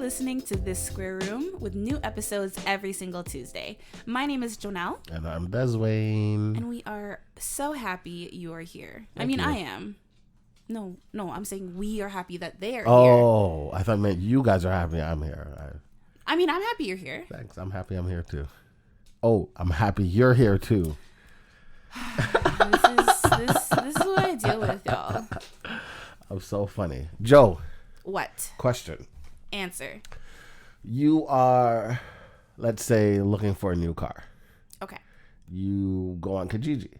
listening to This Square Room with new episodes every single Tuesday. My name is Jonel. And I'm Deswayne. And we are so happy you are here. Thank you. I am. No, I'm saying we are happy that they are here. Oh, I thought you meant you guys are happy I'm here. I'm happy you're here. Thanks. I'm happy I'm here too. Oh, I'm happy you're here too. This is what I deal with, y'all. I'm so funny. Joe. What? Question. Answer. You are, let's say, looking for a new car. Okay. You go on Kijiji.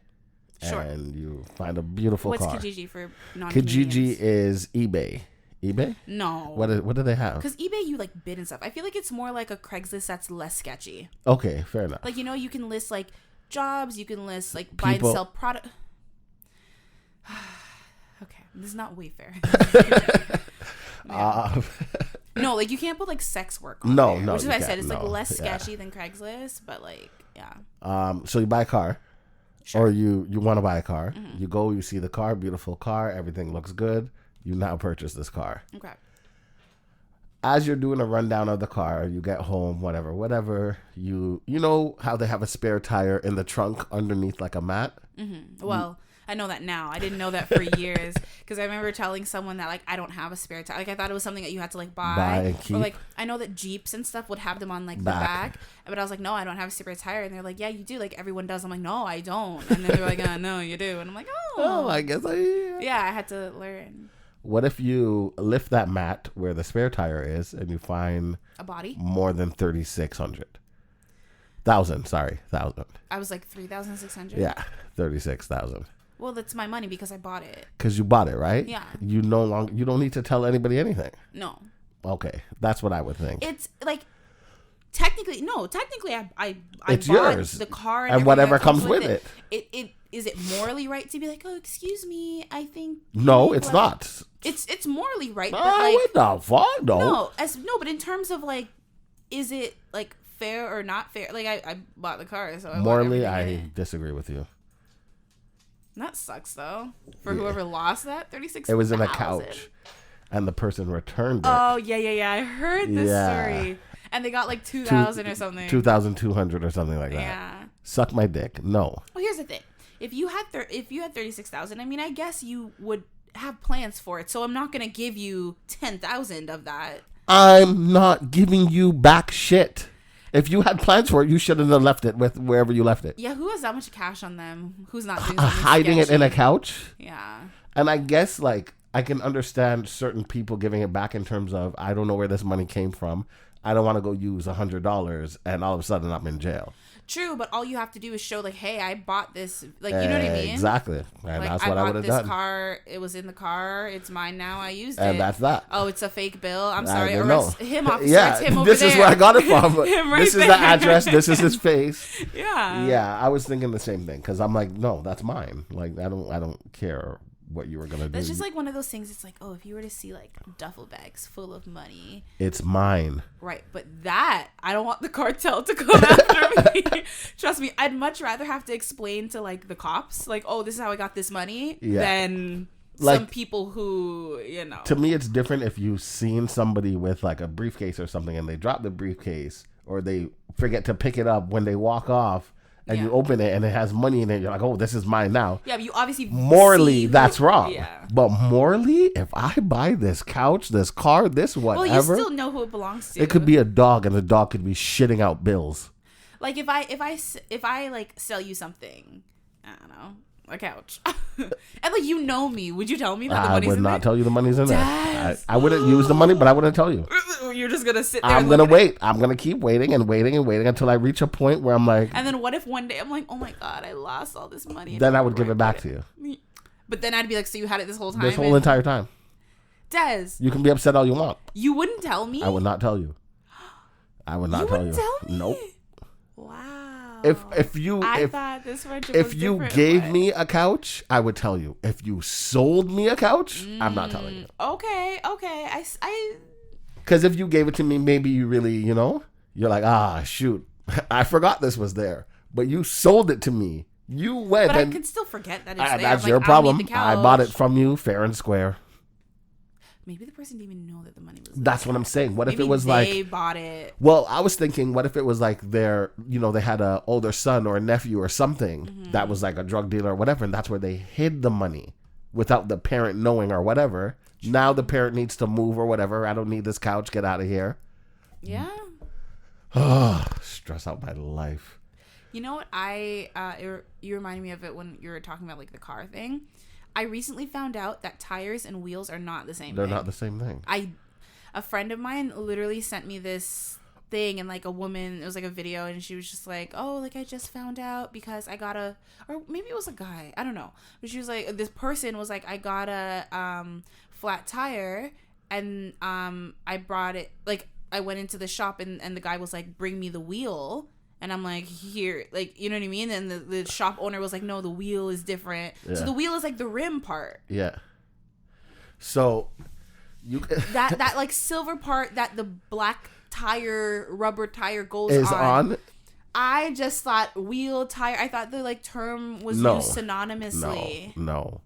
Sure. And you find a beautiful car. What's Kijiji for non-Canadians? Kijiji is eBay. eBay? No. What do they have? Because eBay, you like bid and stuff. I feel like it's more like a Craigslist that's less sketchy. Okay, fair enough. Like, you can list like jobs, you can list like buy and sell product. Okay, this is not Wayfair. No, like you can't put like sex work on there, which is why I said it's like less sketchy than Craigslist, but like, yeah. So you buy a car. Sure. Or you want to buy a car. Mm-hmm. You go, you see the car, beautiful car, everything looks good. You now purchase this car. Okay. As you're doing a rundown of the car, you get home, whatever. You know how they have a spare tire in the trunk underneath like a mat? Mm-hmm. Well, I know that now. I didn't know that for years because I remember telling someone that like I don't have a spare tire. Like I thought it was something that you had to like buy and keep. Or like I know that Jeeps and stuff would have them on like the back, but I was like, no, I don't have a spare tire. And they're like, yeah, you do. Like everyone does. I'm like, no, I don't. And then they're like, no, you do. And I'm like, oh, I guess yeah, I had to learn. What if you lift that mat where the spare tire is and you find a body more than 1,000? I was like 3,600. Yeah, 36,000. Well, that's my money because I bought it. Because you bought it, right? Yeah. You don't need to tell anybody anything. No. Okay, that's what I would think. It's like technically I it's bought yours. The car and whatever comes with it. It is it morally right to be like, oh, excuse me, I think no, it's not. It's morally right. But what the fuck? No, but in terms of like, is it like fair or not fair? Like I bought the car, so morally I disagree with you. That sucks though. For whoever lost that 36,000. It was in a couch, and the person returned it. Oh yeah. I heard this story, and they got like 2,000 or something. 2,200 or something like that. Yeah. Suck my dick. No. Well, here's the thing. If you had 36,000, I mean, I guess you would have plans for it. So I'm not gonna give you 10,000 of that. I'm not giving you back shit. If you had plans for it, you shouldn't have left it with wherever you left it. Yeah, who has that much cash on them? Who's not doing hiding sketchy? it in a couch? Yeah. And I guess, like, I can understand certain people giving it back in terms of, I don't know where this money came from. I don't want to go use $100 and all of a sudden I'm in jail. True, but all you have to do is show, like, hey, I bought this. Like, you know what I mean? Exactly. And like, that's what I would have done. I bought this car. It was in the car. It's mine now. I used it. And that's that. Oh, it's a fake bill. I'm sorry. Arrest him, officer. Yeah, it's him over this there. is where I got it from. This is the address. This is his face. Yeah. Yeah, I was thinking the same thing because I'm like, no, that's mine. Like, I don't care what you were gonna do. That's just like one of those things. It's like, oh, if you were to see like duffel bags full of money, it's mine. Right, but that I don't want the cartel to come after me. Trust me, I'd much rather have to explain to like the cops, like, oh, this is how I got this money, than like, some people who, To me, it's different if you've seen somebody with like a briefcase or something, and they drop the briefcase or they forget to pick it up when they walk off. And you open it and it has money in it. You're like, oh, this is mine now. Yeah, but you obviously morally that's wrong. Yeah. But morally, if I buy this couch, this car, this whatever, well, you still know who it belongs to. It could be a dog, and the dog could be shitting out bills. Like if I like sell you something, I don't know, a couch, and like you know me, would you tell me that the money's in there? I would not tell you the money's in there. I wouldn't use the money, but I wouldn't tell you. You're just gonna sit there. I'm gonna wait. I'm gonna keep waiting until I reach a point where I'm like. And then what if one day I'm like, oh my god, I lost all this money? Then I would give it back to you. But then I'd be like, so you had it this whole time? This whole entire time. Des. You can be upset all you want. You wouldn't tell me? I would not tell you. I would not tell you. Tell me? Nope. Wow. If you gave me a couch, I would tell you. If you sold me a couch, I'm not telling you. Okay. I Because if you gave it to me, maybe you really, you're like, shoot, I forgot this was there. But you sold it to me. You went. But I could still forget that it's there. That's your problem. I bought it from you fair and square. maybe the person didn't even know that the money was there. That's what I'm saying. What if it was they bought it? Well, I was thinking, what if it was like their, they had a older son or a nephew or something that was like a drug dealer or whatever, and that's where they hid the money without the parent knowing or whatever. True. Now the parent needs to move or whatever. I don't need this couch. Get out of here. Yeah. Oh, stress out my life. You know what? You reminded me of it when you were talking about like the car thing. I recently found out that tires and wheels are not the same thing. They're not the same thing. A friend of mine literally sent me this thing, and like a woman, it was like a video, and she was just like, oh, like I just found out because I got or maybe it was a guy, I don't know. But she was like, this person was like, I got a flat tire, and I brought it, like I went into the shop, and the guy was like, bring me the wheel. And I'm like, here, like, you know what I mean? And the shop owner was like, no, the wheel is different. Yeah. So the wheel is like the rim part. Yeah. So you that like silver part that the black rubber tire goes is on. I just thought wheel tire. I thought the like term was used synonymously. No.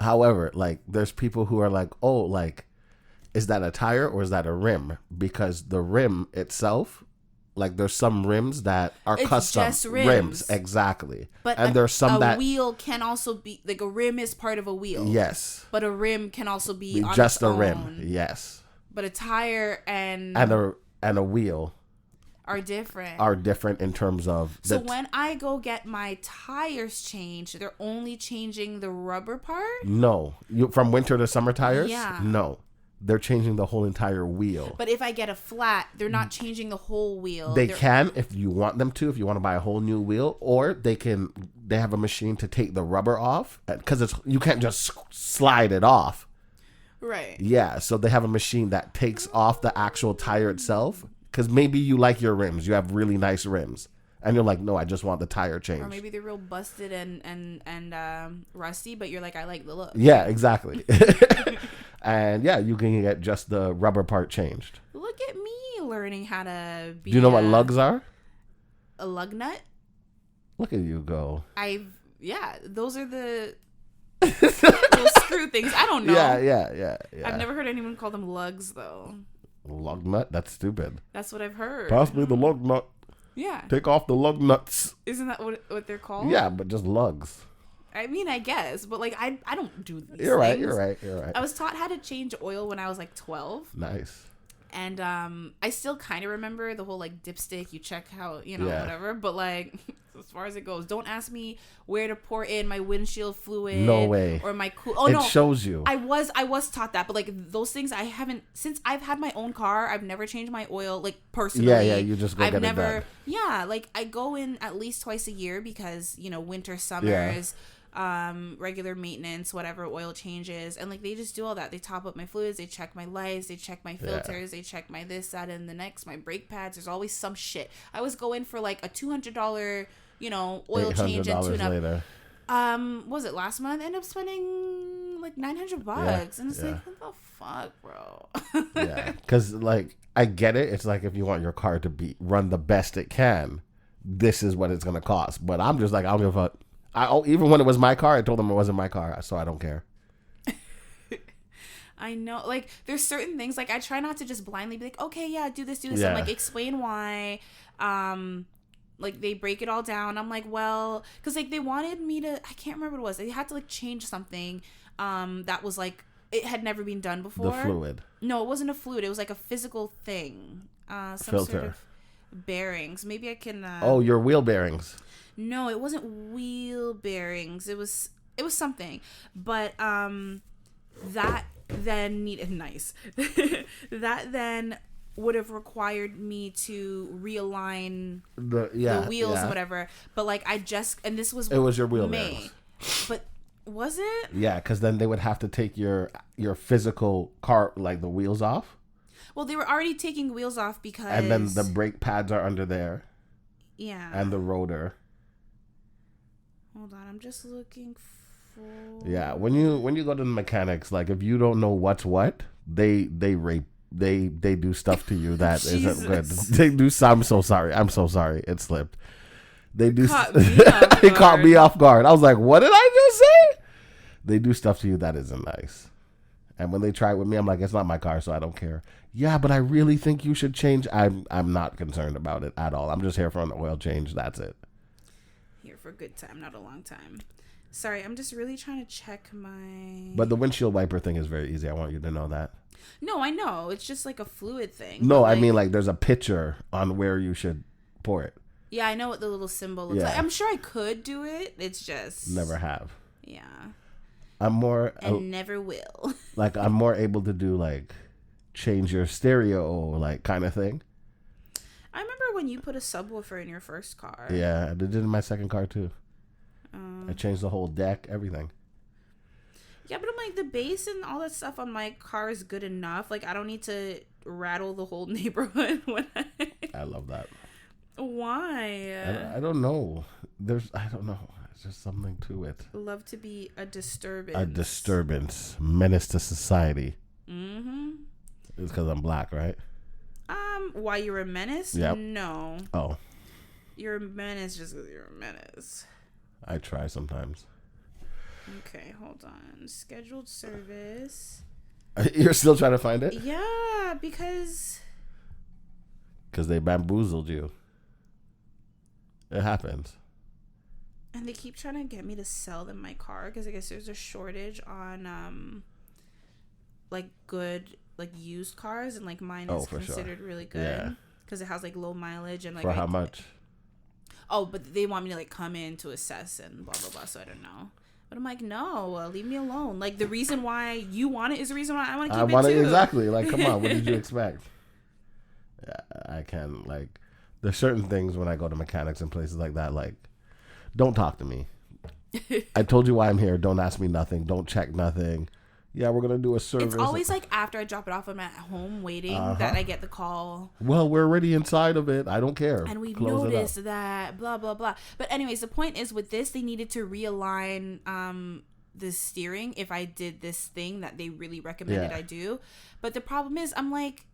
However, like there's people who are like, oh, like, is that a tire or is that a rim? Because the rim itself, like there's some rims that are custom just rims. Exactly. But and there's some that wheel can also be like a rim is part of a wheel. Yes. But a rim can also be on just its a own. rim. Yes. But a tire and a wheel are different. In terms of so when I go get my tires changed, they're only changing the rubber part? No. From winter to summer tires? Yeah. No. They're changing the whole entire wheel. But if I get a flat, they're not changing the whole wheel. They can if you want them to, if you want to buy a whole new wheel, or they have a machine to take the rubber off because you can't just slide it off. Right. Yeah, so they have a machine that takes off the actual tire itself because maybe you like your rims. You have really nice rims. And you're like, no, I just want the tire changed. Or maybe they're real busted and rusty, but you're like, I like the look. Yeah, exactly. And yeah, you can get just the rubber part changed. Look at me learning how to be. Do you know what lugs are? A lug nut? Look at you go. Those are the those screw things. I don't know. Yeah. I've never heard anyone call them lugs though. Lug nut? That's stupid. That's what I've heard. Pass me the lug nut. Yeah. Take off the lug nuts. Isn't that what they're called? Yeah, but just lugs. I mean, I guess, but like I don't do these You're things. You're right. I was taught how to change oil when I was like 12. Nice. And I still kind of remember the whole like dipstick, you check how, whatever, but like as far as it goes, don't ask me where to pour in my windshield fluid. No way. Or my it shows you. I was taught that, but like those things I haven't, since I've had my own car, I've never changed my oil like personally. Yeah, you just go get it done. Yeah, like I go in at least twice a year because, winter, summers, regular maintenance, whatever, oil changes, and like they just do all that. They top up my fluids, they check my lights, they check my filters, they check my this, that, and the next, my brake pads. There's always some shit. I was going for like a $200 oil change and tune up later. Was it last month? Ended up spending like $900 and it's like, what the fuck, bro? Yeah, because like I get it. It's like if you want your car to run the best it can, this is what it's gonna cost. But I'm just like, I don't give a fuck. Even when it was my car, I told them it wasn't my car, so I don't care. I know, like, there's certain things, like, I try not to just blindly be like, okay, yeah, do this. Yeah. I'm like, explain why. Like, they break it all down. I'm like, well, because, like, they wanted me to, I can't remember what it was. They had to, like, change something that was, like, it had never been done before. The fluid. No, it wasn't a fluid. It was, like, a physical thing. Some filter. Sort of bearings. Maybe I can... your wheel bearings. No, it wasn't wheel bearings. It was something. But that then needed nice. That then would have required me to realign the wheels or whatever. But like and this was it was your wheel bearings. But was it? Yeah, because then they would have to take your physical car, like the wheels off. Well, they were already taking wheels off because... And then the brake pads are under there. Yeah. And the rotor. Hold on, I'm just looking for... Yeah, when you go to the mechanics, like if you don't know what's what, they rape, they do stuff to you that isn't good. They do. I'm so sorry. It slipped. They do. It caught me off guard. I was like, what did I just say? They do stuff to you that isn't nice. And when they try it with me, I'm like, it's not my car, so I don't care. Yeah, but I really think you should change. I'm not concerned about it at all. I'm just here for an oil change. That's it. Here for a good time, not a long time. Sorry, I'm just really trying to check my... But the windshield wiper thing is very easy. I want you to know that. No, I know. It's just like a fluid thing. No, I mean like there's a picture on where you should pour it. Yeah, I know what the little symbol looks like. I'm sure I could do it. It's just... Never have. Yeah. I'm more... And never will. Like, I'm more able to do, like, change your stereo, like, kind of thing. I remember when you put a subwoofer in your first car. Yeah, I did it in my second car, too. I changed the whole deck, everything. Yeah, but I'm like, the bass and all that stuff on my car is good enough. Like, I don't need to rattle the whole neighborhood when I love that. Why? I don't know. I don't know. It's just something to it. Love to be a disturbance. A disturbance. Menace to society. Mm-hmm. It's because I'm black, right? Why you're a menace? Yep. No. Oh. You're a menace just because you're a menace. I try sometimes. Okay, hold on. Scheduled service. You're still trying to find it? Yeah, because they bamboozled you. It happens. And they keep trying to get me to sell them my car because I guess there's a shortage on like good like used cars, and like mine is considered really good because it has like low mileage and like for how much? Oh, but they want me to like come in to assess and blah blah blah. So I don't know. But I'm like, no, leave me alone. Like the reason why you want it is the reason why I want to keep it too. Exactly. Like, come on, what did you expect? I can like. There's certain things when I go to mechanics and places like that, like, don't talk to me. I told you why I'm here. Don't ask me nothing. Don't check nothing. Yeah, we're going to do a service. It's always like after I drop it off, I'm at home waiting that I get the call. Well, we're already inside of it. I don't care. And we've noticed that, blah, blah, blah. But anyways, the point is with this, they needed to realign the steering if I did this thing that they really recommended I do. But the problem is, I'm like,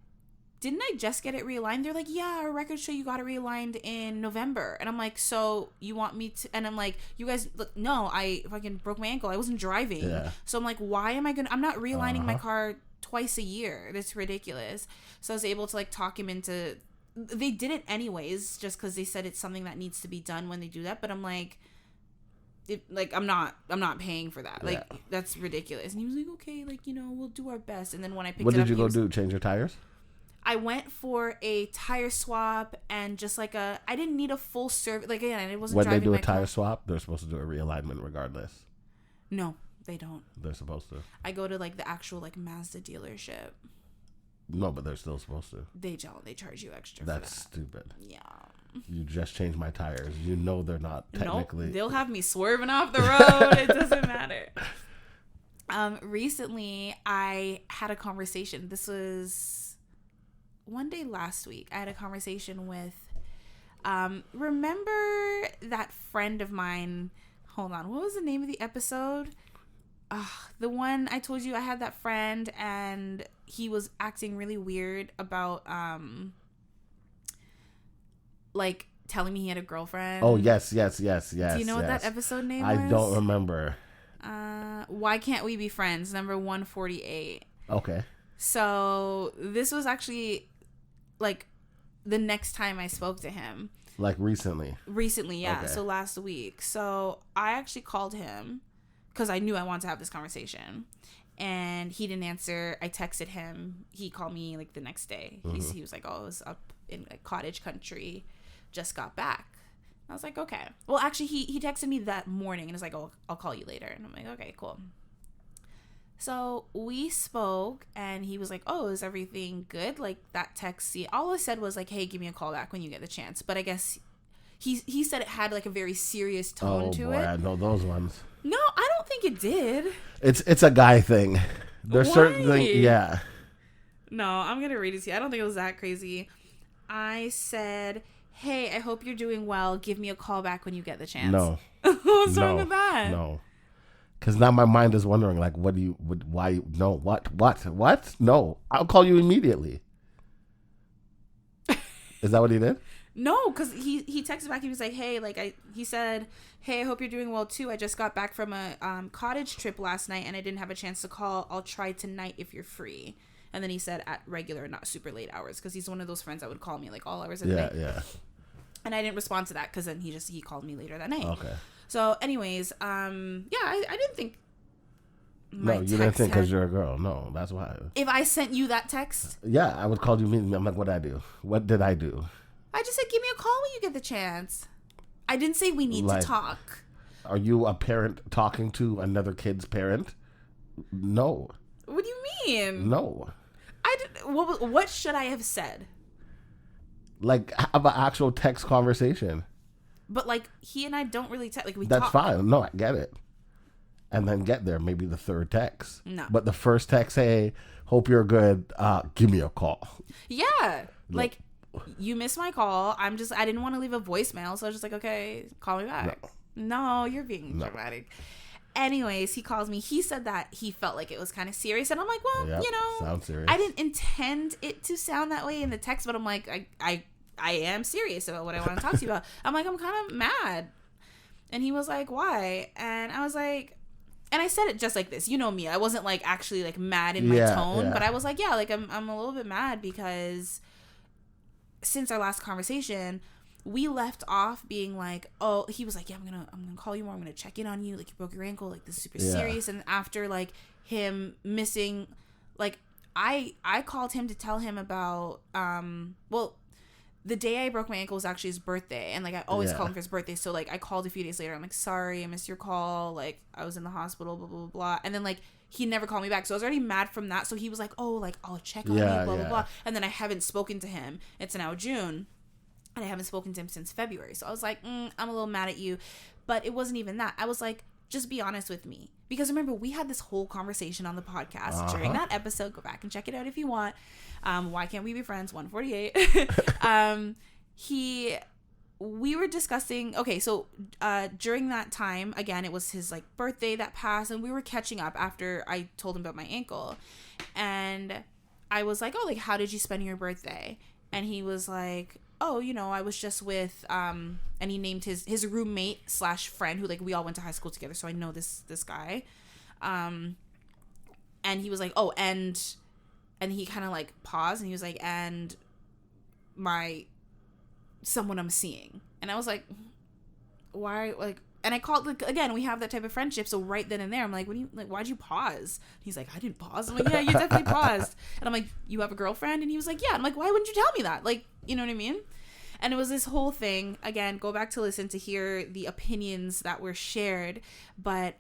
didn't I just get it realigned? They're like, yeah, our records show you got it realigned in November. And I'm like, so you want me to... And I'm like, you guys... Look, no, I fucking broke my ankle. I wasn't driving. Yeah. So I'm like, why am I going to... I'm not realigning my car twice a year. That's ridiculous. So I was able to like talk him into... They did it anyways, just because they said it's something that needs to be done when they do that. But I'm like... I'm not paying for that. Like, that's ridiculous. And he was like, okay, like, you know, we'll do our best. And then when I picked it up... What did you go do? Change your tires? I went for a tire swap and just like I didn't need a full service. Like, again, it wasn't when driving they do my a tire car. swap, they're supposed to do a realignment regardless. No, they don't. They're supposed to. I go to like the actual like Mazda dealership. No, but they're still supposed to. They don't. They charge you extra. That's for that. Stupid. Yeah. You just changed my tires. You know they're not technically. Nope. They'll have me swerving off the road. It doesn't matter. Recently, I had a conversation. This was one day last week. I had a conversation with, remember that friend of mine? Hold on. What was the name of the episode? The one I told you I had that friend and he was acting really weird about, like telling me he had a girlfriend. Oh, yes. Do you know what that episode name was? I don't remember. Why Can't We Be Friends? Number 148. Okay. So this was actually like the next time I spoke to him. Like recently? Recently, yeah. Okay. So last week. So I actually called him because I knew I wanted to have this conversation. And he didn't answer. I texted him. He called me like the next day. Mm-hmm. He was like, oh, I was up in like cottage country. Just got back. I was like, okay. Well, actually, he texted me that morning and was like, oh, I'll call you later. And I'm like, okay, cool. So we spoke and he was like, oh, is everything good? Like that text, all I said was like, hey, give me a call back when you get the chance. But I guess he said it had like a very serious tone to it. I know those ones. No, I don't think it did. It's a guy thing. There's certain things, yeah. No, I'm going to read it to you. I don't think it was that crazy. I said, hey, I hope you're doing well. Give me a call back when you get the chance. No. What's wrong with that? No. Because now my mind is wondering, like, why, no, what? No, I'll call you immediately. Is that what he did? No, because he texted back. He was like, hey, like he said, hey, I hope you're doing well too. I just got back from a cottage trip last night and I didn't have a chance to call. I'll try tonight if you're free. And then he said at regular, not super late hours, because he's one of those friends that would call me like all hours of the night. Yeah. And I didn't respond to that because then he called me later that night. Okay. So anyways, I didn't think. No, you didn't think because you're a girl. No, that's why. If I sent you that text. Yeah, I would call you. I'm like, what'd I do? What did I do? I just said, give me a call when you get the chance. I didn't say we need to talk. Are you a parent talking to another kid's parent? No. What do you mean? No. What should I have said? Like, have an actual text conversation. But, like, he and I don't really text. Like, we That's talk. fine. No, I get it. And then get there, maybe the third text. No. But the first text, hey, hope you're good. Give me a call. Yeah. No. Like, you missed my call. I didn't want to leave a voicemail. So I was just like, okay, call me back. No, you're being dramatic. Anyways, he calls me. He said that he felt like it was kind of serious. And I'm like, well, sounds serious. I didn't intend it to sound that way in the text. But I'm like, I am serious about what I want to talk to you about. I'm like, I'm kind of mad. And he was like, why? And I was like, and I said it just like this. You know me. I wasn't like actually like mad in my tone. But I was like, yeah, like I'm a little bit mad because since our last conversation, we left off being like, oh, he was like, yeah, I'm gonna call you more. I'm gonna check in on you. Like, you broke your ankle. Like, this is super serious. And after like him missing, like I called him to tell him about the day I broke my ankle was actually his birthday, and like I always call him for his birthday. So like I called a few days later. I'm like, sorry, I missed your call. Like, I was in the hospital, blah blah blah. And then like he never called me back, so I was already mad from that. So he was like, oh, like I'll check on you, blah blah blah. And then I haven't spoken to him. It's now June, and I haven't spoken to him since February. So I was like, I'm a little mad at you, but it wasn't even that. I was like, just be honest with me, because remember we had this whole conversation on the podcast during that episode. Go back and check it out if you want. Why can't we be friends? 148. We were discussing, okay, so during that time, again, it was his like birthday that passed, and we were catching up after I told him about my ankle, and I was like, oh, like, how did you spend your birthday? And he was like, oh, I was just with and he named his roommate / friend, who like we all went to high school together, so I know this guy, and he was like, oh, and he kind of like paused, and he was like, and someone I'm seeing. And I was like, why? Like, and I called, like, again, we have that type of friendship, so right then and there I'm like, why'd you pause? He's like, I didn't pause. I'm like, yeah, you definitely paused. And I'm like, you have a girlfriend? And he was like, yeah. I'm like, why wouldn't you tell me that? Like, you know what I mean? And it was this whole thing. Again, go back to listen to hear the opinions that were shared, but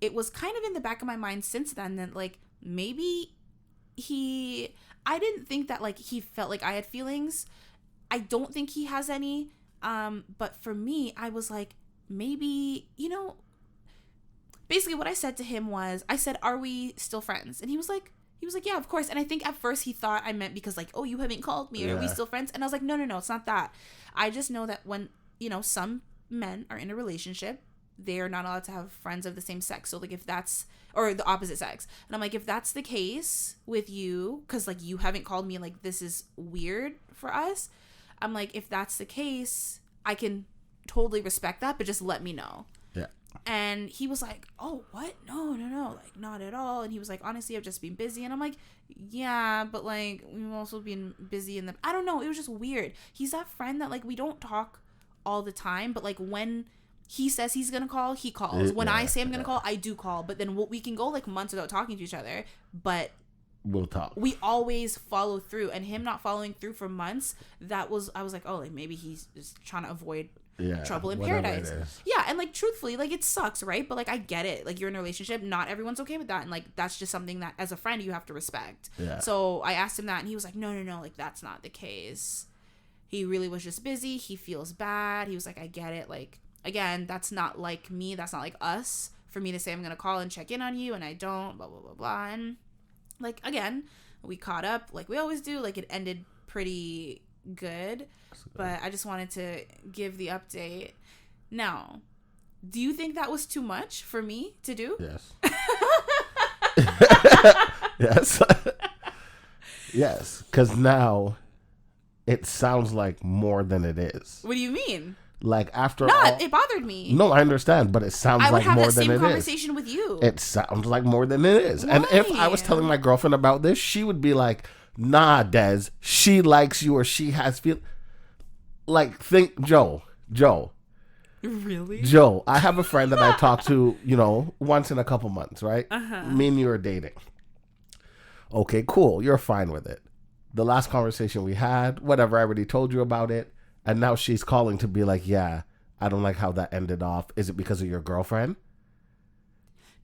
it was kind of in the back of my mind since then that like maybe I didn't think that like he felt like I had feelings. I don't think he has any. But for me, I was like, maybe, basically what I said to him was, I said, are we still friends? And he was like, yeah, of course. And I think at first he thought I meant because like, oh, you haven't called me. Are we still friends? And I was like, no, it's not that. I just know that when, some men are in a relationship, they are not allowed to have friends of the same sex. So like if that's, or the opposite sex. And I'm like, if that's the case with you, because like you haven't called me and like this is weird for us. I'm like, if that's the case, I can totally respect that, but just let me know. Yeah. And he was like, oh, what? No, like not at all. And he was like, honestly, I've just been busy. And I'm like, yeah, but like we've also been busy in I don't know. It was just weird. He's that friend that like we don't talk all the time, but like when he says he's gonna call, he calls. When I say I'm gonna call, I do call. But then we can go like months without talking to each other, but we'll talk. We always follow through, and him not following through for months, I was like, oh, like maybe he's just trying to avoid trouble in paradise. Yeah, and like truthfully, like it sucks, right? But like I get it. Like you're in a relationship, not everyone's okay with that, and like that's just something that as a friend you have to respect. Yeah. So I asked him that, and he was like, no, like that's not the case. He really was just busy. He feels bad. He was like, I get it. Like again, that's not like me. That's not like us. For me to say I'm gonna call and check in on you, and I don't. Blah blah blah blah. And like again, we caught up like we always do. Like it ended pretty good, but I just wanted to give the update. Now, do you think that was too much for me to do? Yes. Yes. Yes, because now it sounds like more than it is. What do you mean? Like after it bothered me. No, I understand, but it sounds like more than it is. I would have that same conversation with you. It sounds like more than it is. Why? And if I was telling my girlfriend about this, she would be like, nah, Des, she likes you or she has feel. Like, think Joe. Really? Joe, I have a friend that I talk to, once in a couple months, right? Me and you are dating. Okay, cool. You're fine with it. The last conversation we had, whatever, I already told you about it. And now she's calling to be like, yeah, I don't like how that ended off. Is it because of your girlfriend?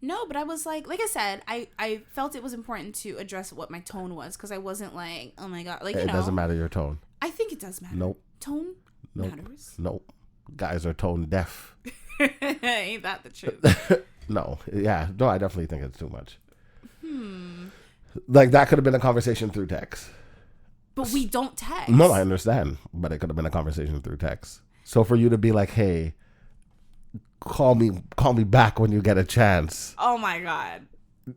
No, but I was like I said, I felt it was important to address what my tone was because I wasn't like, oh my God. It doesn't matter your tone. I think it does matter. Nope. Tone matters. Nope. Guys are tone deaf. Ain't that the truth? No. Yeah. No, I definitely think it's too much. Like that could have been a conversation through text. But we don't text. No, I understand. But it could have been a conversation through text. So for you to be like, hey, call me back when you get a chance. Oh my God.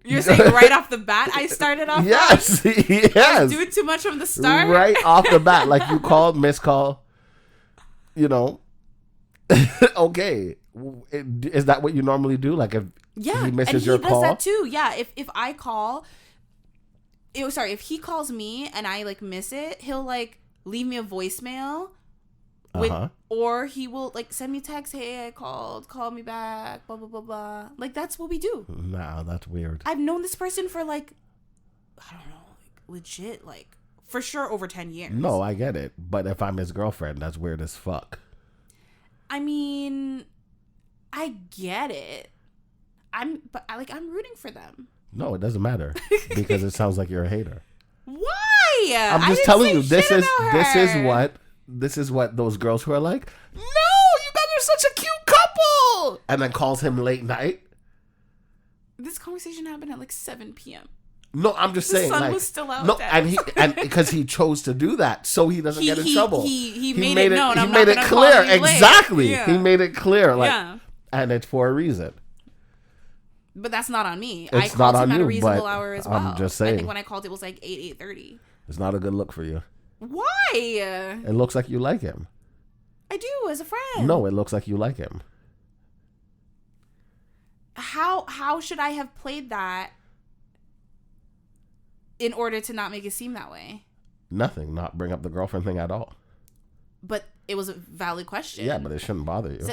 You're saying right off the bat I started off? Yes. Yes. I was doing too much from the start? Right off the bat. Like you called, missed call. Okay. Is that what you normally do? Like if he misses your call? Yeah, and he does that too. Yeah, if I call... if he calls me and I miss it, he'll leave me a voicemail or he will send me a text, hey, I called, call me back, blah blah blah blah. That's what we do. Nah, that's weird. I've known this person for I don't know, legit for sure over 10 years. No, I get it, but if I'm his girlfriend, that's weird as fuck. I mean, I get it. I'm rooting for them. No, it doesn't matter because it sounds like you're a hater. Why? I'm just telling you, this is what those girls who are like, no, you guys are such a cute couple, and then calls him late night. This conversation happened at 7 p.m. No, I'm just saying. The sun was still out. No, and because he chose to do that, so he doesn't get in trouble. He made it known. He made it clear. Exactly. Yeah. He made it clear. And it's for a reason. But that's not on me. It's I called not him on at a you, reasonable hour as well. I'm just saying. I think when I called, it was 8:30. It's not a good look for you. Why? It looks like you like him. I do, as a friend. No, it looks like you like him. How should I have played that in order to not make it seem that way? Nothing. Not bring up the girlfriend thing at all. But it was a valid question. Yeah, but it shouldn't bother you.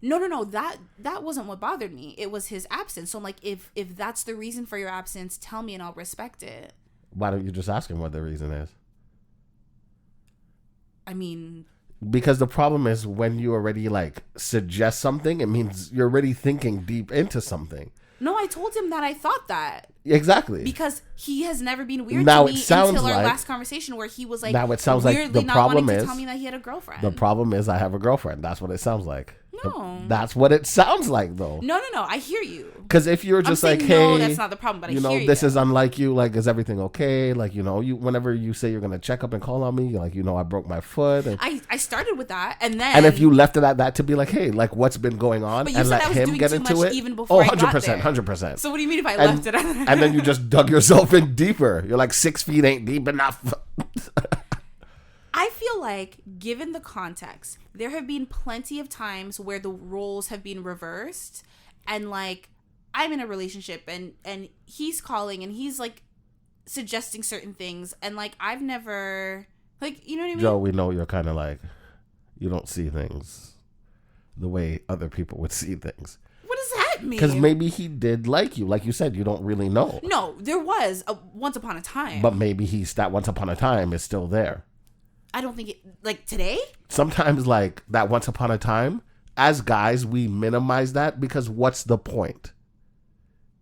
No. That wasn't what bothered me. It was his absence. So I'm like, if that's the reason for your absence, tell me and I'll respect it. Why don't you just ask him what the reason is? I mean... Because the problem is when you already suggest something, it means you're already thinking deep into something. No, I told him that I thought that. Exactly. Because he has never been weird now to me until our last conversation where he was now it sounds like the problem is, to tell me that he had a girlfriend. The problem is I have a girlfriend. That's what it sounds like. No. That's what it sounds like though. No. I hear you. Because if you're just hey, no, that's not the problem, but I hear you. This is unlike you. Is everything okay? You whenever you say you're going to check up and call on me, I broke my foot. And, I started with that. And if you left it at that to be hey, what's been going on? But you and said let I was him doing get too into much it. even before I got there. 100%. So what do you mean if I left it at that? And then you just dug yourself in deeper. You're 6 feet ain't deep enough. I feel like, given the context, there have been plenty of times where the roles have been reversed, and I'm in a relationship, and he's calling, and he's suggesting certain things, and I've never you know what I mean? Joe, we know you're kind of you don't see things the way other people would see things. What does that mean? Because maybe he did like you. Like you said, you don't really know. No, there was a once upon a time. But maybe that once upon a time is still there. I don't think it, today? Sometimes that once upon a time, as guys, we minimize that because what's the point?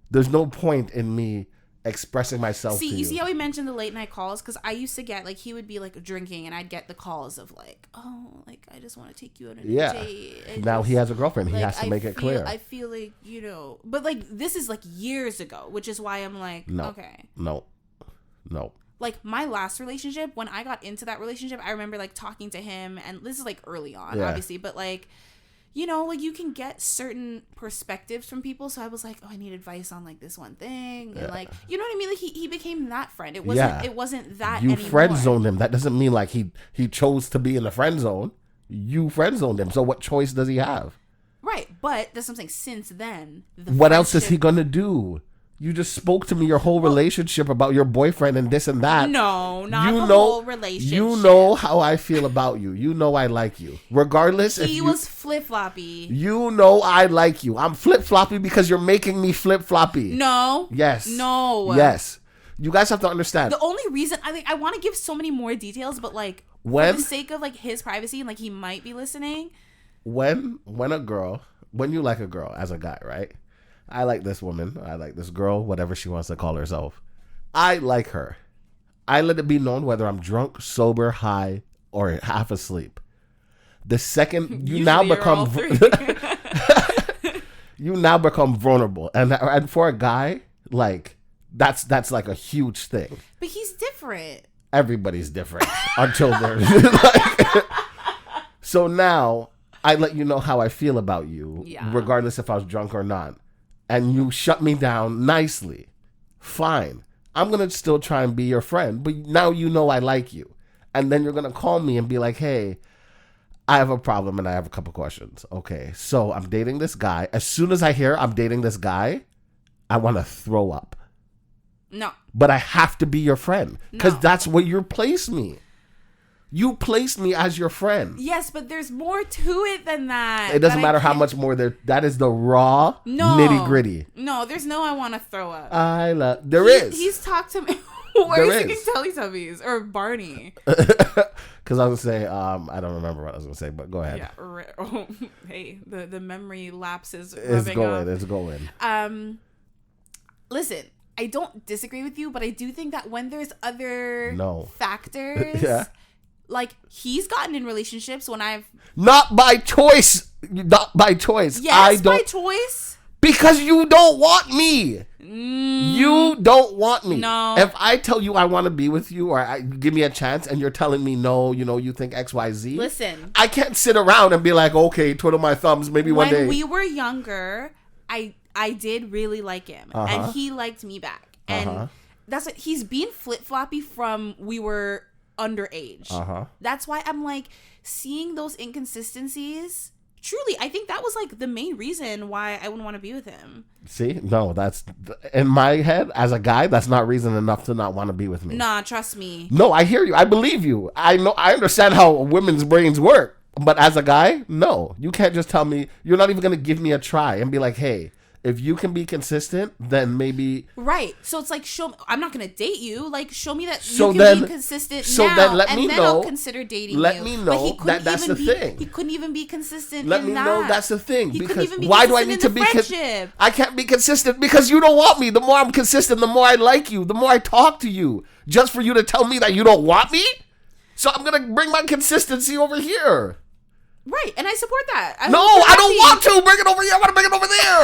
There's no point in me expressing myself to you. You see how we mentioned the late night calls? Because I used to get, he would be, drinking, and I'd get the calls of, I just want to take you on a date. Now he has a girlfriend. He has to make it clear. I feel but, this is, years ago, which is why I'm no, okay. No. My last relationship, when I got into that relationship, I remember, talking to him, and this is, early on, obviously, but, you know, like you can get certain perspectives from people. So I was like, oh, I need advice on like this one thing, and like, you know what I mean? Like he became that friend. It wasn't that you anymore. friend zoned him. That doesn't mean like he chose to be in the friend zone. You friend zoned him. So what choice does he have? Right, but that's something. Since then, what else is he gonna do? You just spoke to me your whole relationship about your boyfriend and this and that. No, not the whole relationship. You know how I feel about you. You know I like you. Regardless if he was flip-floppy. You know I like you. I'm flip-floppy because you're making me flip-floppy. No. Yes. No. Yes. You guys have to understand. The only reason I want to give so many more details, but like for the sake of like his privacy and like he might be listening. When you like a girl as a guy, right? I like this woman. I like this girl, whatever she wants to call herself. I like her. I let it be known whether I'm drunk, sober, high, or half asleep. The second you now become you now become vulnerable, and for a guy, like that's like a huge thing. But he's different. Everybody's different until they're like. So now I let you know how I feel about you, regardless if I was drunk or not. And you shut me down nicely. Fine. I'm going to still try and be your friend. But now you know I like you. And then you're going to call me and be like, hey, I have a problem and I have a couple questions. Okay, so I'm dating this guy. As soon as I hear I'm dating this guy, I want to throw up. No. But I have to be your friend. Because that's where you place me. You placed me as your friend. Yes, but there's more to it than that. It doesn't matter how much more there. That is the raw, nitty gritty. No, there's no I want to throw up. There is. He's talked to me. Where is he singing Teletubbies or Barney? Because I was going to say, I don't remember what I was going to say, but go ahead. Yeah. Hey, the memory lapses. It's going. Listen, I don't disagree with you, but I do think that when there's other factors. Yeah. Like, he's gotten in relationships when I've... Not by choice. Yes, by choice. Because you don't want me. You don't want me. No. If I tell you I want to be with you or give me a chance and you're telling me no, you know, you think X, Y, Z. Listen. I can't sit around and be like, okay, twiddle my thumbs, maybe one day. When we were younger, I did really like him. And he liked me back. And that's what... He's been flip-floppy from we were... underage. That's why I'm like, seeing those inconsistencies, truly I think that was like the main reason why I wouldn't want to be with him. See, no, that's in my head as a guy, that's not reason enough to not want to be with me. Nah, trust me. No, I hear you. I believe you. I know. I understand how women's brains work, but as a guy, no, you can't just tell me. You're not even gonna give me a try and be like, hey, if you can be consistent, then maybe... Right. So it's like, I'm not going to date you. Like, show me that you can be consistent now. Then let me know. I'll consider dating you. Let me know that's the thing. He couldn't even be consistent Let me know that's the thing. He couldn't even be why do I consistent need to be... I can't be consistent because you don't want me. The more I'm consistent, the more I like you. The more I talk to you. Just for you to tell me that you don't want me? So I'm going to bring my consistency over here. Right, and I support that. I don't want to. Bring it over here. I want to bring it over there.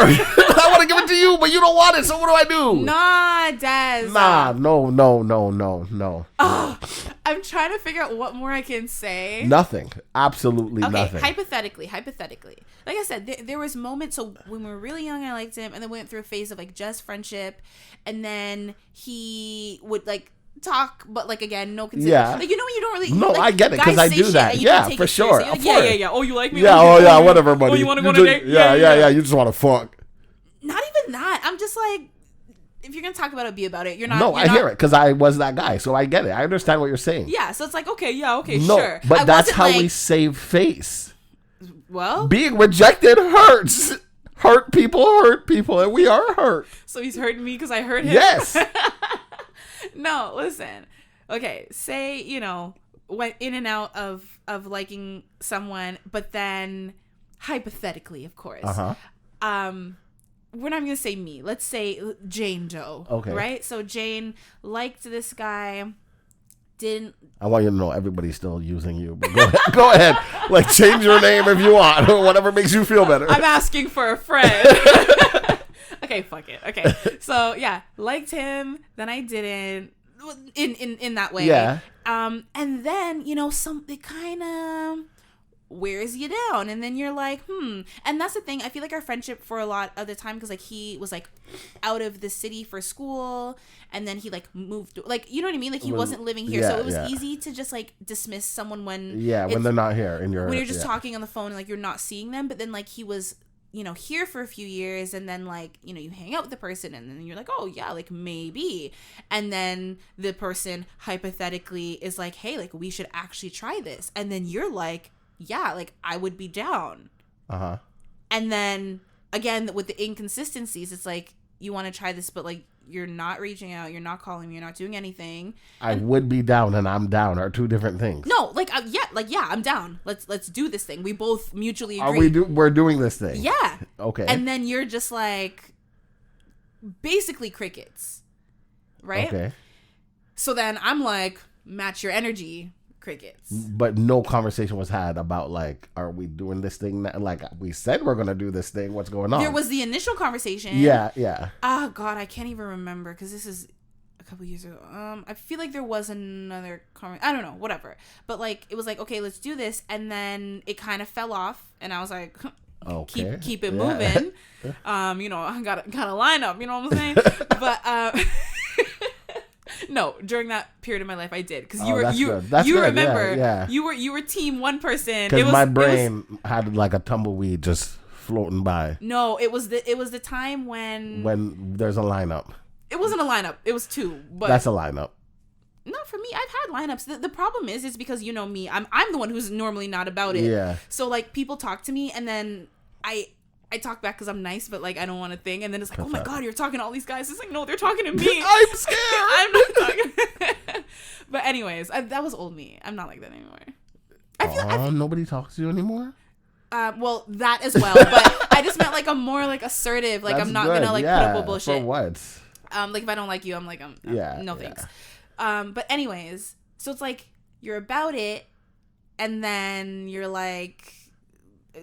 I want to give it to you, but you don't want it, so what do I do? Nah, Des. Nah, no. I'm trying to figure out what more I can say. Nothing. Absolutely nothing. Hypothetically. Like I said, there was moments, so when we were really young, I liked him, and then went through a phase of, like, just friendship, and then he would, like, talk, but like again, no consideration. Yeah. Like, you know when you don't really... No, like, I get it, because I do that. Yeah, for sure. Like, yeah. Oh, you like me? Yeah, whatever, buddy. Oh, you want to go on a date? Yeah. You just want to fuck. Not even that. I'm just like, if you're going to talk about it, be about it. You're not... No, I hear it, because I was that guy, so I get it. I understand what you're saying. Yeah, so it's like, okay, no, sure. But that's how we save face. Well... Being rejected hurts. Hurt people, and we are hurt. So he's hurting me because I hurt him? Yes. No, listen. Okay, say, you know, went in and out of liking someone, but then hypothetically, of course. We're not going to say me. Let's say Jane Doe. Okay. Right? So Jane liked this guy. I want you to know everybody's still using you. But go ahead. Like, change your name if you want. Whatever makes you feel better. I'm asking for a friend. Okay, fuck it. Okay. So, yeah, liked him. Then I didn't. In that way. Yeah. And then, you know, it kind of wears you down, and then you're like, and that's the thing. I feel like our friendship for a lot of the time, because like he was like out of the city for school, and then he like moved, like, you know what I mean, like he wasn't living here, so it was easy to just like dismiss someone when they're not here in your, when you're just talking on the phone and like you're not seeing them. But then like he was, you know, here for a few years, and then like, you know, you hang out with the person, and then you're like, oh yeah, like maybe, and then the person hypothetically is like, hey, like we should actually try this, and then you're like, yeah, like I would be down. And then again with the inconsistencies, it's like you want to try this, but like you're not reaching out, you're not calling me, you're not doing anything. I would be down and I'm down are two different things. No, like yeah, I'm down. Let's do this thing. We both mutually agree. We're doing this thing. Yeah. Okay. And then you're just like basically crickets, right? Okay. So then I'm like, match your energy, crickets. But no conversation was had about like, are we doing this thing now? Like we said we're gonna do this thing. What's going on? There was the initial conversation. Yeah. Oh God, I can't even remember because this is a couple years ago. I feel like there was another I don't know, whatever. But like it was like, okay, let's do this, and then it kind of fell off, and I was like, okay, keep it moving. You know, I got a lineup. You know what I'm saying? But no, during that period of my life, I did, because you remember, yeah. you were team one person. Because my brain had like a tumbleweed just floating by. No, it was the time when there's a lineup. It wasn't a lineup. It was two. But that's a lineup. Not for me. I've had lineups. The problem is because you know me. I'm the one who's normally not about it. Yeah. So like people talk to me, and then I talk back because I'm nice, but like I don't want to think, and then it's like, oh my God, you're talking to all these guys. It's like, no, they're talking to me. I'm scared. I'm not talking. But anyways, that was old me. I'm not like that anymore. I feel nobody talks to you anymore. Well, that as well, but I just meant like I'm more like assertive. Like That's I'm not good. gonna like put up with bullshit. For what? Like if I don't like you, I'm like, no thanks. But anyways, so it's like you're about it, and then you're like,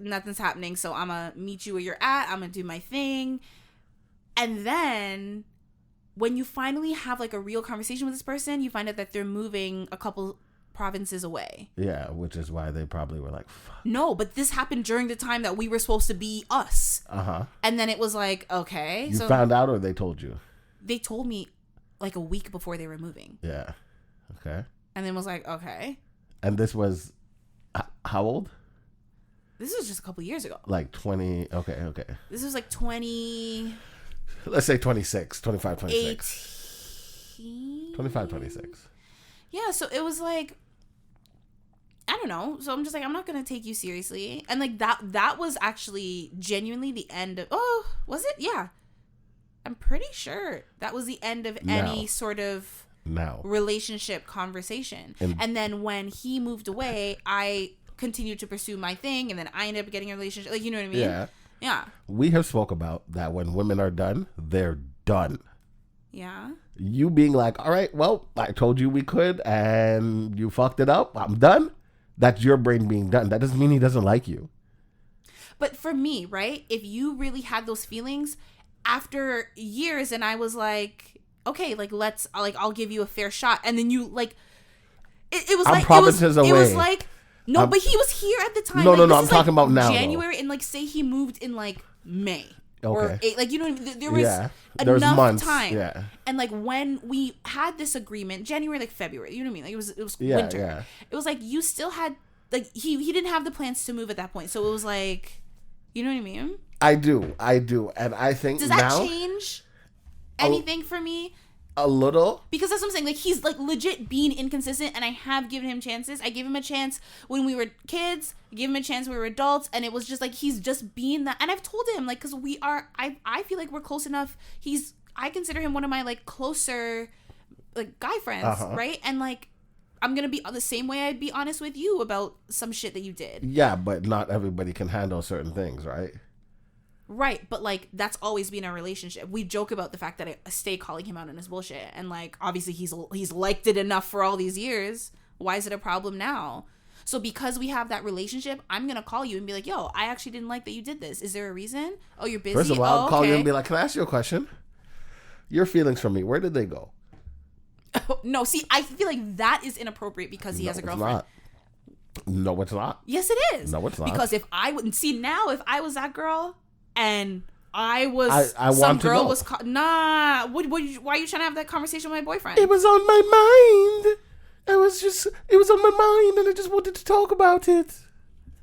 nothing's happening, so I'm gonna meet you where you're at, I'm gonna do my thing. And then when you finally have like a real conversation with this person, you find out that they're moving a couple provinces away. Yeah, which is why they probably were like, fuck. No, but this happened during the time that we were supposed to be us. And then it was like, okay. You found out, or they told you? They told me like a week before they were moving. Yeah. Okay. And then was like, okay. And this was how old? This was just a couple years ago. Like 20. Okay. This was like 20. Let's say 26, 25, 26. 18? 25, 26. Yeah, so it was like, I don't know. So I'm just like, I'm not going to take you seriously. And like that was actually genuinely the end of, was it? Yeah. I'm pretty sure that was the end of any sort of relationship conversation. And then when he moved away, I continued to pursue my thing, and then I ended up getting a relationship. Like, you know what I mean? Yeah. We have spoke about that when women are done, they're done. Yeah. You being like, all right, well, I told you we could, and you fucked it up. I'm done. That's your brain being done. That doesn't mean he doesn't like you. But for me, right, if you really had those feelings after years, and I was like, okay, like I'll give you a fair shot, and then you like, it was like provinces away. It was like, no, but he was here at the time. No, I'm talking about now. January, and like say he moved in like May. Okay. Or like, you know what I mean? There was there was enough months. time. Yeah. And like when we had this agreement, January, like February, you know what I mean? Like it was winter. Yeah. It was like you still had like he didn't have the plans to move at that point. So it was like, you know what I mean? I do. And I think does that change anything for me? A little, because that's what I'm saying. Like he's like legit being inconsistent, and I have given him chances. I gave him a chance when we were kids. I gave him a chance when we were adults, and it was just like he's just being that. And I've told him like, because we are, I feel like we're close enough. I consider him one of my like closer like guy friends, right? And like I'm gonna be the same way I'd be honest with you about some shit that you did. Yeah, but not everybody can handle certain things, right? Right, but like that's always been our relationship. We joke about the fact that I stay calling him out on his bullshit, and like obviously he's liked it enough for all these years. Why is it a problem now? So because we have that relationship, I'm gonna call you and be like, "Yo, I actually didn't like that you did this. Is there a reason? Oh, you're busy." First of all, I'll call you and be like, "Can I ask you a question? Your feelings for me, where did they go?" No, see, I feel like that is inappropriate because he has a girlfriend. No, it's not. Yes, it is. No, it's not. Because if I wouldn't see now, if I was that girl and I was I some want to girl know. was nah. Why are you trying to have that conversation with my boyfriend? It was on my mind. It was on my mind, and I just wanted to talk about it. The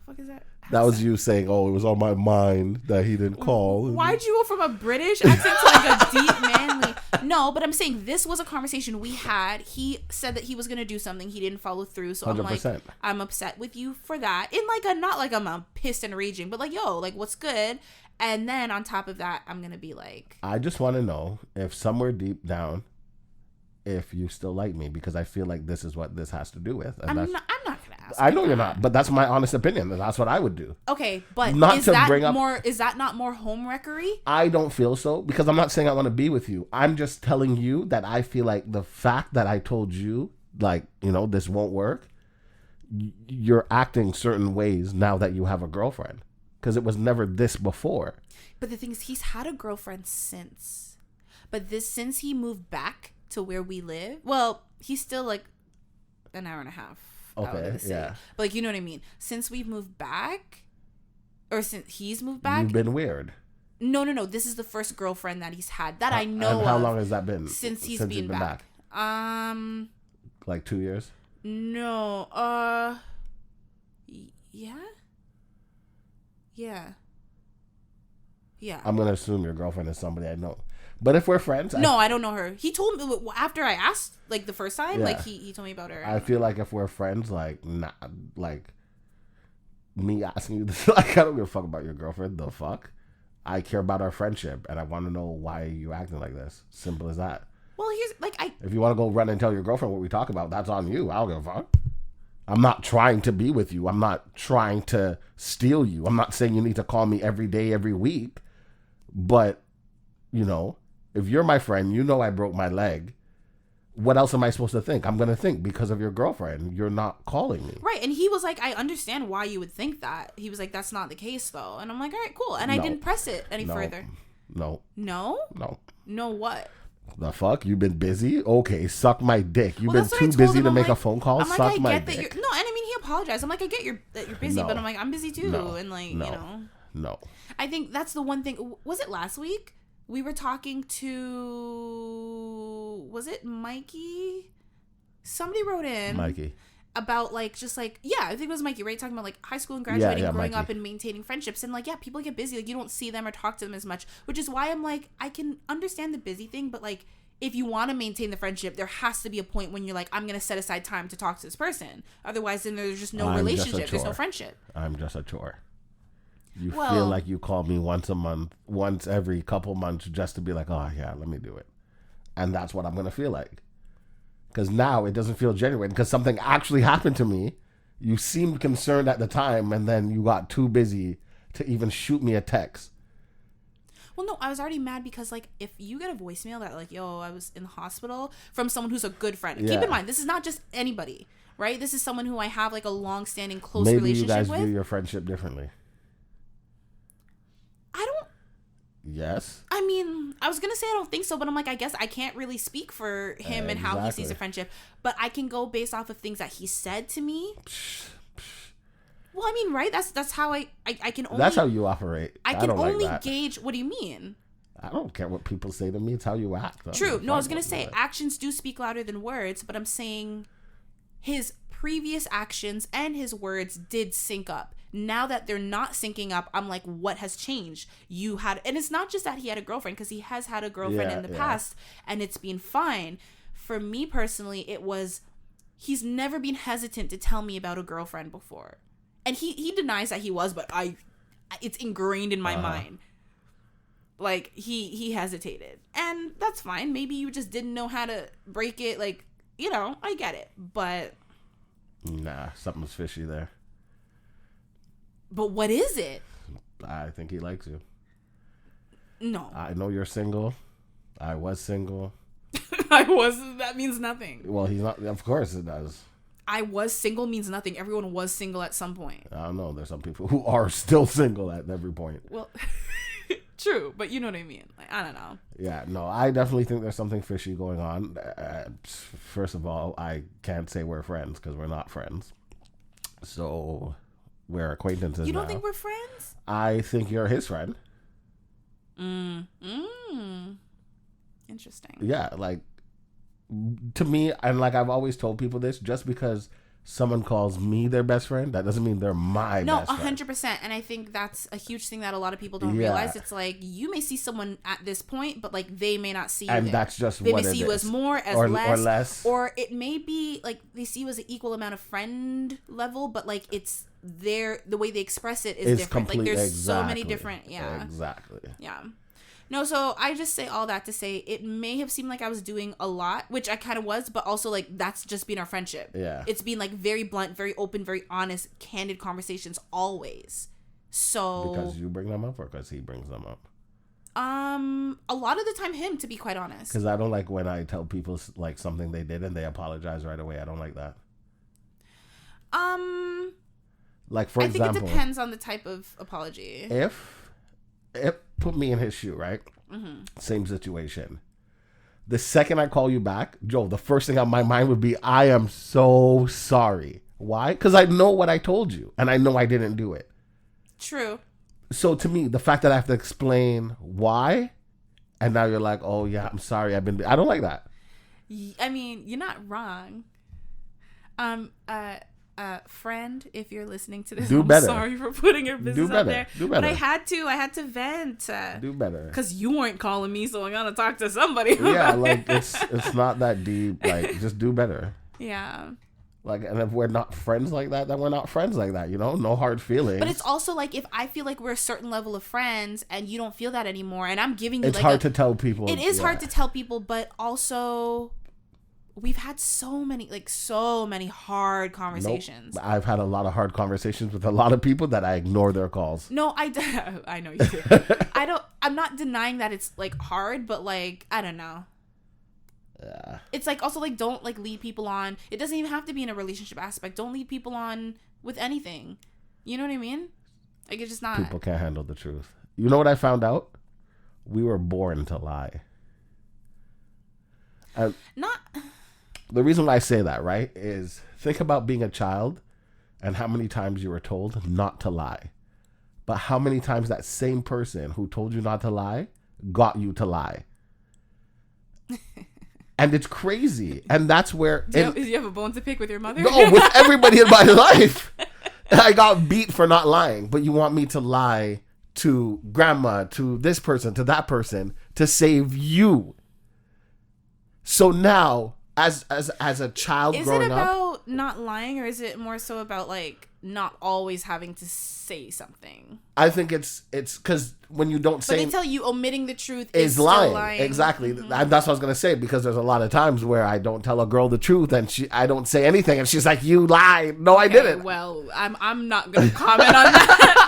fuck is that? That was you saying, "Oh, it was on my mind that he didn't call." Why'd you go from a British accent to like a deep manly? No, but I'm saying this was a conversation we had. He said that he was gonna do something. He didn't follow through. So 100%. I'm like, I'm upset with you for that. In like not like I'm pissed and raging, but like, yo, like what's good? And then on top of that, I'm gonna be like, I just want to know if somewhere deep down, if you still like me, because I feel like this is what this has to do with. And I'm not gonna ask. I know you're not, but that's my honest opinion, and that's what I would do. Okay, but not is to that bring up, more? Is that not more homewreckery? I don't feel so, because I'm not saying I want to be with you. I'm just telling you that I feel like the fact that I told you, like, you know, this won't work. You're acting certain ways now that you have a girlfriend, because it was never this before. But the thing is, he's had a girlfriend since. But since he moved back to where we live, well, he's still like an hour and a half. Okay, yeah. But like, you know what I mean? Since we've moved back, or since he's moved back, you've been weird. No. This is the first girlfriend that he's had that I know. And how long has that been? Since he's been back. Like 2 years? No. Yeah. I'm gonna assume your girlfriend is somebody I know. But if we're friends, no, I don't know her. He told me after I asked, like the first time, like he told me about her. I feel like if we're friends, like not like me asking you this, like I don't give a fuck about your girlfriend. The fuck, I care about our friendship, and I want to know why you acting like this. Simple as that. Well, here's like if you want to go run and tell your girlfriend what we talk about, that's on you. I don't give a fuck. I'm not trying to be with you. I'm not trying to steal you. I'm not saying you need to call me every day, every week. But, you know, if you're my friend, you know I broke my leg. What else am I supposed to think? I'm going to think because of your girlfriend. You're not calling me. Right. And he was like, I understand why you would think that. He was like, that's not the case, though. And I'm like, all right, cool. And I didn't press it any further. No. No what? The fuck? You've been busy? Okay, suck my dick. You've been too busy to make a phone call? Suck my dick. No, and I mean, he apologized. I'm like, I get that you're busy, but I'm like, I'm busy too. And like, you know. No. I think that's the one thing. Was it last week? We were talking to, was it Mikey? Somebody wrote in. Mikey. About like, just like, yeah, I think it was Mikey, right? Talking about like high school and graduating, growing up and maintaining friendships. And like, yeah, people get busy. Like you don't see them or talk to them as much, which is why I'm like, I can understand the busy thing, but like, if you want to maintain the friendship, there has to be a point when you're like, I'm going to set aside time to talk to this person. Otherwise, then there's just no relationship. There's no friendship. I'm just a chore. You feel like you call me once a month, once every couple months just to be like, oh, yeah, let me do it. And that's what I'm going to feel like. Because now it doesn't feel genuine because something actually happened to me. You seemed concerned at the time and then you got too busy to even shoot me a text. Well, no, I was already mad because, like, if you get a voicemail that, like, yo, I was in the hospital from someone who's a good friend. Keep in mind, this is not just anybody, right? This is someone who I have, like, a long-standing, close relationship with. Maybe you guys view your friendship differently. I don't. Yes. I mean, I was going to say I don't think so, but I'm like, I guess I can't really speak for him and how he sees a friendship. But I can go based off of things that he said to me. Well, I mean, right? That's how I can only... That's how you operate. I can only gauge... What do you mean? I don't care what people say to me. It's how you act. True. No, I was going to say, actions do speak louder than words, but I'm saying his previous actions and his words did sync up. Now that they're not syncing up, I'm like, what has changed? And it's not just that he had a girlfriend, because he has had a girlfriend in the past, and it's been fine. For me personally, it was, he's never been hesitant to tell me about a girlfriend before. And he denies that he was, but it's ingrained in my mind. Like, he hesitated. And that's fine. Maybe you just didn't know how to break it. Like, you know, I get it. But... Nah, something's fishy there. But what is it? I think he likes you. No. I know you're single. I was single. That means nothing. Well, he's not. Of course it does. I was single means nothing. Everyone was single at some point. I don't know. There's some people who are still single at every point. Well, true. But you know what I mean. Like, I don't know. Yeah, no, I definitely think there's something fishy going on. First of all, I can't say we're friends because we're not friends. So we're acquaintances. You don't now. think we're friends? I think you're his friend. Interesting. Yeah, like, to me, and like I've always told people this, just because someone calls me their best friend, that doesn't mean they're my best friend. 100%. And I think that's a huge thing that a lot of people don't realize. It's like, you may see someone at this point, but like they may not see you and there. That's just they what may it see you is. as more, as or less, or it may be like they see you as an equal amount of friend level, but like it's the way they express it is different. Like there's so many different. Exactly. Yeah. No, so I just say all that to say it may have seemed like I was doing a lot, which I kind of was, but also like that's just been our friendship. Yeah. It's been like very blunt, very open, very honest, candid conversations always. So because you bring them up or because he brings them up? A lot of the time him, to be quite honest. Because I don't like when I tell people like something they did and they apologize right away. I don't like that. Like for example, I think it depends on the type of apology. If put me in his shoe, right? Mm-hmm. Same situation. The second I call you back, Joe, the first thing on my mind would be, I am so sorry. Why? Because I know what I told you, and I know I didn't do it. True. So to me, the fact that I have to explain why, and now you're like, oh yeah, I'm sorry, I don't like that. I mean, you're not wrong. Friend, if you're listening to this, I'm sorry for putting your business out there. Do better. But I had to vent. Do better. Because you weren't calling me, so I gotta talk to somebody. Yeah, like it's not that deep. Like, just do better. Yeah. Like, and if we're not friends like that, then we're not friends like that, you know? No hard feelings. But it's also like, if I feel like we're a certain level of friends and you don't feel that anymore, and I'm giving you it's hard to tell people. It is hard to tell people, but also we've had so many hard conversations. Nope. I've had a lot of hard conversations with a lot of people that I ignore their calls. No, I know you do. I'm not denying that it's like hard, but like, I don't know. Yeah. It's like also like, don't like lead people on. It doesn't even have to be in a relationship aspect. Don't lead people on with anything. You know what I mean? Like, it's just not. People can't handle the truth. You know what I found out? We were born to lie. The reason why I say that, right, is think about being a child and how many times you were told not to lie. But how many times that same person who told you not to lie got you to lie. And it's crazy. And that's where... Do you have a bone to pick with your mother? No, with everybody in my life. I got beat for not lying. But you want me to lie to grandma, to this person, to that person, to save you. So now... As a child growing up... Is it about not lying, or is it more so about, like, not always having to say something? I think it's because when you don't say... But they tell you omitting the truth is still lying. Exactly. Mm-hmm. That's what I was going to say, because there's a lot of times where I don't tell a girl the truth, and I don't say anything, and she's like, you lied. No, I didn't. Well, I'm not going to comment on that.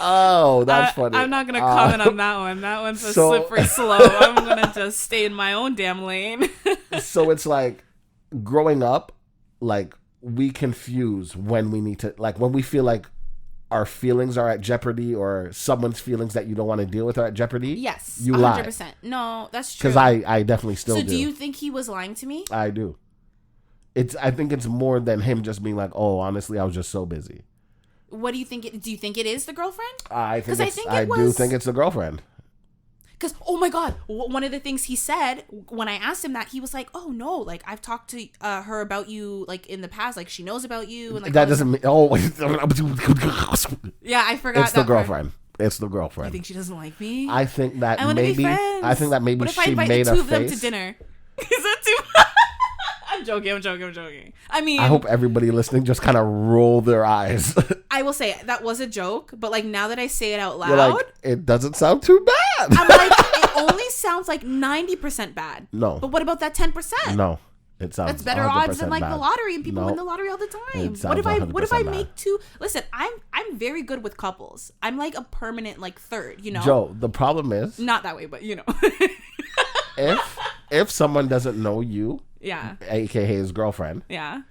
Oh, that's funny. I'm not going to comment on that one. That one's a slippery slope. I'm going to just stay in my own damn lane. So it's like, growing up, like, we confuse when we need to, like, when we feel like our feelings are at jeopardy, or someone's feelings that you don't want to deal with are at jeopardy. Yes, you 100%. lie. No, that's true. Because I definitely still do. So do you think he was lying to me? I do. I think it's more than him just being like, oh, honestly, I was just so busy. What do you think? Do you think it is the girlfriend? I do think it's the girlfriend. Because, oh my God, one of the things he said when I asked him that, he was like, oh no, like, I've talked to her about you, like, in the past, like, she knows about you. And like, that doesn't mean, yeah, I forgot. It's the girlfriend. It's the girlfriend. You think she doesn't like me? I think that maybe what if I invite the two of them to dinner? Is that too I'm joking. I mean, I hope everybody listening just kind of roll their eyes. I will say that was a joke, but like, now that I say it out loud, you're like, it doesn't sound too bad. I'm like, it only sounds like 90% bad. No. But what about that 10%? No. It sounds That's better odds than like bad. The lottery, and people win the lottery all the time. What if I make two? Listen, I'm very good with couples. I'm like a permanent like third, you know. Joe, the problem is not that way, but you know. if someone doesn't know you, yeah, aka his girlfriend, yeah,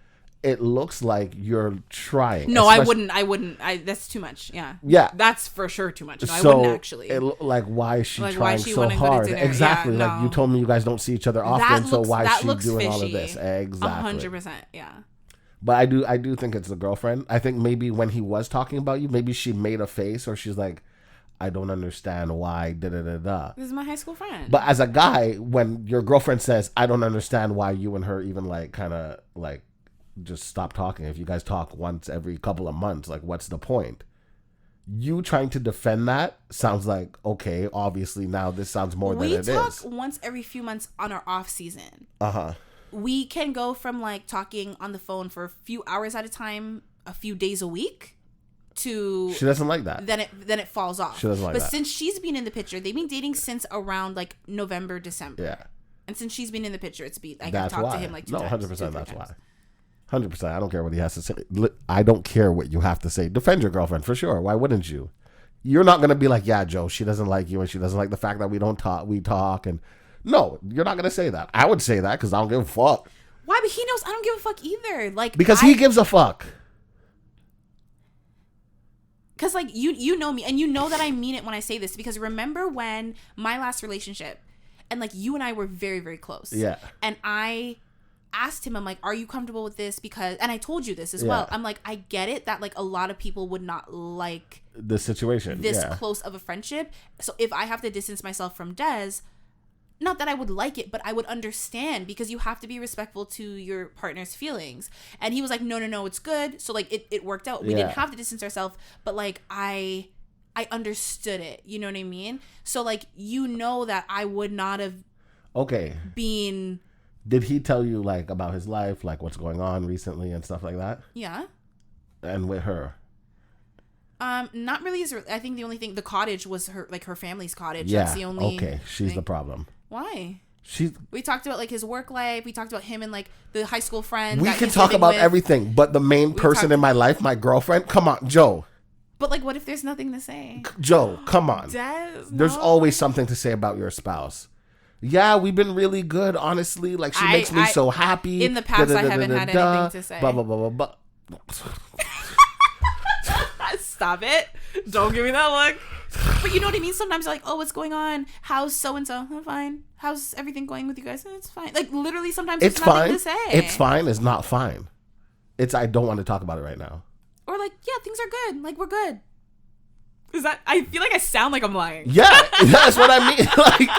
it looks like you're trying. No, I wouldn't. That's too much. Yeah, that's for sure too much. No, I wouldn't actually. Like, why is she trying so hard? Exactly. Yeah, like, you told me you guys don't see each other often, so why is she doing fishy. all of this? Exactly. 100%. Yeah. But I do think it's the girlfriend. I think maybe when he was talking about you, maybe she made a face or she's like, I don't understand why, da-da-da-da. This is my high school friend. But as a guy, when your girlfriend says, I don't understand why you and her even like kind of like just stop talking. If you guys talk once every couple of months, like what's the point? You trying to defend that sounds like, okay, obviously now this sounds more than it is. We talk once every few months on our off season. Uh-huh. We can go from like talking on the phone for a few hours at a time, a few days a week, to she doesn't like that. Then it falls off. She doesn't like that. But since she's been in the picture, they've been dating since around like November, December. Yeah. And since she's been in the picture, it's been like I talked to him like 2 times. 100%. That's why. 100%. I don't care what he has to say. I don't care what you have to say. Defend your girlfriend for sure. Why wouldn't you? You're not gonna be like, yeah, Joe, she doesn't like you and she doesn't like the fact that we don't talk. We talk and no, you're not gonna say that. I would say that because I don't give a fuck. Why? But he knows I don't give a fuck either. Like because he gives a fuck. Because, like, you know me, and you know that I mean it when I say this, because remember when my last relationship, and, like, you and I were very, very close. Yeah. And I asked him, I'm like, are you comfortable with this? Because, and I told you this as well. I'm like, I get it that, like, a lot of people would not like the situation. This close of a friendship. So if I have to distance myself from Des, not that I would like it, but I would understand, because you have to be respectful to your partner's feelings. And he was like, no, it's good. So like it worked out. We didn't have to distance ourselves, but like I understood it. You know what I mean? So like, you know that I would not have been. Did he tell you like about his life, like what's going on recently and stuff like that? Yeah. And with her? Not really. I think the only thing, the cottage was her family's cottage. Yeah. That's the only. Okay. She's the problem. Why? We talked about like his work life. We talked about him and like the high school friend. We can talk about everything, but the main person in my life, my girlfriend, come on, Joe. But like, what if there's nothing to say? Joe, come on. There's always something to say about your spouse. Yeah, we've been really good, honestly. Like she makes me so happy. In the past, I haven't had anything to say. Blah blah blah blah blah. Stop it! Don't give me that look. But you know what I mean? Sometimes you're like, oh, what's going on? How's so-and-so? I'm fine. How's everything going with you guys? It's fine. Like, literally, sometimes it's nothing to say. It's fine. It's not fine. It's, I don't want to talk about it right now. Or like, yeah, things are good. Like, we're good. Is that, I feel like I sound like I'm lying. Yeah, that's what I mean. Like,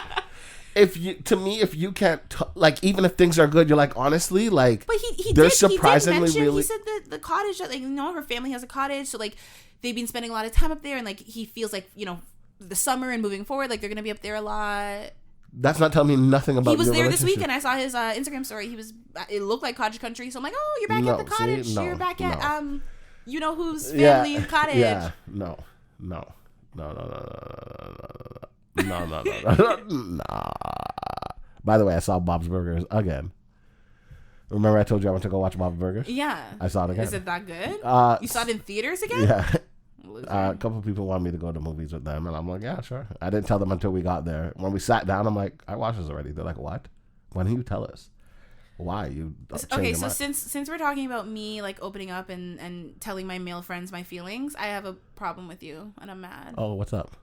if you can't, like, even if things are good, you're like, honestly, like, but he they're did, surprisingly he did mention, really. He said that the cottage, like, you know, her family has a cottage, so like, they've been spending a lot of time up there, and like, he feels like, you know, the summer and moving forward, like, they're gonna be up there a lot. That's not telling me nothing about. He was there this weekend. I saw his Instagram story. It looked like cottage country, so I'm like, oh, you're back at the cottage. You're back at you know whose family cottage. Yeah, no. By the way, I saw Bob's Burgers again. Remember I told you I went to go watch Bob's Burgers? Yeah. I saw it again. Is it that good? You saw it in theaters again? Yeah. A couple of people wanted me to go to movies with them, and I'm like, yeah, sure. I didn't tell them until we got there. When we sat down, I'm like, I watched this already. They're like, what? Why didn't you tell us? Why? You okay, so since we're talking about me like opening up and telling my male friends my feelings, I have a problem with you, and I'm mad. Oh, what's up?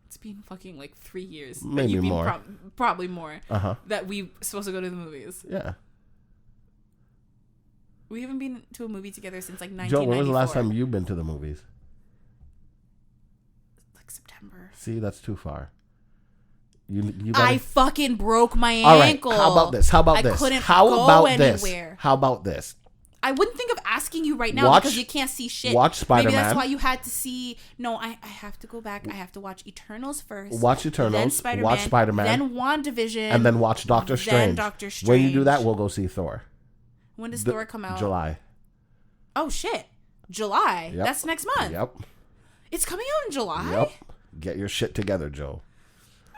It's been fucking like 3 years. Maybe more. Probably more. That we supposed to go to the movies. Yeah. We haven't been to a movie together since like 1994. Joe, when was the last time you've been to the movies? Like September. See, that's too far. I fucking broke my ankle. How about this? I couldn't go anywhere. How about this? I wouldn't think of asking you right now because you can't see shit. Watch Spider-Man. Maybe that's why you had to see. No, I have to go back. I have to watch Eternals first. Watch Eternals. Then Spider-Man. Watch Spider-Man. Then WandaVision. And then watch Doctor Strange. When you do that, we'll go see Thor. When does Thor come out? July. Oh, shit. July? Yep. That's next month. Yep. It's coming out in July? Yep. Get your shit together, Joe.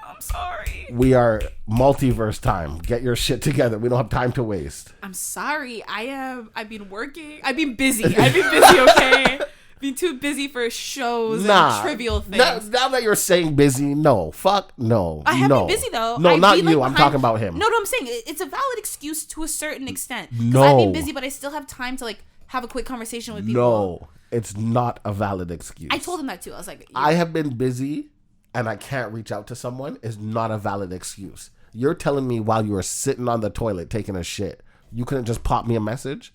I'm sorry. We are multiverse time. Get your shit together. We don't have time to waste. I'm sorry. I've been working. I've been busy, okay? Been too busy for shows and trivial things. Now that you're saying busy, no. Fuck no. I have been busy though. No, not you. I'm talking about him. No, I'm saying it's a valid excuse to a certain extent. Because No. I've been busy, but I still have time to like have a quick conversation with people. No, it's not a valid excuse. I told him that too. I was like, I have been busy and I can't reach out to someone is not a valid excuse. You're telling me while you were sitting on the toilet taking a shit, you couldn't just pop me a message?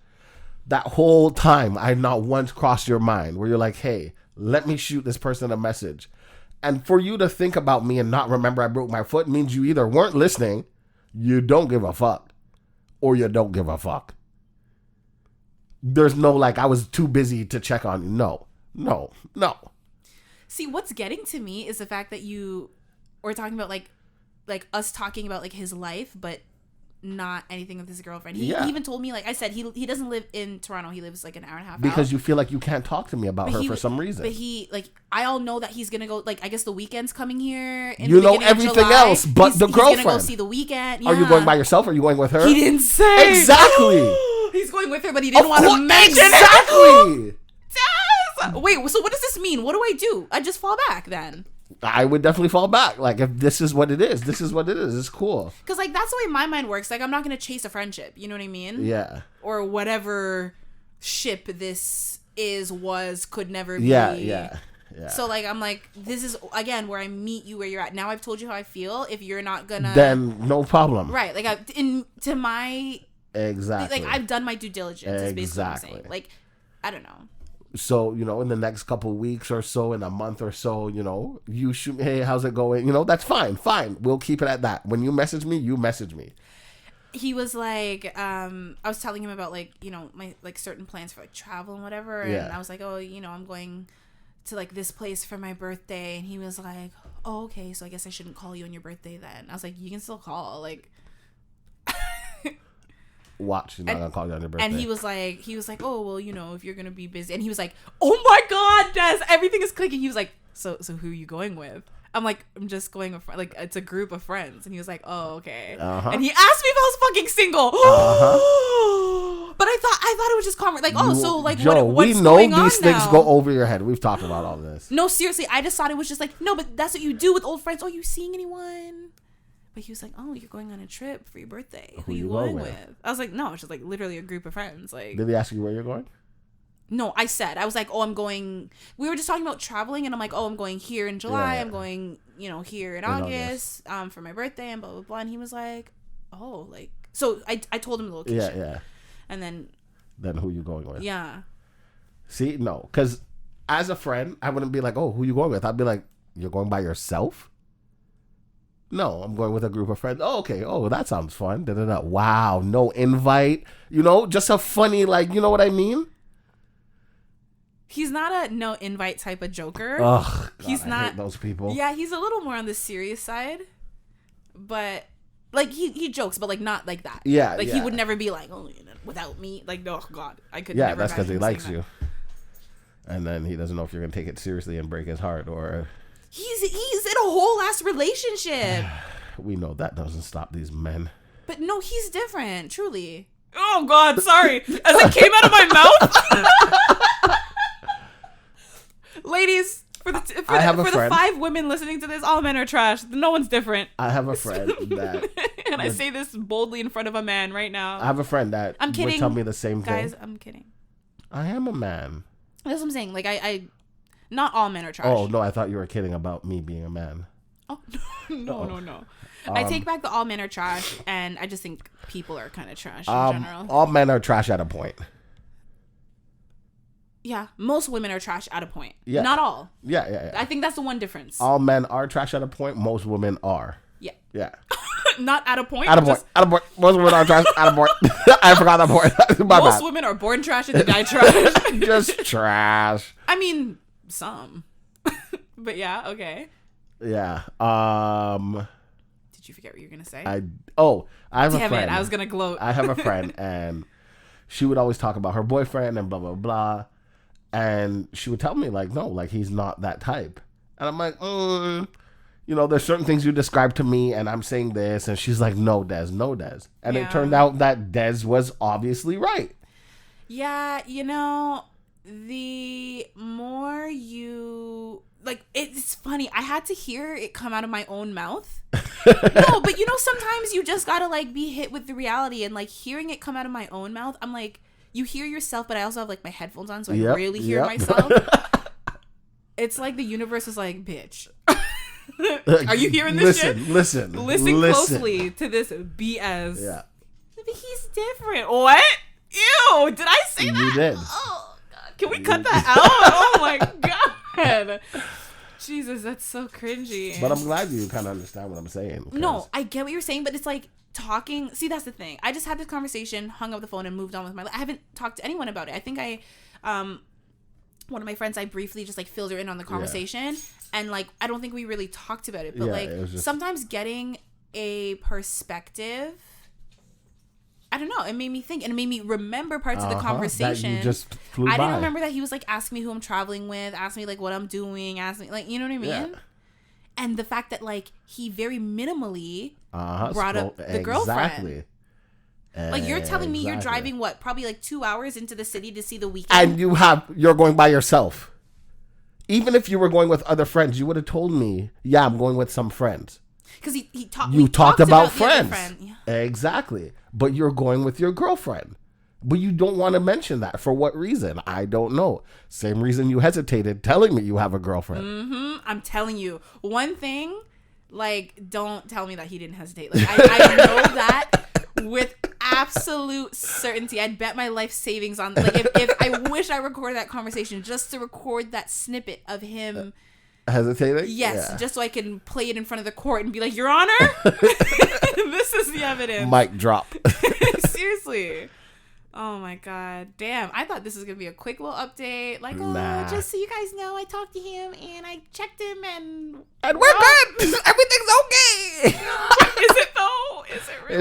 that whole time, I not once crossed your mind where you're like, hey, let me shoot this person a message. And for you to think about me and not remember I broke my foot means you either weren't listening, you don't give a fuck, or you don't give a fuck. There's no like, I was too busy to check on you. No. See, what's getting to me is the fact that you were talking about like us talking about like his life, but not anything with his girlfriend. He even told me, like I said, he doesn't live in Toronto. He lives like an hour and a half because out. You feel like you can't talk to me about her for some reason. But he, like, I all know that he's gonna go, like, I guess the weekend's coming here. You know everything else but the girlfriend. He's gonna go see the weekend. Yeah. Are you going by yourself or are you going with her? He didn't say. Exactly. He's going with her, but he didn't want to mention it. Exactly. Yes. Wait, so what does this mean? What do I do? I just fall back then? I would definitely fall back. Like, if this is what it is, this is what it is. It's cool. Because, like, that's the way my mind works. Like, I'm not going to chase a friendship. You know what I mean? Yeah. Or whatever ship this was, could never be. Yeah. So, like, I'm like, this is, again, where I meet you where you're at. Now I've told you how I feel. If you're not going to... Then, no problem. Right. Like, Exactly. Like, I've done my due diligence, is basically what I'm saying. Like, I don't know. So, in the next couple of weeks or so, in a month or so, you shoot me, hey, how's it going? That's fine. We'll keep it at that. When you message me, you message me. He was like, I was telling him about, like, my, like, certain plans for, like, travel and whatever. And I was like, oh, I'm going to, like, this place for my birthday. And he was like, oh, okay, so I guess I shouldn't call you on your birthday then. I was like, you can still call. Like... Watch, she's not gonna call you on your birthday. And he was like, oh, well, if you're gonna be busy. And he was like, oh my God, Des, everything is clicking. He was like, so who are you going with? I'm like, I'm just going with, like, it's a group of friends. And he was like, oh, okay. Uh-huh. And he asked me if I was fucking single. Uh-huh. But I thought it was just like, oh, so like, Joe, what's we know going on these things now? go over your head. We've talked about all this. No, seriously, I just thought it was just like, no, but that's what you do with old friends. Oh, you seeing anyone? But he was like, oh, you're going on a trip for your birthday. Who you going with? I was like, no, it's just like literally a group of friends. Like, did he ask you where you're going? No, I was like, oh, I'm going. We were just talking about traveling, and I'm like, oh, I'm going here in July. Yeah. I'm going, here in August, for my birthday, and blah blah blah. And he was like, oh, like, so I told him the location. Yeah. And then who you going with? Yeah. See, no, because as a friend, I wouldn't be like, oh, who you going with? I'd be like, you're going by yourself? No, I'm going with a group of friends. Oh, okay. Oh, that sounds fun. Da-da-da. Wow. No invite. Just a funny, like, you know what I mean? He's not a no invite type of joker. Ugh. God, he's not. I hate those people. Yeah, he's a little more on the serious side. But, like, he jokes, but, like, not like that. Yeah. Like, he would never be like, oh, without me. Like, oh, God. I could never. Yeah, that's because he likes you. And then he doesn't know if you're going to take it seriously and break his heart or... He's in a whole ass relationship. We know that doesn't stop these men. But no, he's different, truly. Oh God, sorry. As it came out of my mouth. Ladies, for the 5 women listening to this, all men are trash. No one's different. I have a friend that... and I say this boldly in front of a man right now. I have a friend that would tell me the same thing. Guys, I'm kidding. I am a man. That's what I'm saying. Like, I not all men are trash. Oh, no, I thought you were kidding about me being a man. Oh, no. I take back the all men are trash, and I just think people are kind of trash in general. All men are trash at a point. Yeah, most women are trash at a point. Yeah. Not all. Yeah. I think that's the one difference. All men are trash at a point. Most women are. Yeah. Not at a point. At a point. Most women are trash at a point. I forgot that point. Most women are born trash and they die trash. Just trash. I mean, some. But yeah, okay. Yeah. Did you forget what you were gonna say? I have a friend. Damn it, I was gonna gloat. I have a friend, and she would always talk about her boyfriend and blah blah blah, and she would tell me like, no, like he's not that type, and I'm like, there's certain things you describe to me, and I'm saying this, and she's like, no, Des, and it turned out that Des was obviously right. Yeah, the more you... Like, it's funny. I had to hear it come out of my own mouth. No, but sometimes you just gotta, like, be hit with the reality. And, like, hearing it come out of my own mouth, I'm like, you hear yourself, but I also have, like, my headphones on, so I really hear myself. It's like the universe is like, bitch. Are you hearing this shit? Listen closely to this BS. Yeah. But he's different. What? Ew, did I say that? You did. Oh, God. Can we cut that out? Oh, my God. Jesus, that's so cringy. But I'm glad you kind of understand what I'm saying. No, I get what you're saying, but it's like talking. See, that's the thing. I just had this conversation, hung up the phone, and moved on with my life. I haven't talked to anyone about it. I think one of my friends, I briefly just like filled her in on the conversation. And like, I don't think we really talked about it. But like, sometimes getting a perspective, I don't know, it made me think, and it made me remember parts of the conversation. That you just flew by. Didn't remember that he was like asking me who I'm traveling with, asking me like what I'm doing, asking me like, you know what I mean? Yeah. And the fact that like he very minimally brought up the girlfriend. Like you're telling me you're driving what, probably like 2 hours into the city to see The Weeknd, and you're going by yourself. Even if you were going with other friends, you would have told me, yeah, I'm going with some friends. Because you talked about friends. Yeah. Exactly. But you're going with your girlfriend. But you don't want to mention that. For what reason? I don't know. Same reason you hesitated telling me you have a girlfriend. Mm-hmm. I'm telling you. One thing, like, don't tell me that he didn't hesitate. Like, I know that with absolute certainty. I'd bet my life savings on, like, if I wish I recorded that conversation just to record that snippet of him hesitating. Yes, yeah. Just so I can play it in front of the court and be like, Your Honor, this is the evidence. Mic drop. Seriously. Oh my God. Damn. I thought this was going to be a quick little update. Like, just so you guys know, I talked to him and I checked him and we're good. Everything's okay. Is it though? Is it really?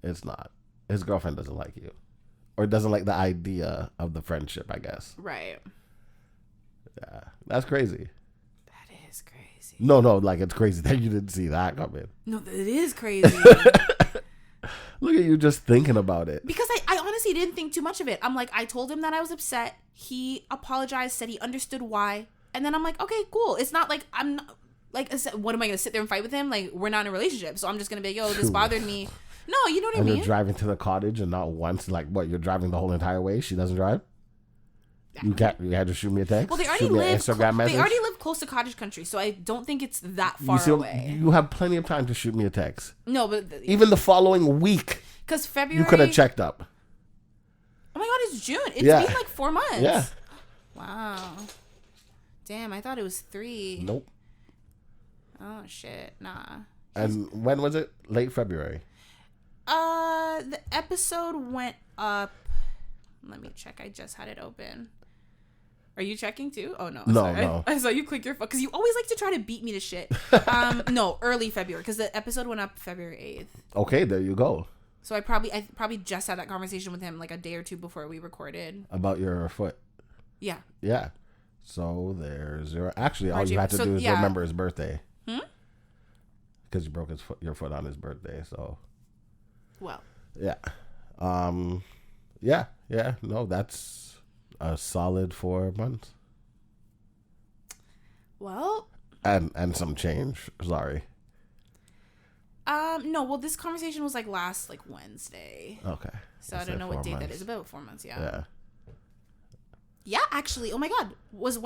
It's not. His girlfriend doesn't like you. Or doesn't like the idea of the friendship, I guess. Right. Yeah. That's crazy. That is crazy. No, like it's crazy that you didn't see that coming. No, it is crazy. Look at you just thinking about it. Because I honestly didn't think too much of it. I'm like, I told him that I was upset. He apologized, said he understood why. And then I'm like, okay, cool. It's not like I'm not, like, what am I going to sit there and fight with him? Like, we're not in a relationship. So I'm just going to be like, yo, this bothered me. No, you know what I mean? You're driving to the cottage and not once, like, what, you're driving the whole entire way? She doesn't drive? You had to shoot me a text? Well, they already live close to cottage country, so I don't think it's that far away. You have plenty of time to shoot me a text. No, but even the following week, because February, you could have checked up. Oh my God, it's June. It's been like 4 months. Yeah. Wow. Damn, I thought it was 3. Nope. Oh shit, nah. And when was it? Late February. The episode went up. Let me check. I just had it open. Are you checking too? Oh, no. No. I saw you click your phone because you always like to try to beat me to shit. No, early February because the episode went up February 8th. Okay, there you go. So I probably just had that conversation with him like a day or two before we recorded. About your foot. Yeah. Yeah. So there's your... Actually, all you had to do is remember his birthday. Because you broke your foot on his birthday, so... Well. Yeah. Yeah. No, that's... a solid 4 months. Well, and some change. Sorry. No. Well, this conversation was like last Wednesday. Okay. So I don't know what date that is. About 4 months. Yeah. Yeah. Yeah. Actually, oh my God, was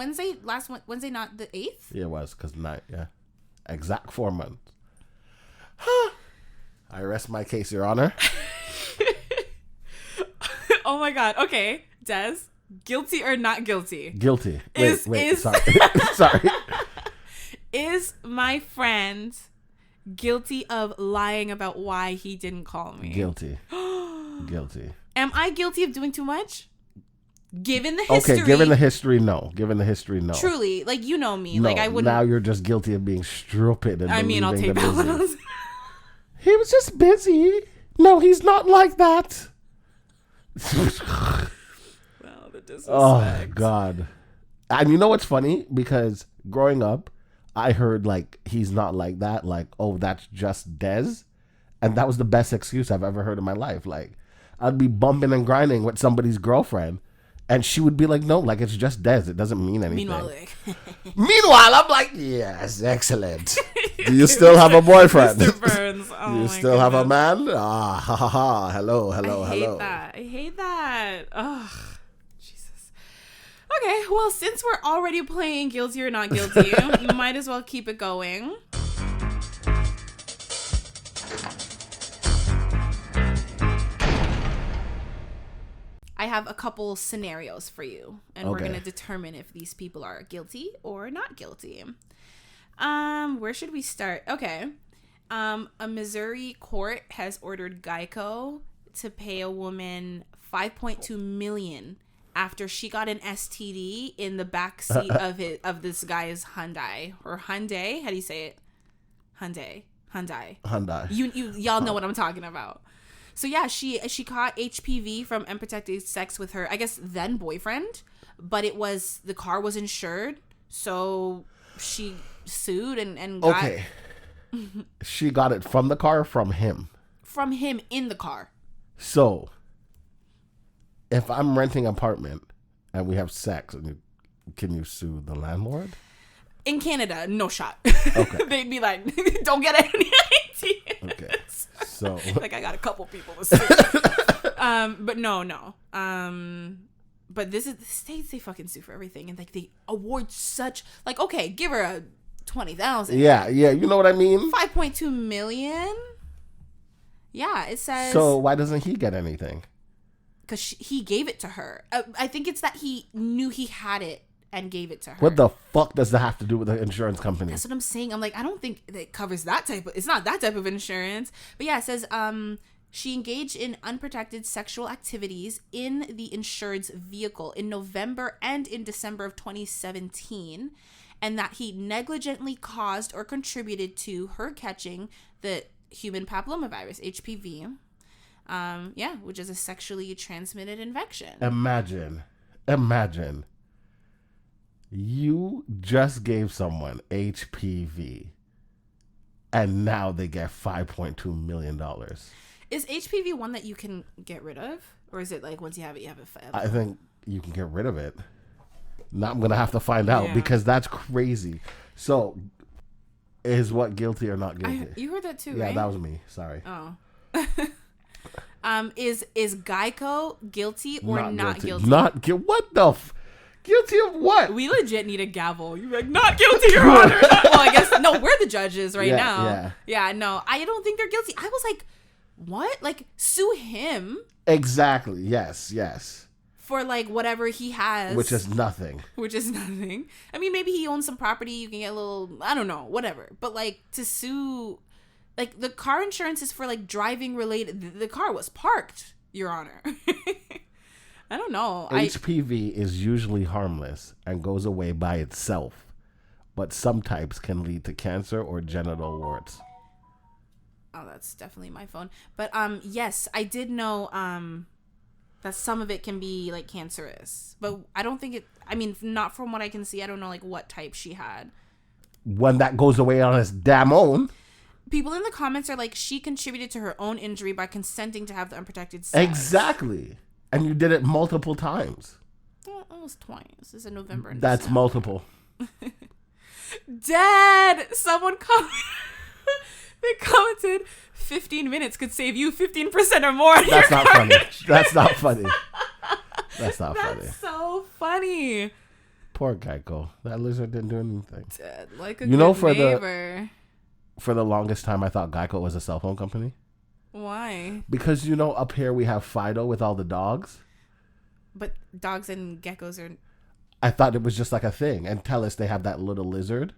last Wednesday not the 8th? Yeah, it was because exact 4 months. I rest my case, Your Honor. Oh my God. Okay, Des. Guilty or not guilty? Guilty. Wait. Sorry. Sorry. Is my friend guilty of lying about why he didn't call me? Guilty. Guilty. Am I guilty of doing too much? Given the history. Okay, given the history, no. Truly, like, you know me. No, like, I wouldn't. Now you're just guilty of being stupid. And I'll take that one. He was just busy. No, he's not like that. Oh God. And you know what's funny? Because growing up, I heard like he's not like that. Like, oh, that's just Des. And that was the best excuse I've ever heard in my life. Like, I'd be bumping and grinding with somebody's girlfriend, and she would be like, no, like, it's just Des. It doesn't mean anything. Meanwhile, I'm like, yes, excellent. Do you still have a boyfriend? Mr. Burns. Oh, do you still have a man? Ah, ha, ha, ha. Hello. I hate that. Ugh. Jesus. Okay, well, since we're already playing guilty or not guilty, you might as well keep it going. I have a couple scenarios for you, and we're going to determine if these people are guilty or not guilty. Where should we start? Okay. A Missouri court has ordered Geico to pay a woman $5.2 million after she got an STD in the backseat of this guy's Hyundai. Or Hyundai? How do you say it? Hyundai. Y'all know what I'm talking about. So yeah, she caught HPV from unprotected sex with her, I guess, then boyfriend, but the car was insured, so she sued and got... Okay. She got it from the car or from him? From him in the car. So, if I'm renting an apartment and we have sex, can you sue the landlord? In Canada, no shot. Okay. They'd be like, don't get any ideas. Okay. So like, I got a couple people to sue. But no. But this is the States, they fucking sue for everything. And like they award such, like, okay, give her a 20,000. Yeah, you know what I mean? 5.2 million. Yeah, it says. So why doesn't he get anything? Because he gave it to her. I think it's that he knew he had it and gave it to her. What the fuck does that have to do with the insurance company? That's what I'm saying. I'm like, I don't think it covers that type of... It's not that type of insurance. But yeah, it says she engaged in unprotected sexual activities in the insured's vehicle in November and in December of 2017, and that he negligently caused or contributed to her catching the human papillomavirus, HPV, which is a sexually transmitted infection. Imagine. You just gave someone HPV, and now they get $5.2 million. Is HPV one that you can get rid of? Or is it like once you have it forever? I think you can get rid of it. Now I'm going to have to find out because that's crazy. So, is what guilty or not guilty? You heard that too, yeah, right? Yeah, that was me. Sorry. Oh. Is Geico guilty or not guilty? What the guilty of what? We legit need a gavel. You're like, not guilty, Your Honor. Well, I guess, no, we're the judges now. Yeah, no, I don't think they're guilty. I was like, what? Like, sue him. Exactly. Yes. For, like, whatever he has. Which is nothing. I mean, maybe he owns some property. You can get a little, I don't know, whatever. But, like, to sue, like, the car insurance is for, like, driving related. The car was parked, Your Honor. I don't know. HPV is usually harmless and goes away by itself, but some types can lead to cancer or genital warts. Oh, that's definitely my phone. But yes, I did know that some of it can be like cancerous, but I don't think it. I mean, not from what I can see. I don't know like what type she had. When that goes away on its damn own. People in the comments are like, she contributed to her own injury by consenting to have the unprotected sex. Exactly. And you did it multiple times. Well, almost twice. This is in November. And That's December. multiple. Dad, someone they commented 15 minutes could save you 15% or more. That's not funny. That's not funny. That's not funny. That's so funny. Poor Geico. That lizard didn't do anything. Dad, like a good neighbor. For the longest time, I thought Geico was a cell phone company. Why? Because, you know, up here we have Fido with all the dogs. But dogs and geckos are... I thought it was just like a thing. And TELUS, they have that little lizard.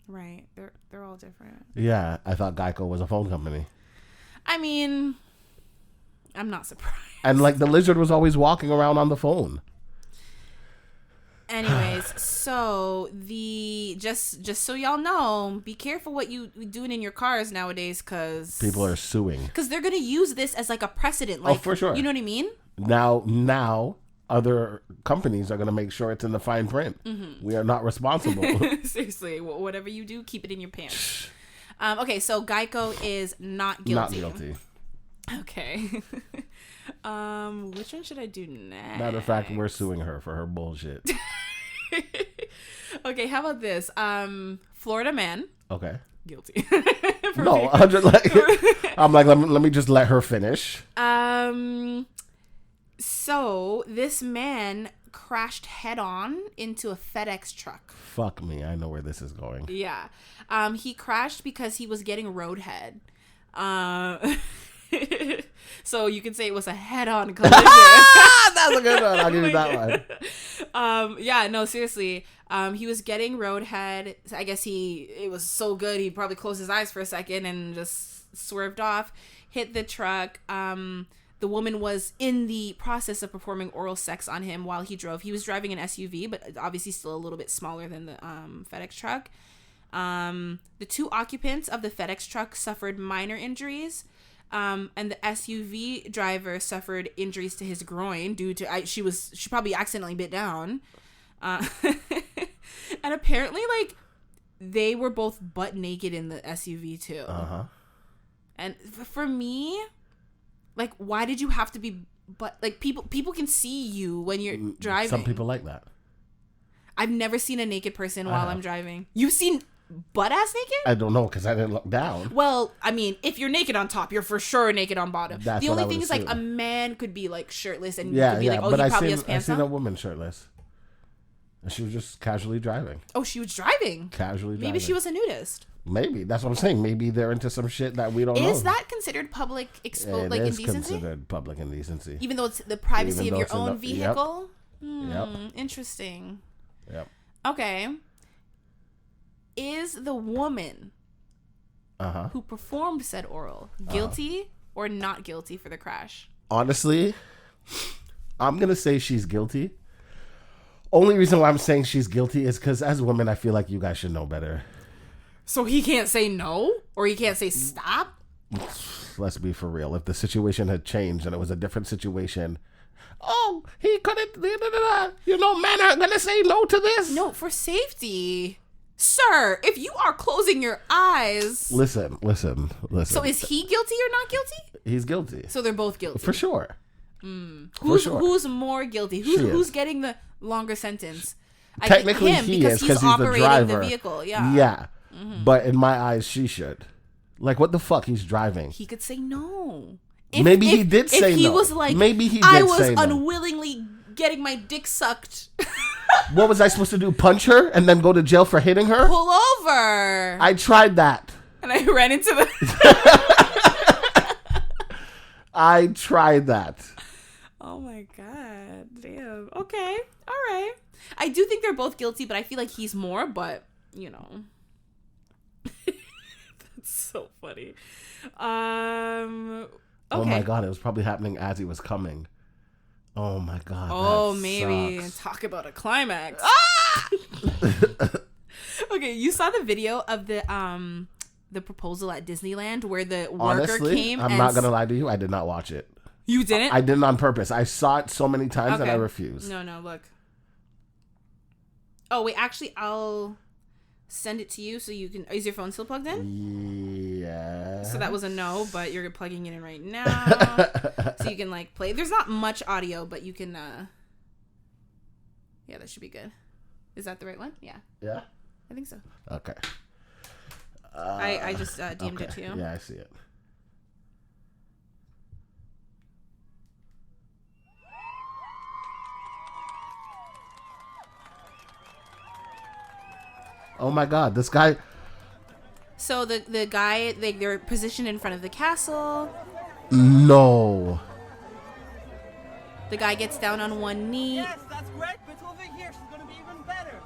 Right. They're all different. Yeah. I thought Geico was a phone company. I mean, I'm not surprised. And like the lizard was always walking around on the phone. Anyways, so just so y'all know, be careful what you doing in your cars nowadays, because people are suing. Because they're gonna use this as like a precedent. Like, for sure. You know what I mean? Now other companies are gonna make sure it's in the fine print. Mm-hmm. We are not responsible. Seriously, whatever you do, keep it in your pants. Okay, so Geico is not guilty. Not guilty. Okay. Which one should I do next? Matter of fact, we're suing her for her bullshit. Okay, how about this? Florida man. Okay. Guilty. No, I'm like, let me just let her finish. So this man crashed head on into a FedEx truck. Fuck me, I know where this is going. Yeah. He crashed because he was getting roadhead. So you can say it was a head-on collision. That's a good one. I'll give you that one. Yeah, no, seriously. He was getting roadhead. I guess it was so good he probably closed his eyes for a second and just swerved off, hit the truck. The woman was in the process of performing oral sex on him while he drove. He was driving an SUV, but obviously still a little bit smaller than the FedEx truck. The two occupants of the FedEx truck suffered minor injuries. And the SUV driver suffered injuries to his groin due to she probably accidentally bit down. And apparently, like, they were both butt naked in the SUV too. And for me, like, why did you have to be people can see you when you're driving. Some people like that. I've never seen a naked person while I'm driving. You've seen butt ass naked? I don't know because I didn't look down. Well, I mean, if you're naked on top, you're for sure naked on bottom. That's the only thing is assume. like a man could be like shirtless and you could be like, oh, he probably has pants on. I seen a woman shirtless. And she was just casually driving. Oh, she was driving? Casually driving. Maybe she was a nudist. Maybe. That's what I'm saying. Maybe they're into some shit that we don't know. Is that considered public indecency? It is considered public indecency. Even though it's the privacy of your own vehicle? Yep. Interesting. Yep. Okay. Is the woman who performed said oral guilty or not guilty for the crash? Honestly, I'm going to say she's guilty. Only reason why I'm saying she's guilty is because as women, I feel like you guys should know better. So he can't say no? Or he can't say stop? Let's be for real. If the situation had changed and it was a different situation... Oh, he couldn't... You know, men aren't going to say no to this. No, for safety. Sir, if you are closing your eyes... Listen. So is he guilty or not guilty? He's guilty. So they're both guilty. For sure. Who's more guilty? Who's getting the longer sentence? Technically, he is because he's the driver. The vehicle. Yeah. Yeah. Mm-hmm. But in my eyes, she should. Like, what the fuck? He's driving. He could say no. Maybe he did say no. If he was like, maybe he did I was say no. unwillingly getting my dick sucked. What was I supposed to do? Punch her and then go to jail for hitting her? Pull over. I tried that. And I ran into the... I tried that. Oh my God. Damn. Okay. All right. I do think they're both guilty, but I feel like he's more, but, you know. That's so funny. Okay. Oh my God, it was probably happening as he was coming. Oh my God. Oh, maybe. Sucks. Talk about a climax. Ah! Okay, you saw the video of the proposal at Disneyland where the worker came. I'm not gonna lie to you, I did not watch it. You didn't? I didn't on purpose. I saw it so many times that I refused. No, look. Oh wait, actually, I'll send it to you so you can. Is your phone still plugged in? Yeah. So that was a no, but you're plugging it in right now, so you can like play. There's not much audio, but you can. Yeah, that should be good. Is that the right one? Yeah. Yeah. I think so. Okay. I just DM'd it to you. Yeah, I see it. Oh my God, this guy. So the guy, they're positioned in front of the castle. No. The guy gets down on one knee. Yes, that's great, but over here she's gonna be even better.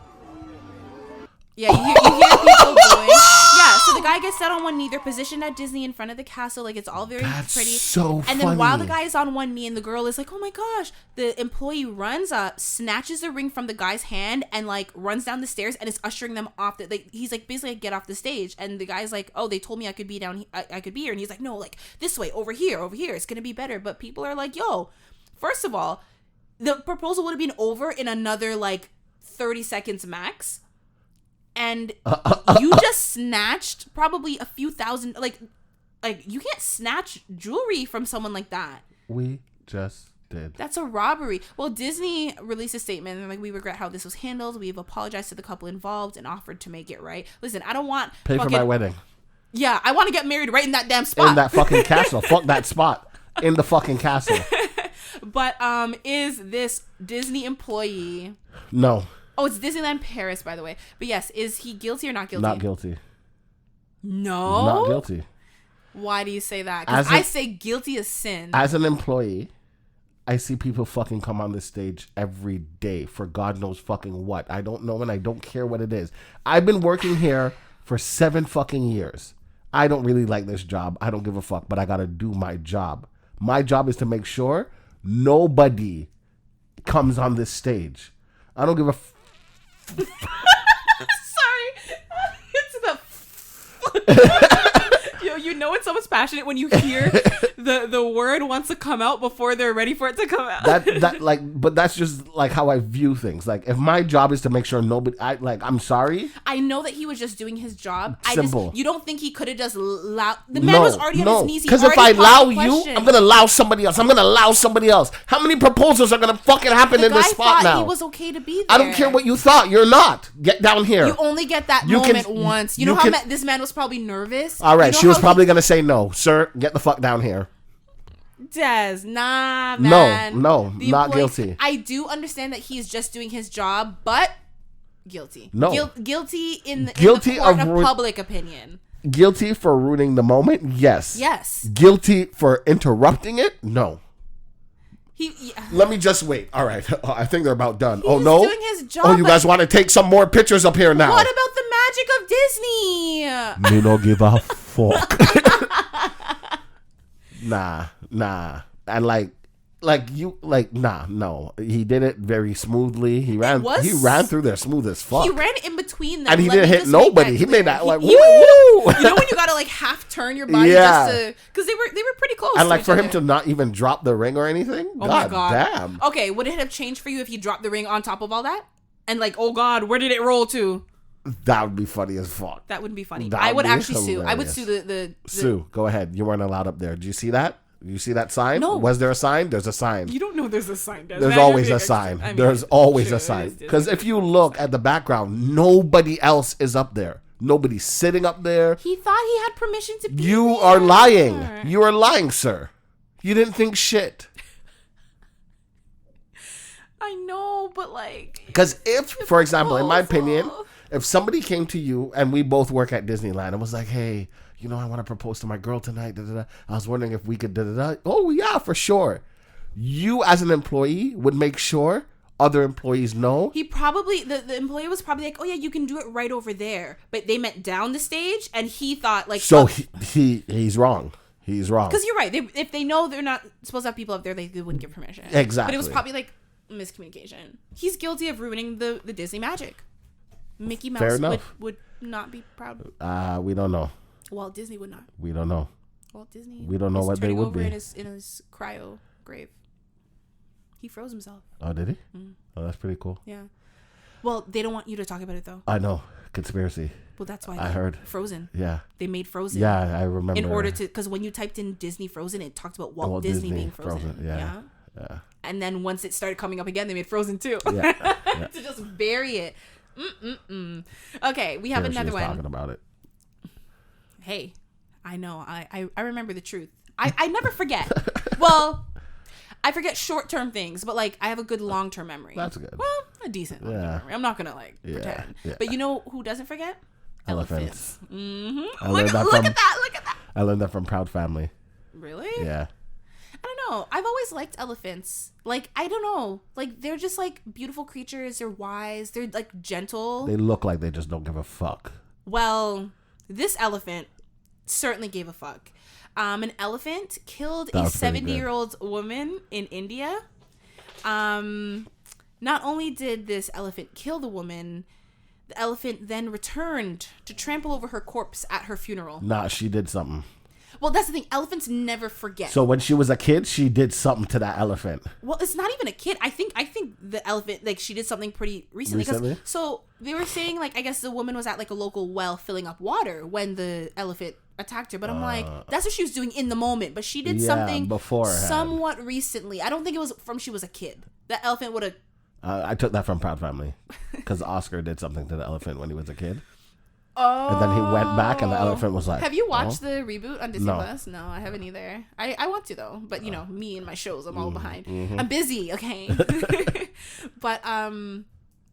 Yeah, you hear people going. Yeah, so the guy gets down on one knee. They're positioned at Disney in front of the castle. Like, it's all very pretty. So and then while the guy is on one knee and the girl is like, oh my gosh, the employee runs up, snatches the ring from the guy's hand and like runs down the stairs and is ushering them off. He's like, basically like, get off the stage. And the guy's like, oh, they told me I could be down. I could be here. And he's like, no, like this way, over here. It's going to be better. But people are like, yo, first of all, the proposal would have been over in another like 30 seconds max. And you just snatched probably a few thousand, like you can't snatch jewelry from someone like that. We just did. That's a robbery. Well, Disney released a statement and like, we regret how this was handled. We've apologized to the couple involved and offered to make it right. Listen, I don't want pay for my wedding. Yeah, I want to get married right in that damn spot. In that fucking castle. Fuck that spot. In the fucking castle. But is this Disney employee? No. Oh, it's Disneyland Paris, by the way. But yes, is he guilty or not guilty? Not guilty. No? Not guilty. Why do you say that? Because I say guilty as sin. As an employee, I see people fucking come on this stage every day for God knows fucking what. I don't know and I don't care what it is. I've been working here for 7 fucking years. I don't really like this job. I don't give a fuck, but I gotta do my job. My job is to make sure nobody comes on this stage. I don't give a Sorry. It's the you know when someone's passionate when you hear the word wants to come out before they're ready for it to come out. But that's just like how I view things. Like if my job is to make sure nobody, I'm sorry. I know that he was just doing his job. Simple. You don't think he could have just allowed the man was already on his knees. Because if I allow you, I'm gonna allow somebody else. How many proposals are gonna fucking happen in this spot now? He was okay to be there. I don't care what you thought. You're not. Get down here. You only get that moment once. You know how this man was probably nervous. All right, she was probably gonna say no, sir. Get the fuck down here. Des, nah, man. No, not guilty. I do understand that he's just doing his job, but guilty. No. Guilty in the court of public opinion. Guilty for ruining the moment? Yes. Yes. Guilty for interrupting it? No. Yeah. Let me just wait. All right. I think they're about done. He's doing his job. Oh, you guys want to take some more pictures up here now? What about the magic of Disney? Me no give a fuck. Nah. And no. He did it very smoothly. He ran through there smooth as fuck. He ran in between them. And he didn't hit nobody. He made that like, woo! You know when you gotta like half turn your body just to, because they were pretty close. And like for him to not even drop the ring or anything. Oh my God. Damn. Okay, would it have changed for you if he dropped the ring on top of all that? And like, oh God, where did it roll to? That would be funny as fuck. That wouldn't be funny. I would actually sue. I would sue the Sue, go ahead. You weren't allowed up there. Did you see that? You see that sign? No. Was there a sign? There's a sign. You don't know there's a sign. There's always a sign. There's always a sign. Because if you look at the background, nobody else is up there. Nobody's sitting up there. He thought he had permission to be You there. are lying. You are lying, sir. You didn't think shit. I know, but like... Because if, for example, in my opinion, if somebody came to you and we both work at Disneyland and was like, hey... You know, I want to propose to my girl tonight. I was wondering if we could. Oh, yeah, for sure. You, as an employee, would make sure other employees know. He probably, the employee was probably like, oh, yeah, you can do it right over there. But they meant down the stage, and he thought, like... So he's wrong. He's wrong. Because you're right. If they know they're not supposed to have people up there, they wouldn't give permission. Exactly. But it was probably, like, miscommunication. He's guilty of ruining the Disney magic. Mickey Mouse would not be proud. We don't know. Walt Disney would not. We don't know. Walt Disney. We don't know what they would be. In his cryo grave. He froze himself. Oh, did he? Mm. Oh, that's pretty cool. Yeah. Well, they don't want you to talk about it though. I know. Conspiracy. Well, that's why I heard. Frozen. Yeah. They made Frozen. Yeah, I remember. In order to, because when you typed in Disney Frozen, it talked about Walt Disney being frozen. Yeah. And then once it started coming up again, they made Frozen too. Yeah. To just bury it. Okay, we have another one. Talking about it. Hey. I know. I remember the truth. I never forget. Well, I forget short-term things, but like I have a good long-term memory. That's good. Well, a decent long-term memory. I'm not gonna pretend. Yeah. But you know who doesn't forget? Elephants. Mm-hmm. Look at that. I learned that from Proud Family. Really? Yeah. I don't know. I've always liked elephants. Like, I don't know. Like, they're just like beautiful creatures. They're wise. They're like gentle. They look like they just don't give a fuck. Well, this elephant certainly gave a fuck. An elephant killed a 70-year-old woman in India. Not only did this elephant kill the woman, the elephant then returned to trample over her corpse at her funeral. Nah, she did something. Well, that's the thing. Elephants never forget. So when she was a kid, she did something to that elephant. Well, it's not even a kid. I think the elephant, like, she did something pretty recently. So they were saying, like, I guess the woman was at like a local well filling up water when the elephant attacked her. But I'm like, that's what she was doing in the moment. But she did something somewhat recently. I don't think it was from she was a kid. The elephant would have. I took that from Proud Family because Oscar did something to the elephant when he was a kid. Oh. And then he went back and the elephant was like... Have you watched the reboot on Disney Plus? No, I haven't either. I want to though. But you know, me and my shows, I'm all behind. I'm busy, okay? But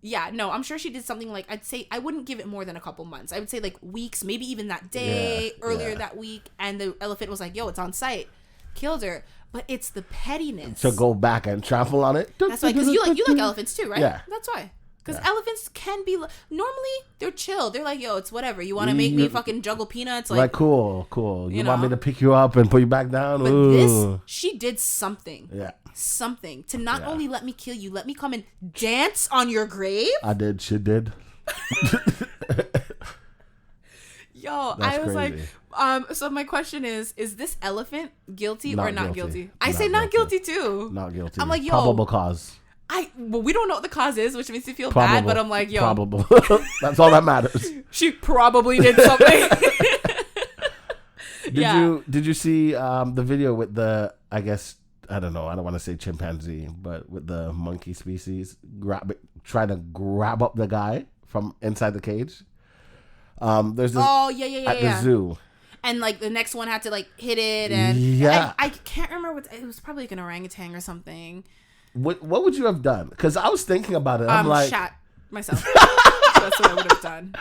Yeah, no, I'm sure she did something like, I'd say, I wouldn't give it more than a couple months. I would say like weeks, maybe even that day, earlier that week. And the elephant was like, yo, it's on site. Killed her. But it's the pettiness. To go back and trample on it. That's why, because you like elephants too, right? Yeah. That's why. Because elephants can be, normally they're chill. They're like, yo, it's whatever. You want to make me fucking juggle peanuts? Like cool. You want me to pick you up and put you back down? But this, she did something. Yeah. Something to not only let me kill you, let me come and dance on your grave. I did. She did. Yo, That's I was crazy. like, so my question is this elephant guilty or not guilty? I Not say not guilty too. Not guilty. I'm like, yo, probable cause. Well, we don't know what the cause is, which makes me feel bad, but I'm like, yo, probable. That's all that matters. She probably did something. Did you see the video with the, I guess, I don't know, I don't want to say chimpanzee, but with the monkey species trying to grab up the guy from inside the cage? There's this at the zoo. And like the next one had to like hit it, and I can't remember it was probably like an orangutan or something. What would you have done? Because I was thinking about it. I'm like, shot myself. That's what I would have done.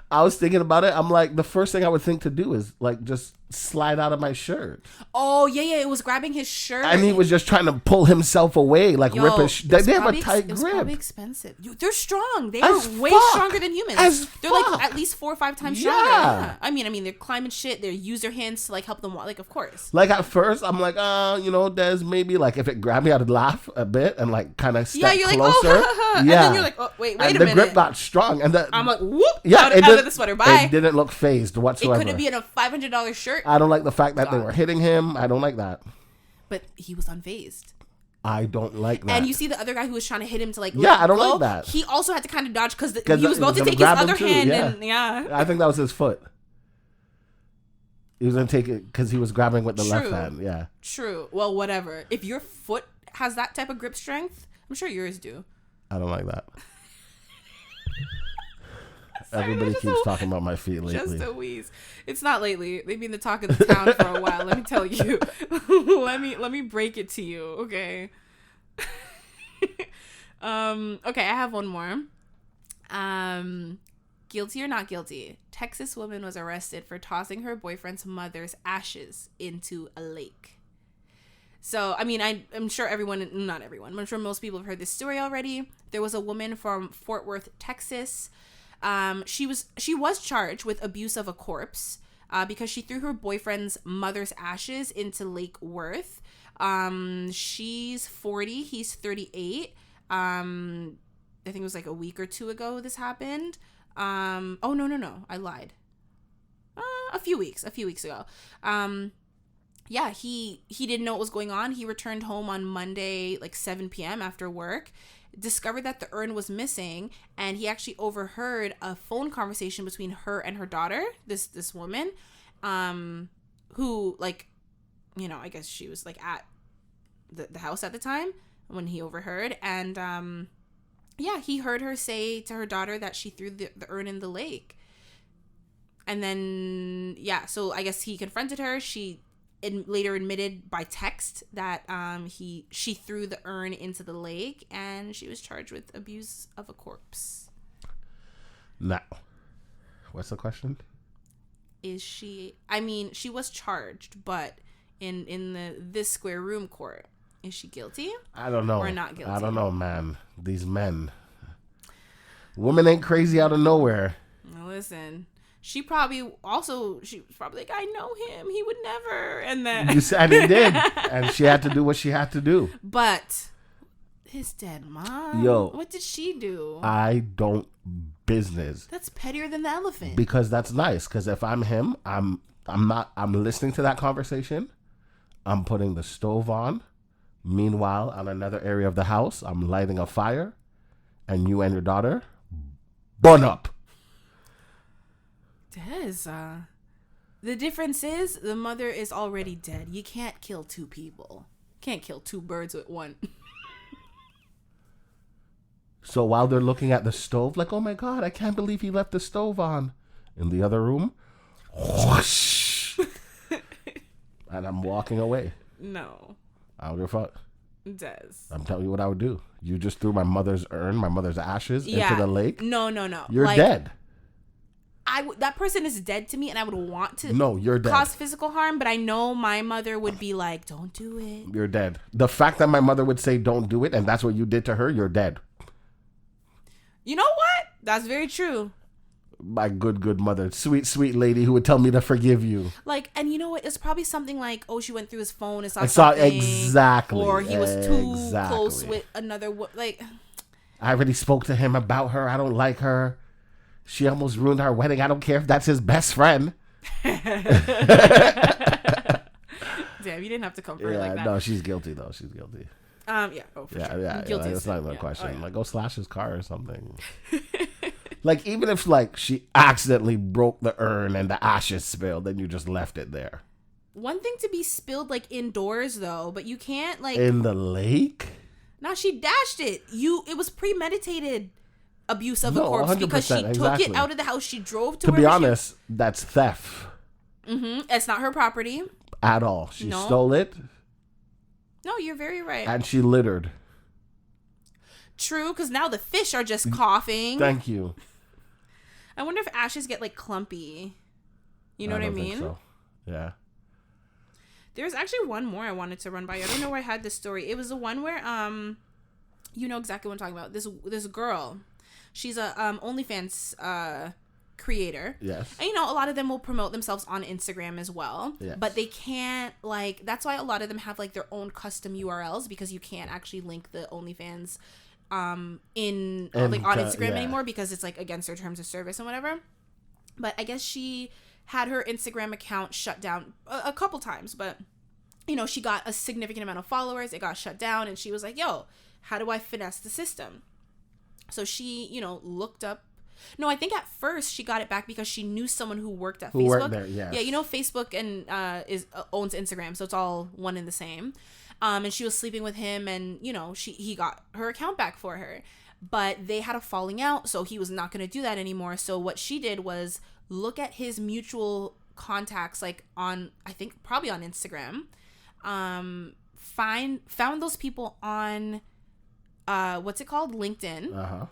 I was thinking about it. I'm like, the first thing I would think to do is like just slide out of my shirt. Oh yeah, it was grabbing his shirt, and he was just trying to pull himself away, like rip his. They have a tight grip. It was probably expensive. They're strong. They are way stronger than humans. They're like at least 4 or 5 times stronger. Yeah. I mean, they're climbing shit. They use their hands to like help them walk. Like, of course. Like at first, I'm like, there's maybe like if it grabbed me, I'd laugh a bit and like kind of step you're closer. Like, oh, and then you're like, oh, wait a minute. The grip got strong, and I'm like, whoop, out of the sweater. Bye. It didn't look phased whatsoever. It could have been a $500 shirt. I don't like the fact that they were hitting him. I don't like that. But he was unfazed. I don't like that. And you see the other guy who was trying to hit him to like, I don't like that. He also had to kind of dodge because he was about to take his other hand. I think that was his foot. He was going to take it because he was grabbing with the left hand. Yeah. True. Well, whatever. If your foot has that type of grip strength, I'm sure yours do. I don't like that. Everybody keeps talking about my feet lately. Just a wheeze. It's not lately. They've been the talk of the town for a while. Let me tell you. let me break it to you. Okay. Okay. I have one more. Guilty or not guilty? Texas woman was arrested for tossing her boyfriend's mother's ashes into a lake. So, I mean, I'm sure not everyone, I'm sure most people have heard this story already. There was a woman from Fort Worth, Texas. She was charged with abuse of a corpse because she threw her boyfriend's mother's ashes into Lake Worth. She's 40, he's 38. I think it was like a week or 2 ago this happened. Oh no, I lied. A few weeks ago. Yeah, he didn't know what was going on. He returned home on Monday, like 7 p.m. after work, discovered that the urn was missing, and he actually overheard a phone conversation between her and her daughter, this woman, who, like, I guess she was like at the house at the time when he overheard, and he heard her say to her daughter that she threw the urn in the lake. And then so I guess he confronted her. She later admitted by text that she threw the urn into the lake, and she was charged with abuse of a corpse. Now, what's the question? She was charged, but in this square room court, is she guilty? I don't know. Or not guilty? I don't know, man. These men. Women ain't crazy out of nowhere. Now listen. She was probably like, I know him. He would never. And then and he did. And she had to do what she had to do. But his dead mom. What did she do? I don't business. That's pettier than the elephant. Because that's nice. Because if I'm him, I'm listening to that conversation. I'm putting the stove on. Meanwhile, on another area of the house, I'm lighting a fire, and you and your daughter burn up. The difference is the mother is already dead. You can't kill 2 people. Can't kill 2 birds with one. So while they're looking at the stove, like, oh my God, I can't believe he left the stove on. In the other room, whoosh, and I'm walking away. No. I don't give a fuck. Des. I'm telling you what I would do. You just threw my mother's ashes into the lake. No. You're dead. That person is dead to me, and I would want to. No, you're dead. Cause physical harm, but I know my mother would be like, "Don't do it." You're dead. The fact that my mother would say, "Don't do it," and that's what you did to her, you're dead. You know what? That's very true. My good mother, sweet lady who would tell me to forgive you. Like, and you know what? It's probably something like, oh, she went through his phone and saw something. Exactly. Or he was too close with another. Like, I already spoke to him about her. I don't like her. She almost ruined our wedding. I don't care if that's his best friend. Damn, you didn't have to come for her like that. No, she's guilty though. She's guilty. Yeah. Oh, for sure. Yeah. Guilty. That's not even a question. Oh, yeah. Like, go slash his car or something. Like, even if like she accidentally broke the urn and the ashes spilled, then you just left it there. One thing to be spilled like indoors though, but you can't like in the lake. No, she dashed it. It was premeditated abuse of a corpse because she took it out of the house. She drove to. To be honest, that's theft. It's not her property at all. She stole it. No, you're very right. And she littered. True, because now the fish are just coughing. Thank you. I wonder if ashes get like clumpy. You know what I mean? Think so. Yeah. There's actually one more I wanted to run by you. I don't know where I had this story. It was the one where you know exactly what I'm talking about. This girl, she's a OnlyFans creator. Yes. And you know, a lot of them will promote themselves on Instagram as well. Yes. But they can't like. That's why a lot of them have like their own custom URLs because you can't actually link the OnlyFans on Instagram anymore because it's like against their terms of service and whatever. But I guess she had her Instagram account shut down a couple times, but you know, she got a significant amount of followers. It got shut down and she was like, yo, how do I finesse the system? So she, you know, looked up. No, I think at first she got it back because she knew someone who worked at Facebook. Worked there, yes. Yeah, you know, Facebook and owns Instagram, so it's all one and the same. And she was sleeping with him, and you know, he got her account back for her, but they had a falling out, so he was not going to do that anymore. So what she did was look at his mutual contacts, like on, I think probably on Instagram, found those people on what's it called, LinkedIn.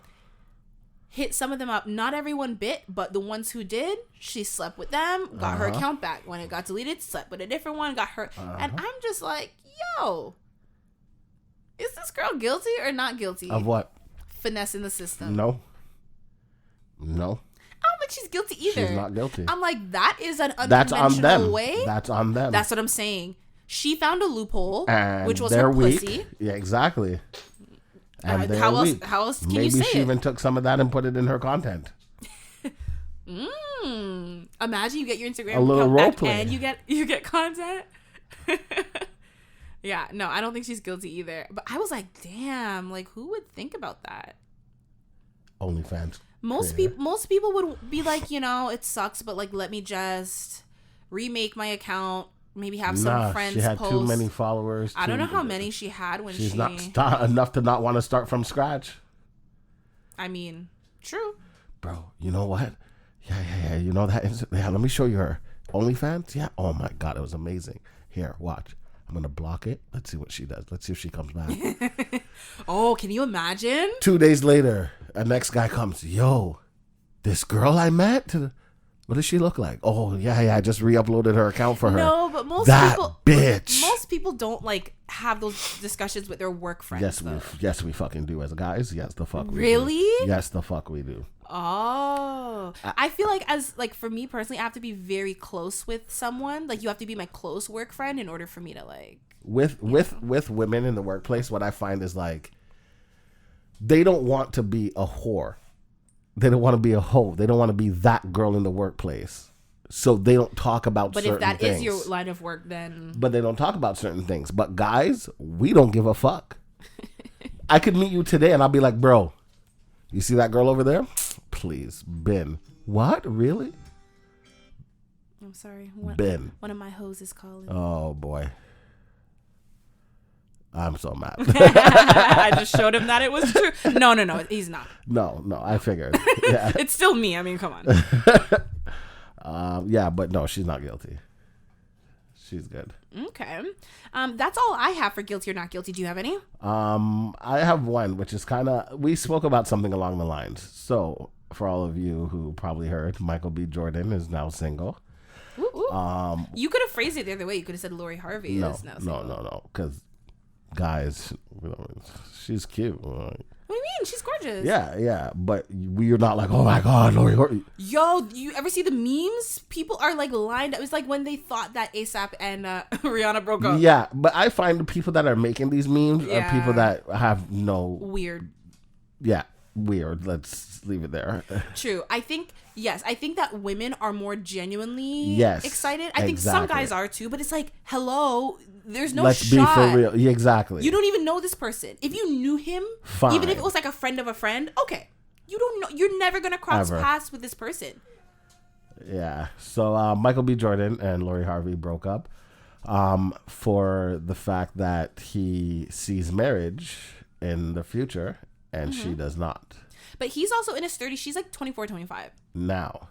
Hit some of them up. Not everyone bit, but the ones who did, she slept with them, got her account back. When it got deleted, slept with a different one, got her. And I'm just like, yo, is this girl guilty or not guilty? Of what? Finessing the system. No. I don't think she's guilty either. She's not guilty. I'm like, that is an unconventional way. That's on them. That's what I'm saying. She found a loophole, and which was her pussy. Yeah, exactly. And how else can you say it? Maybe she even took some of that and put it in her content. Imagine you get your Instagram a little role play, and you get content. Yeah, no, I don't think she's guilty either. But I was like, damn, like who would think about that? OnlyFans. Most people would be like, you know, it sucks, but like let me just remake my account. Maybe have some friends she had post. Too many followers. I don't know how many she had when she's not enough to not want to start from scratch. I mean, true. Bro, you know what? Yeah. You know that? Yeah, let me show you her OnlyFans. Yeah. Oh my God, it was amazing. Here, watch. I'm gonna block it. Let's see what she does. Let's see if she comes back. Oh, can you imagine? 2 days later, a next guy comes. Yo, this girl I met. What does she look like? Oh, yeah, I just re-uploaded her account for her. No, but most people don't like have those discussions with their work friends. Yes, we fucking do as guys. Yes, the fuck we do. Really? Yes, the fuck we do. Oh, I feel like for me personally, I have to be very close with someone. Like you have to be my close work friend in order for me to like. With women in the workplace, what I find is like they don't want to be a whore. They don't want to be a hoe. They don't want to be that girl in the workplace. So they don't talk about certain things. But if that is your line of work, then... But they don't talk about certain things. But guys, we don't give a fuck. I could meet you today and I'll be like, bro, you see that girl over there? Please, Ben. What? Really? I'm sorry. Ben. One of my hoes is calling. Oh, boy. I'm so mad. I just showed him that it was true. No, he's not. No, I figured. Yeah. It's still me. I mean, come on. Yeah, but no, she's not guilty. She's good. Okay. That's all I have for guilty or not guilty. Do you have any? I have one, which is kind of, we spoke about something along the lines. So for all of you who probably heard, Michael B. Jordan is now single. Ooh, ooh. You could have phrased it the other way. You could have said Lori Harvey is now single. No. Because guys, she's cute. What do you mean? She's gorgeous. Yeah. But we're not like, oh my God, Lori Harvey. Yo, you ever see the memes? People are like lined up. It was like when they thought that ASAP and Rihanna broke up. Yeah, but I find the people that are making these memes are people that have no... Weird. Yeah, weird. Let's leave it there. True. I think that women are more genuinely excited. I think some guys are too, but it's like, hello, there's no Let's shot. be for real. Yeah, exactly. You don't even know this person. If you knew him, fine. Even if it was like a friend of a friend, okay. You don't know. You're never going to cross paths with this person. Yeah. So Michael B. Jordan and Lori Harvey broke up for the fact that he sees marriage in the future and she does not. But he's also in his 30s. She's like 24, 25. Now.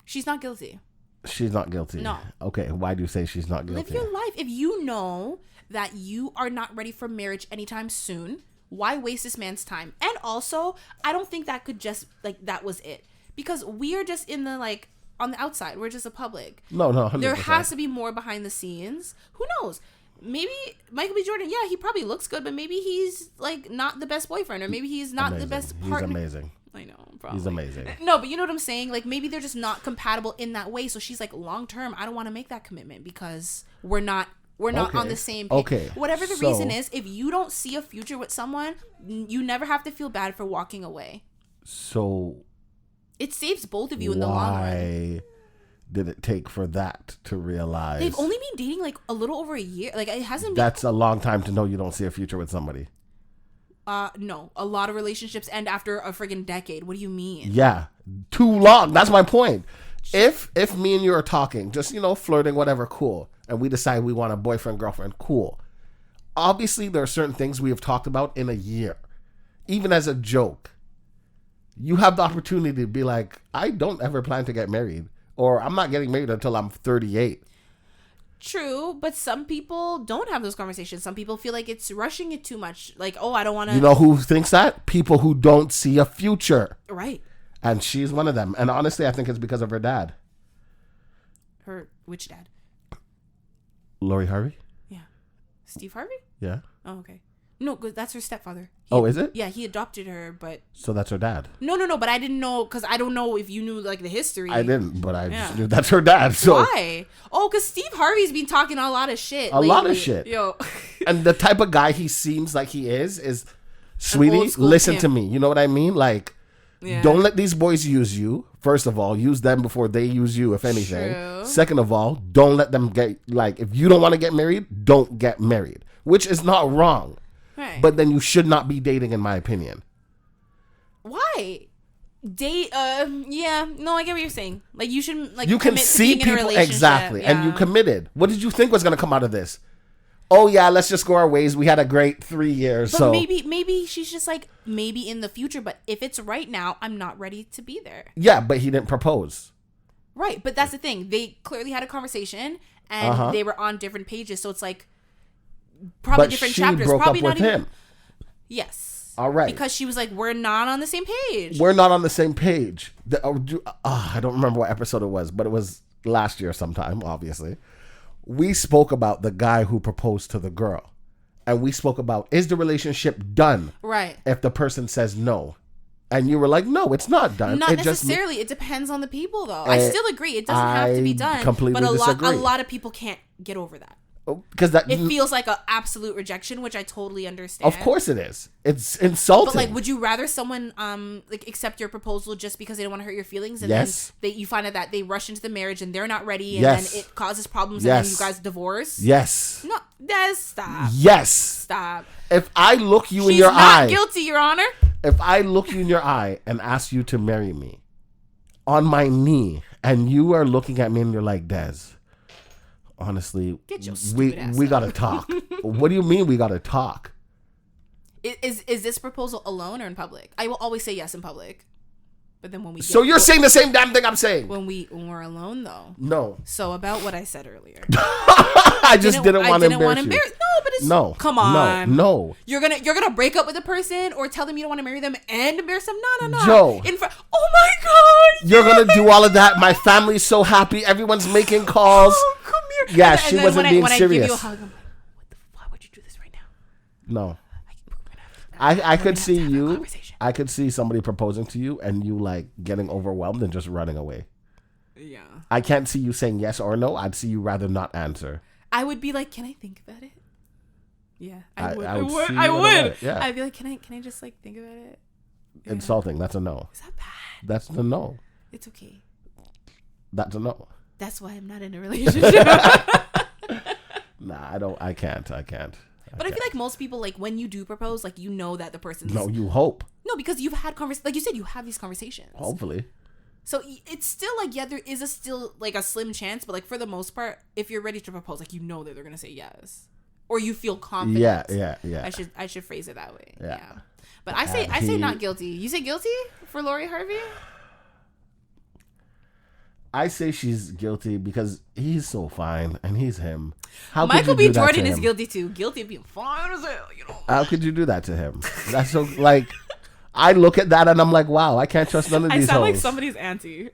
She's not guilty. She's not guilty. No. Okay. Why do you say she's not guilty? Live your life. If you know that you are not ready for marriage anytime soon, why waste this man's time? And also, I don't think that could just, like, that was it. Because we are just in the, like, on the outside. We're just a public. No, 100%. There has to be more behind the scenes. Who knows? Maybe Michael B. Jordan, yeah, he probably looks good, but maybe he's, like, not the best boyfriend, or maybe he's not the best partner. He's amazing. I know, probably. He's amazing. No, but you know what I'm saying? Like, maybe they're just not compatible in that way. So she's like, long term, I don't want to make that commitment because we're not on the same page. Okay. Whatever the reason is, if you don't see a future with someone, you never have to feel bad for walking away. So it saves both of you in the long run. Why did it take for that to realize? They've only been dating like a little over a year. Like, it hasn't been. That's a long time to know you don't see a future with somebody. No. A lot of relationships end after a friggin' decade. What do you mean? Yeah. Too long. That's my point. If me and you are talking, just, flirting, whatever, cool, and we decide we want a boyfriend, girlfriend, cool. Obviously, there are certain things we have talked about in a year. Even as a joke. You have the opportunity to be like, I don't ever plan to get married. Or I'm not getting married until I'm 38. True, but some people don't have those conversations. Some people feel like it's rushing it too much. Like, oh, I don't want to... You know who thinks that? People who don't see a future. Right. And she's one of them. And honestly, I think it's because of her dad. Which dad? Lori Harvey? Yeah. Steve Harvey? Yeah. Oh, okay. No, that's her stepfather. Is it? Yeah, he adopted her, but... So that's her dad? No, but I didn't know, because I don't know if you knew, like, the history. I didn't, but I just knew that's her dad, so... Why? Oh, because Steve Harvey's been talking a lot of shit lately. lot of shit. Yo. And the type of guy he seems like he is, sweetie, listen to me. You know what I mean? Like, don't let these boys use you. First of all, use them before they use you, if anything. True. Second of all, don't let them get, like, if you don't want to get married, don't get married. Which is not wrong. Right. But then you should not be dating, in my opinion. Why? Date? Yeah. No, I get what you're saying. Like, you shouldn't, like, you can see people exactly, and you committed. What did you think was going to come out of this? Oh yeah, let's just go our ways. We had a great 3 years. But so maybe she's just like, maybe in the future. But if it's right now, I'm not ready to be there. Yeah, but he didn't propose. Right, but that's the thing. They clearly had a conversation, and they were on different pages. So it's like, probably different chapters. Broke probably up not with even him. Yes. All right. Because she was like, we're not on the same page. We're not on the same page. I don't remember what episode it was, but it was last year sometime, obviously. We spoke about the guy who proposed to the girl. And we spoke about, is the relationship done? Right. If the person says no. And you were like, no, it's not done. Not necessarily. It depends on the people, though. I still agree. It doesn't have to be done. Completely but disagree. a lot of people can't get over that. Because it feels like an absolute rejection, which I totally understand. Of course it is. It's insulting. But like, would you rather someone like accept your proposal just because they don't want to hurt your feelings, and yes. then you find out that they rush into the marriage and they're not ready, and yes. then it causes problems, yes. and then you guys divorce? Yes. No, Des, stop. Yes. Stop. If I look you in your eye, she's not guilty, Your Honor. If I look you in your eye and ask you to marry me on my knee, and you are looking at me and you're like, Des, honestly, we gotta talk. What do you mean we gotta talk? Is this proposal alone or in public? I will always say yes in public. But then when we So you're saying the same damn thing I'm saying. When we're alone though. No. So about what I said earlier. I just didn't want to embarrass you. No, but it's come on. No. You're gonna break up with a person or tell them you don't want to marry them and embarrass them. No. Joe. Oh my God. You're gonna do all of that. My family's so happy. Everyone's making calls. Oh, come here. Yeah, she wasn't being serious. I give you a hug, I'm like, why would you do this right now? No. I could see you. I could see somebody proposing to you and you like getting overwhelmed and just running away. Yeah. I can't see you saying yes or no. I'd see you rather not answer. I would be like, can I think about it? Yeah, I would. I would. Yeah. I'd be like, can I just like think about it? Yeah. Insulting. That's a no. Is that bad? That's the no. It's okay. That's a no. That's why I'm not in a relationship. Nah, I can't. But I feel like most people, like when you do propose, like you know that the person's... No, you hope. No, because you've had like you said, you have these conversations. Hopefully. So it's still like, yeah, there is still like a slim chance, but like for the most part, if you're ready to propose, like you know that they're gonna say yes, or you feel confident. Yeah. I should phrase it that way. Yeah. But I say not guilty. You say guilty for Lori Harvey? I say she's guilty because he's so fine and he's him. How Michael B. Jordan is guilty too. Guilty of being fine as hell, you know. How could you do that to him? That's so like, I look at that and I'm like, wow, I can't trust none of these. I sound hoes. like somebody's auntie.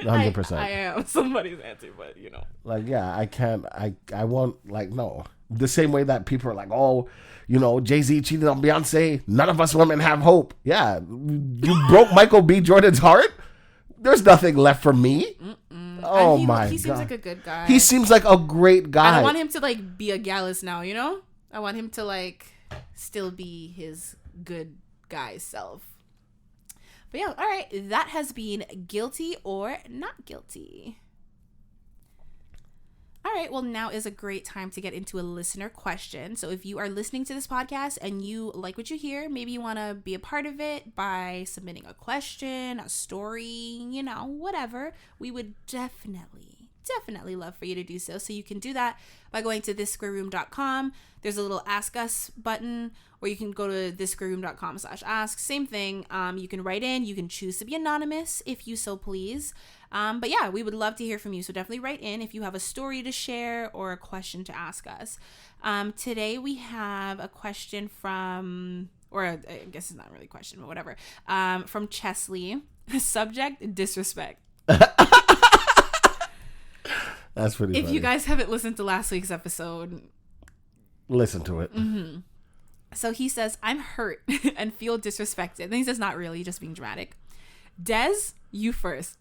100%. I am somebody's auntie, but you know. Like, yeah, I can't. I won't. Like, no. The same way that people are like, oh, you know, Jay-Z cheated on Beyonce. None of us women have hope. Yeah, you broke Michael B. Jordan's heart. There's nothing left for me. Oh my God. He seems like a good guy. He seems like a great guy. I don't want him to like be a gallus now, you know? I want him to like still be his good guy self. But yeah, all right. That has been guilty or not guilty. All right, well, now is a great time to get into a listener question. So if you are listening to this podcast and you like what you hear, maybe you want to be a part of it by submitting a question, a story, you know, whatever. We would definitely love for you to do so. So you can do that by going to thissquareroom.com. There's a little ask us button, or you can go to thissquareroom.com/ask. Same thing. You can write in. You can choose to be anonymous if you so please. But yeah, we would love to hear from you. So definitely write in if you have a story to share or a question to ask us. Today we have a question from, or I guess it's not really a question, but whatever. From Chesley. Subject, disrespect. That's pretty funny. If you guys haven't listened to last week's episode, listen to it. Mm-hmm. So he says, I'm hurt and feel disrespected. Then he says, not really, just being dramatic. Des, you first.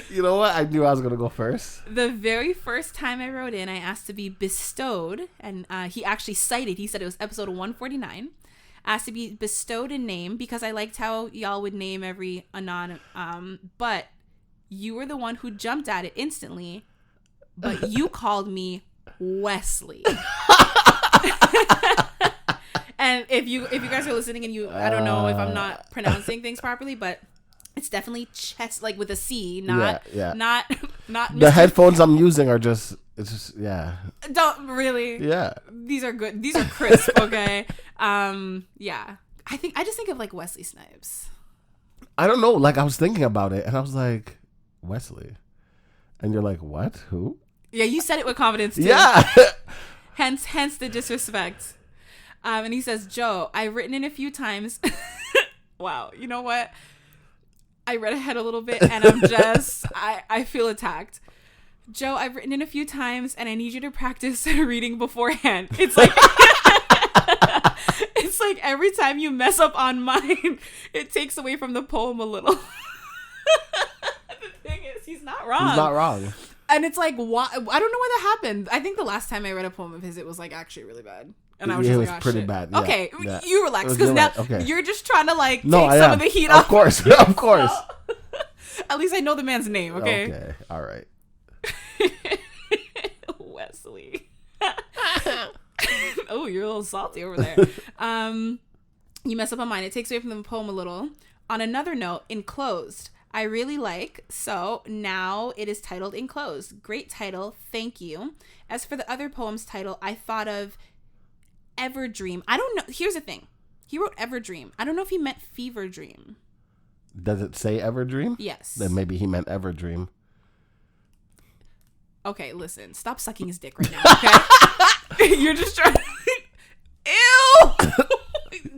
You know what? I knew I was going to go first. The very first time I wrote in, I asked to be bestowed. And he actually cited, he said it was episode 149. Asked to be bestowed a name because I liked how y'all would name every anon. But you were the one who jumped at it instantly. But you called me Wesley. And if you guys are listening and I don't know if I'm not pronouncing things properly, but it's definitely chest, like with a C, not the headphones I'm using are just yeah. Don't really. Yeah. These are good. These are crisp, okay? Yeah. I just think of like Wesley Snipes. I don't know, like I was thinking about it and I was like, Wesley. And you're like, what? Who? Yeah, you said it with confidence too. Yeah. Hence the disrespect. And he says, Joe, I've written in a few times. Wow. You know what? I read ahead a little bit and I'm just, I feel attacked. Joe, I've written in a few times and I need you to practice reading beforehand. It's like, it's like every time you mess up on mine, it takes away from the poem a little. The thing is, he's not wrong. He's not wrong. And it's like, why? I don't know why that happened. I think the last time I read a poem of his, it was like actually really bad. And I was just like, oh, pretty shit. bad. Yeah. Okay, yeah. you relax because now okay. you're just trying to like take some of the heat off. Of course, of course. At least I know the man's name. Okay. Okay. All right. Wesley. Oh, you're a little salty over there. You mess up on mine. It takes away from the poem a little. On another note, enclosed. I really like, so now it is titled Enclosed. Great title, thank you. As for the other poem's title, I thought of Everdream. I don't know. Here's the thing. He wrote Everdream. I don't know if he meant Fever Dream. Does it say Everdream? Yes. Then maybe he meant Everdream. Okay, listen. Stop sucking his dick right now, okay? You're just trying to... Ew!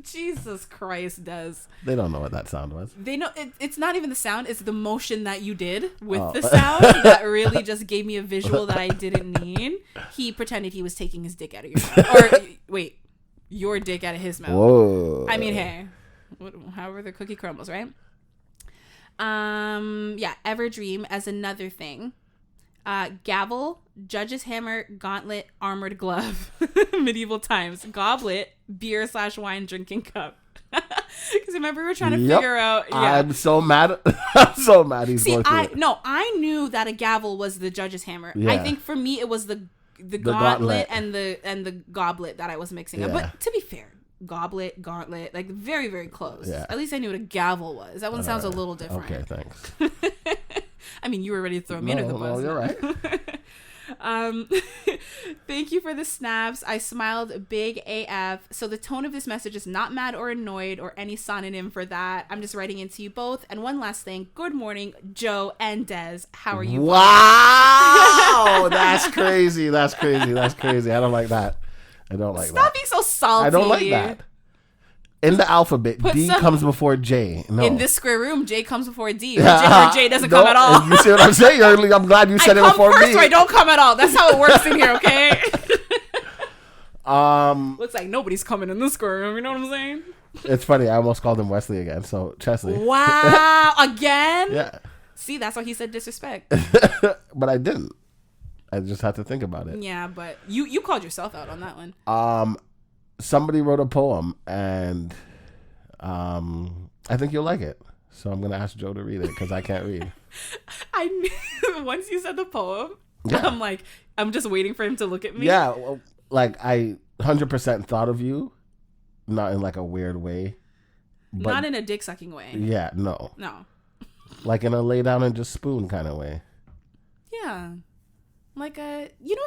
Jesus Christ, Des. They don't know what that sound was. They know it's not even the sound, it's the motion that you did with the sound that really just gave me a visual that I didn't need. He pretended he was taking his dick out of your mouth. Or wait, your dick out of his mouth. Whoa. I mean, hey, however the cookie crumbles, right? Yeah, Everdream as another thing. Gavel, judge's hammer, gauntlet, armored glove. Medieval times. Goblet, beer/wine drinking cup. Because remember we were trying to figure out. Yeah. I'm so mad. I'm so mad he's going through it. No, I knew that a gavel was the judge's hammer. Yeah. I think for me it was the gauntlet and the goblet that I was mixing up. But to be fair, goblet, gauntlet, like very, very close. Yeah. At least I knew what a gavel was. That one sounds a little different. Okay, thanks. I mean, you were ready to throw me under the bus. No, you're right. Thank you for the snaps. I smiled big AF. So the tone of this message is not mad or annoyed or any synonym for that. I'm just writing into you both. And one last thing. Good morning, Joe and Des. How are you? Wow. That's crazy. That's crazy. That's crazy. I don't like that. I don't like that. Stop being so salty. I don't like that. In the alphabet, D comes before J. No. In this square room, J comes before D. Or J doesn't come at all. You see what I'm saying? I'm glad you said it before me. I come first or I don't come at all. That's how it works in here, okay? Looks like nobody's coming in this square room. You know what I'm saying? It's funny. I almost called him Wesley again. So, Chesley. Wow. Again? Yeah. See, that's why he said disrespect. But I didn't. I just had to think about it. Yeah, but you called yourself out on that one. Somebody wrote a poem, and I think you'll like it. So I'm gonna ask Joe to read it because I can't read. I knew once you said the poem, I'm just waiting for him to look at me. Yeah, well, like I 100% thought of you, not in like a weird way, but not in a dick sucking way. Yeah, no, like in a lay down and just spoon kind of way. Yeah. Like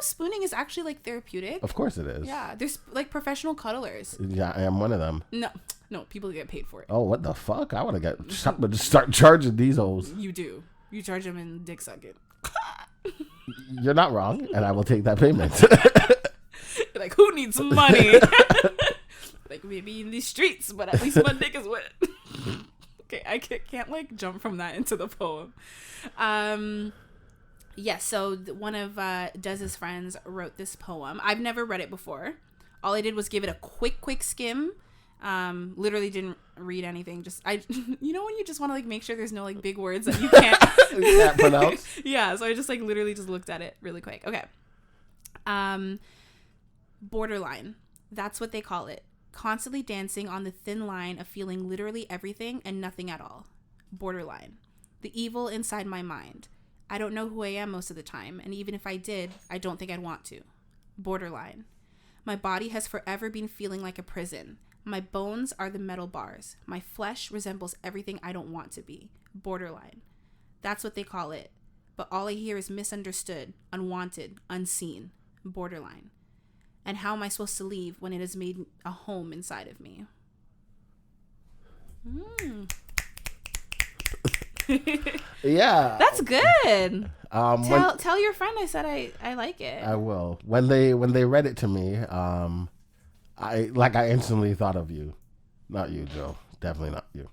spooning is actually like therapeutic. Of course it is. Yeah, there's like professional cuddlers. Yeah, I am one of them. No, people get paid for it. Oh, what the fuck? I want to just start charging these hoes. You do. You charge them in dick sucking. You're not wrong, and I will take that payment. Like, who needs money? Like, maybe in these streets, but at least my dick is wet. Okay, I can't like jump from that into the poem. Yes, so one of Dez's friends wrote this poem. I've never read it before. All I did was give it a quick skim. Literally didn't read anything. When you just want to like make sure there's no like big words that you can't pronounce. Yeah, so I just like literally just looked at it really quick. Okay. Borderline. That's what they call it. Constantly dancing on the thin line of feeling literally everything and nothing at all. Borderline. The evil inside my mind. I don't know who I am most of the time, and even if I did, I don't think I'd want to. Borderline. My body has forever been feeling like a prison. My bones are the metal bars. My flesh resembles everything I don't want to be. Borderline. That's what they call it. But all I hear is misunderstood, unwanted, unseen. Borderline. And how am I supposed to leave when it has made a home inside of me? Yeah, that's good. Tell your friend I said I like it. I will. When they read it to me, I instantly thought of you. Not you, Joe. Definitely not you.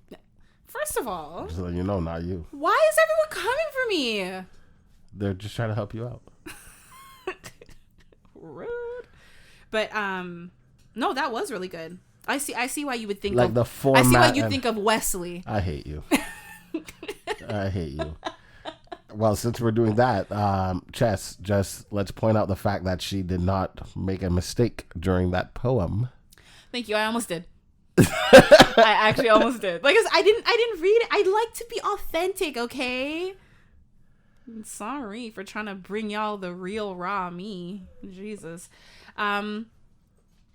First of all, just so you know, not you. Why is everyone coming for me? They're just trying to help you out. Rude. But no, that was really good. I see why you would think like of the format. I see why you think of Wesley. I hate you. I hate you. Well, since we're doing that, Chess, just let's point out the fact that she did not make a mistake during that poem. Thank you. I almost did. I actually almost did. Like I didn't read it. I'd like to be authentic, okay? I'm sorry for trying to bring y'all the real raw me. Jesus. But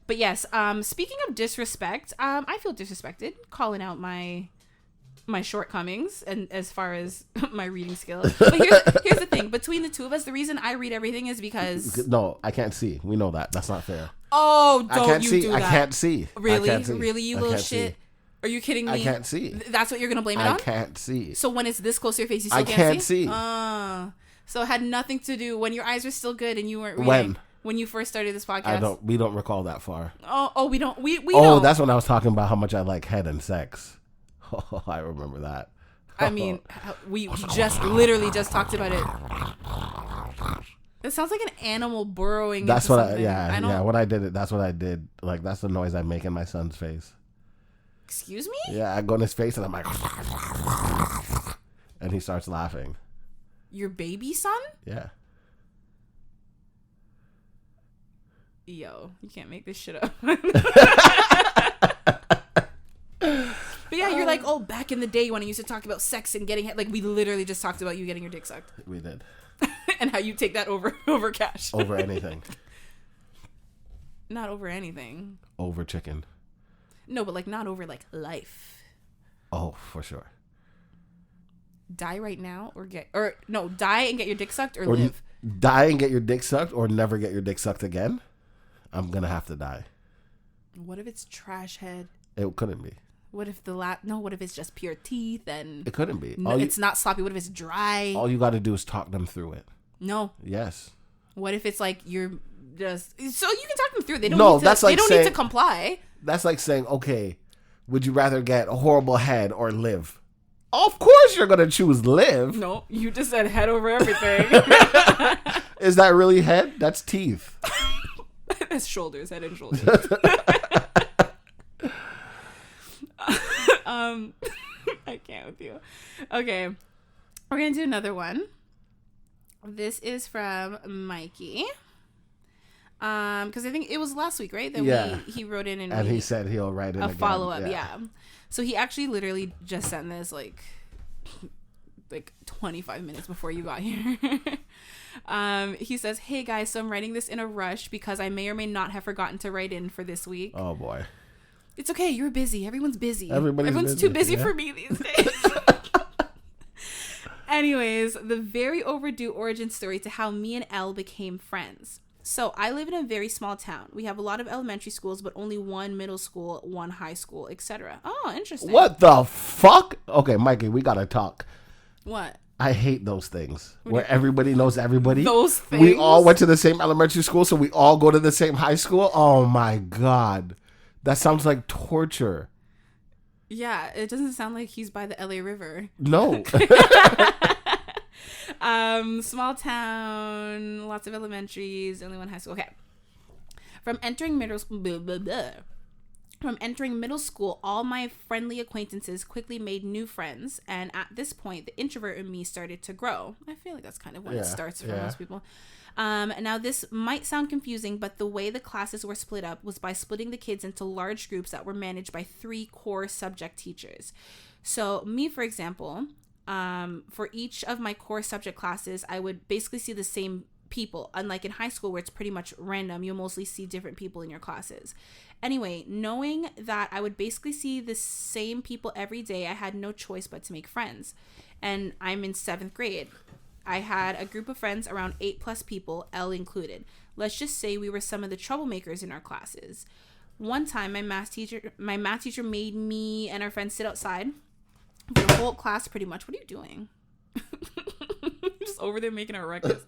yes, speaking of disrespect, I feel disrespected calling out my shortcomings and as far as my reading skills. But here's the thing. Between the two of us, the reason I read everything is because... No, I can't see. We know that. That's not fair. Oh, don't you do that. I can't see. Really? Can't see. Really, you little shit? Are you kidding me? I can't see. That's what you're going to blame it on? I can't see. So when it's this close to your face, you still can't see? So it had nothing to do when your eyes were still good and you weren't reading. When you first started this podcast? We don't recall that far. We don't. We Oh, don't. that's when I was talking about how much I like head and sex. Oh, I remember that. I mean, we literally just talked about it. It sounds like an animal burrowing. That's what what I did. That's what I did. Like, that's the noise I make in my son's face. Excuse me? Yeah, I go in his face and I'm like, and he starts laughing. Your baby son? Yeah. Yo, you can't make this shit up. But yeah, you're like, oh, back in the day when I used to talk about sex and getting like, we literally just talked about you getting your dick sucked. We did. And how you take that over cash. Over anything. Not over anything. Over chicken. No, but like not over like life. Oh, for sure. Die right now die and get your dick sucked or live. Die and get your dick sucked or never get your dick sucked again. I'm gonna have to die. What if it's trash head? It couldn't be. What if what if it's just pure teeth and it couldn't be. It's not sloppy. What if it's dry? All you got to do is talk them through it. No. Yes. What if it's like you're just so you can talk them through it. They don't need to comply. That's like saying, okay, would you rather get a horrible head or live? Of course you're gonna choose live. No, you just said head over everything. Is that really head? That's teeth. That's shoulders, head and shoulders. I can't with you. Okay, we're gonna do another one. This is from Mikey. Because I think it was last week, right? That he wrote in and he said he'll write in a again. follow up. Yeah. So he actually literally just sent this like 25 minutes before you got here. He says, "Hey guys, so I'm writing this in a rush because I may or may not have forgotten to write in for this week." Oh boy. It's okay. You're busy. Everyone's busy. Everyone's too busy for me these days. Anyways, the very overdue origin story to how me and Elle became friends. So I live in a very small town. We have a lot of elementary schools, but only one middle school, one high school, etc. Oh, interesting. What the fuck? Okay, Mikey, we gotta talk. What? I hate those things where everybody knows everybody. Those things? We all went to the same elementary school, so we all go to the same high school. Oh my God. That sounds like torture. Yeah, it doesn't sound like he's by the LA River. No. Small town, lots of elementaries, only one high school. Okay. From entering middle school, all my friendly acquaintances quickly made new friends, and at this point, the introvert in me started to grow. I feel like that's kind of when it starts for most people. Now, this might sound confusing, but the way the classes were split up was by splitting the kids into large groups that were managed by 3 core subject teachers. So, me, for example, for each of my core subject classes, I would basically see the same people. Unlike in high school where it's pretty much random, you'll mostly see different people in your classes. Anyway, knowing that I would basically see the same people every day, I had no choice but to make friends. And I'm in 7th grade. I had a group of friends around 8+ people, Elle included. Let's just say we were some of the troublemakers in our classes. One time, my math teacher made me and our friends sit outside for the whole class pretty much. What are you doing? Just over there making a ruckus.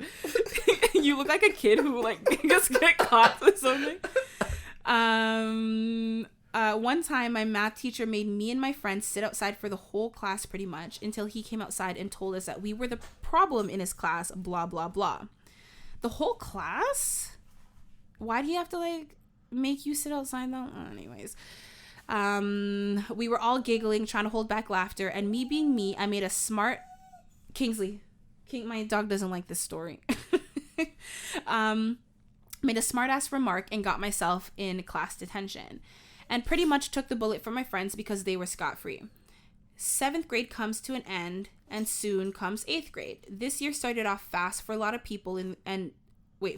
You look like a kid who just get caught or something. One time my math teacher made me and my friends sit outside for the whole class pretty much until he came outside and told us that we were the problem in his class, blah, blah, blah. The whole class? Why do you have to make you sit outside though? Anyways. We were all giggling, trying to hold back laughter, and me being me, I made a smart my dog doesn't like this story. Made a smart ass remark and got myself in class detention, and pretty much took the bullet for my friends because they were scot-free. 7th grade comes to an end, and soon comes 8th grade. This year started off fast for a lot of people, and a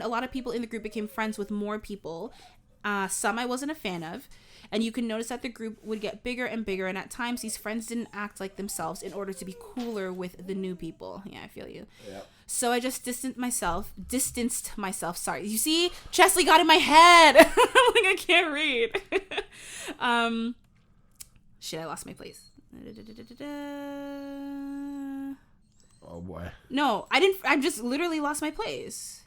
lot of people in the group became friends with more people. Some I wasn't a fan of, And you can notice that the group would get bigger and bigger, and at times these friends didn't act like themselves in order to be cooler with the new people. Yeah, I feel you. Yep. So I just distanced myself. Sorry. You see? Chesley got in my head. I'm like, I can't read. Shit, I lost my place. Oh boy. No, I didn't. I just literally lost my place.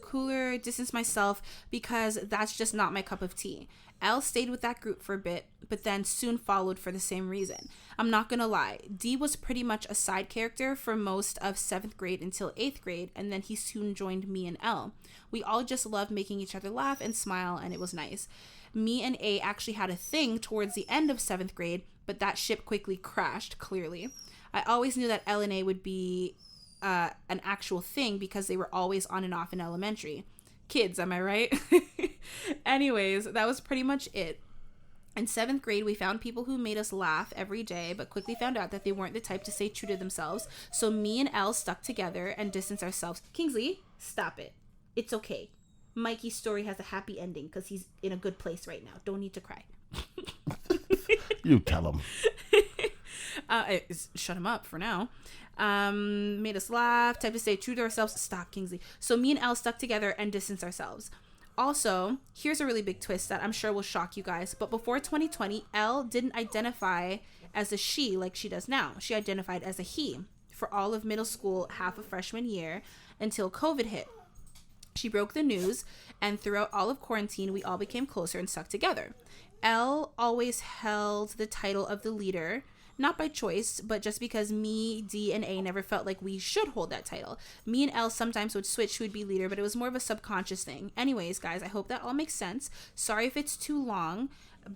Cooler, distance myself because that's just not my cup of tea. Elle stayed with that group for a bit, but then soon followed for the same reason. I'm not gonna lie, D was pretty much a side character for most of 7th grade until 8th grade, and then he soon joined me and Elle. We all just loved making each other laugh and smile, and it was nice. Me and A actually had a thing towards the end of 7th grade, but that ship quickly crashed, clearly. I always knew that L and A would be an actual thing because they were always on and off in elementary. Kids, am I right? Anyways, that was pretty much it. In 7th grade, we found people who made us laugh every day, but quickly found out that they weren't the type to stay true to themselves. So me and Elle stuck together and distanced ourselves. Kingsley, stop it. It's okay. Mikey's story has a happy ending because he's in a good place right now. Don't need to cry. You tell him. Shut him up for now. Made us laugh, type to stay true to ourselves. Stop, Kingsley. So me and Elle stuck together and distanced ourselves. Also, here's a really big twist that I'm sure will shock you guys. But before 2020, Elle didn't identify as a she like she does now. She identified as a he for all of middle school, half of freshman year, until COVID hit. She broke the news, and throughout all of quarantine, we all became closer and stuck together. Elle always held the title of the leader, not by choice, but just because me, D, and A never felt like we should hold that title. Me and L sometimes would switch who would be leader, but it was more of a subconscious thing. Anyways, guys, I hope that all makes sense. Sorry if it's too long,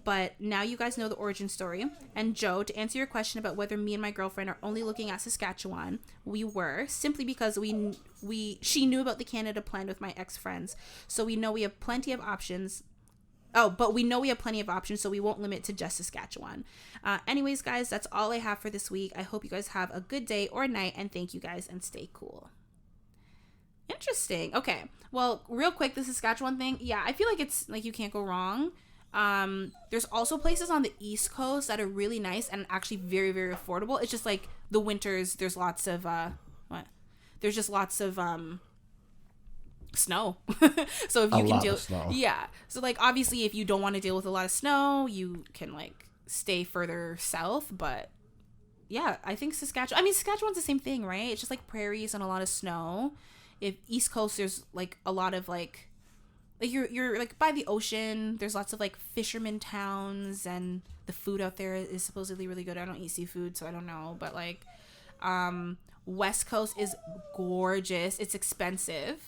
but now you guys know the origin story. And Joe, to answer your question about whether me and my girlfriend are only looking at Saskatchewan, we were, simply because she knew about the Canada plan with my ex-friends. So we know we have plenty of options. But we know we have plenty of options, so we won't limit to just Saskatchewan. Anyways, guys, that's all I have for this week. I hope you guys have a good day or night, and thank you guys, and stay cool. Interesting. Okay. Well, real quick, the Saskatchewan thing. Yeah, I feel like it's like you can't go wrong. There's also places on the East Coast that are really nice and actually very, very affordable. It's just like the winters, there's lots of, There's just lots of, snow. So if you can deal, yeah. So like obviously if you don't want to deal with a lot of snow, you can like stay further south. But yeah, I think Saskatchewan's the same thing, right? It's just like prairies and a lot of snow. If East Coast, there's like a lot of like you're like by the ocean. There's lots of like fisherman towns, and the food out there is supposedly really good. I don't eat seafood, so I don't know. But like, West Coast is gorgeous. It's expensive.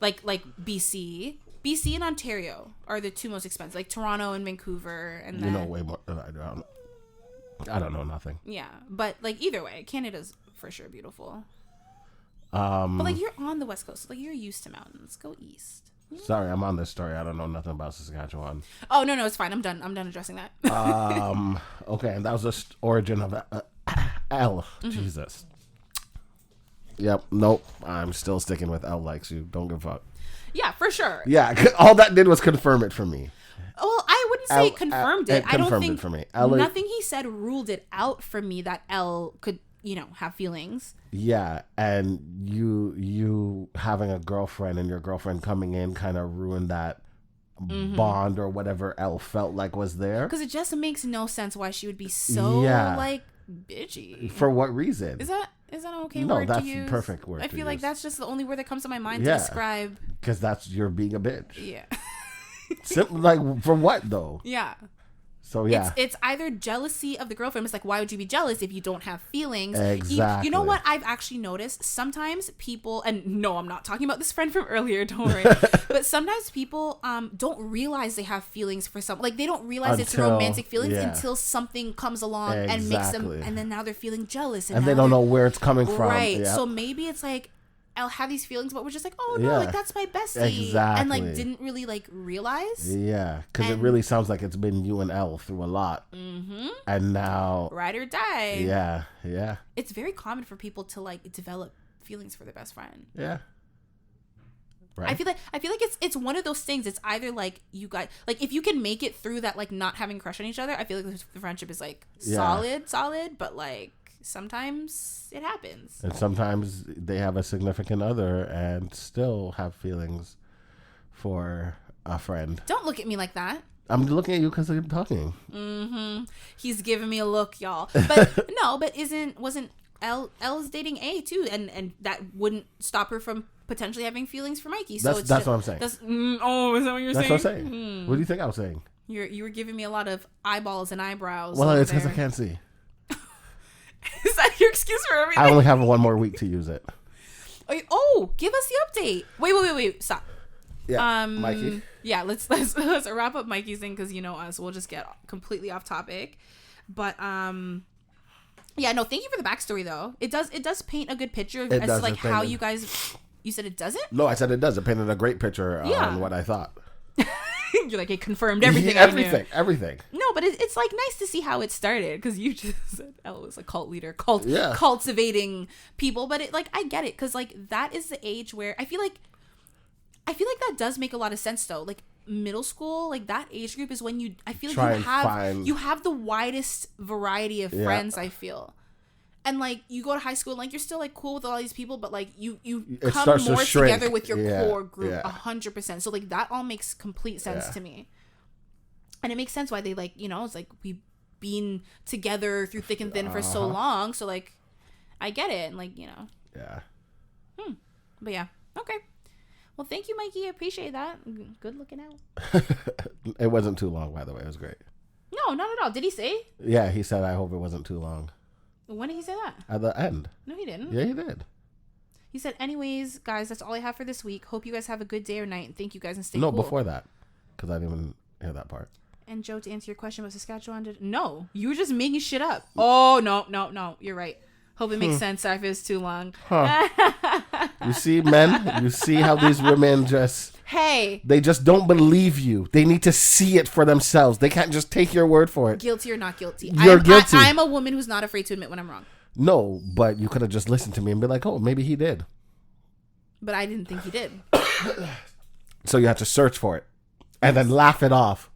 Like BC and Ontario are the two most expensive. Like Toronto and Vancouver, and then, you know way more than I do. I don't know nothing. Yeah, but like either way, Canada's for sure beautiful. But like you're on the West Coast, so like you're used to mountains. Go east. Sorry, I'm on this story. I don't know nothing about Saskatchewan. Oh no, it's fine. I'm done addressing that. Okay, and that was the origin of L. Mm-hmm. Jesus. Yep. Nope. I'm still sticking with L likes you. Don't give a fuck. Yeah, for sure. Yeah. All that did was confirm it for me. Well, I wouldn't say it confirmed it. I don't think it for me. Nothing he said ruled it out for me that L could, have feelings. Yeah, and you having a girlfriend and your girlfriend coming in kind of ruined that bond or whatever L felt like was there. Because it just makes no sense why she would be so like bitchy. For what reason? Is that an okay no, word to use? No, that's the perfect word. I feel like that's just the only word that comes to my mind to describe. Because that's you're being a bitch. Yeah. Simple, like for what though? Yeah. So yeah, it's either jealousy of the girlfriend. It's like, why would you be jealous if you don't have feelings? Exactly. You know what I've actually noticed? Sometimes people, and no, I'm not talking about this friend from earlier. Don't worry. But sometimes people don't realize they have feelings for something. Like they don't realize it's romantic feelings until something comes along and makes them, and then now they're feeling jealous, and they don't know where it's coming from. Right. Yep. So maybe it's like, I'll have these feelings, but we're just like, oh no, like that's my bestie, exactly. and like didn't really like realize. Yeah, because it really sounds like it's been you and Elle through a lot, and now ride or die. Yeah. It's very common for people to like develop feelings for their best friend. Yeah. right? I feel like it's one of those things. It's either like you guys, like if you can make it through that, like not having a crush on each other, I feel like the friendship is like solid, but like sometimes it happens. And sometimes they have a significant other and still have feelings for a friend. Don't look at me like that. I'm looking at you because I'm talking. He's giving me a look, y'all. But no, but wasn't L's dating A too, and that wouldn't stop her from potentially having feelings for Mikey. So that's what I'm saying. Is that what you're saying? That's what I'm saying. What do you think I was saying? You were giving me a lot of eyeballs and eyebrows. Well, it's because I can't see. Is that your excuse for everything? I only have 1 more week to use it. Oh, give us the update. Wait, stop. Yeah, Mikey. Yeah, let's wrap up Mikey's thing because you know us. We'll just get completely off topic. But yeah, no, thank you for the backstory though. It does paint a good picture as to like how you guys. You said it doesn't? No, I said it does. It painted a great picture on what I thought. You're like, it confirmed everything. Everything. No, but it's like nice to see how it started because you just said Elle was a cult leader, cultivating people. But it like I get it because like that is the age where I feel like that does make a lot of sense though. Like middle school, like that age group is when you have the widest variety of friends. I feel. And like you go to high school and like you're still like cool with all these people, but like you come more together with your core group 100%. So like that all makes complete sense to me. And it makes sense why they like, you know, it's like we've been together through thick and thin for so long. So like I get it. And like, you know. Yeah. But yeah. Okay. Well, thank you, Mikey. I appreciate that. Good looking out. It wasn't too long, by the way. It was great. No, not at all. Did he say? Yeah, he said, I hope it wasn't too long. When did he say that? At the end. No, he didn't. Yeah, he did. He said, anyways, guys, that's all I have for this week. Hope you guys have a good day or night. And thank you guys and stay cool. No, before that. Because I didn't even hear that part. And Joe, to answer your question about Saskatchewan, no, you were just making shit up. Oh, no. You're right. Hope it makes sense. Sorry if it was too long. Huh. You see, men? You see how these women just... Hey. They just don't believe you. They need to see it for themselves. They can't just take your word for it. Guilty or not guilty. You're guilty. I'm a woman who's not afraid to admit when I'm wrong. No, but you could have just listened to me and be like, oh, maybe he did. But I didn't think he did. So you have to search for it and then laugh it off.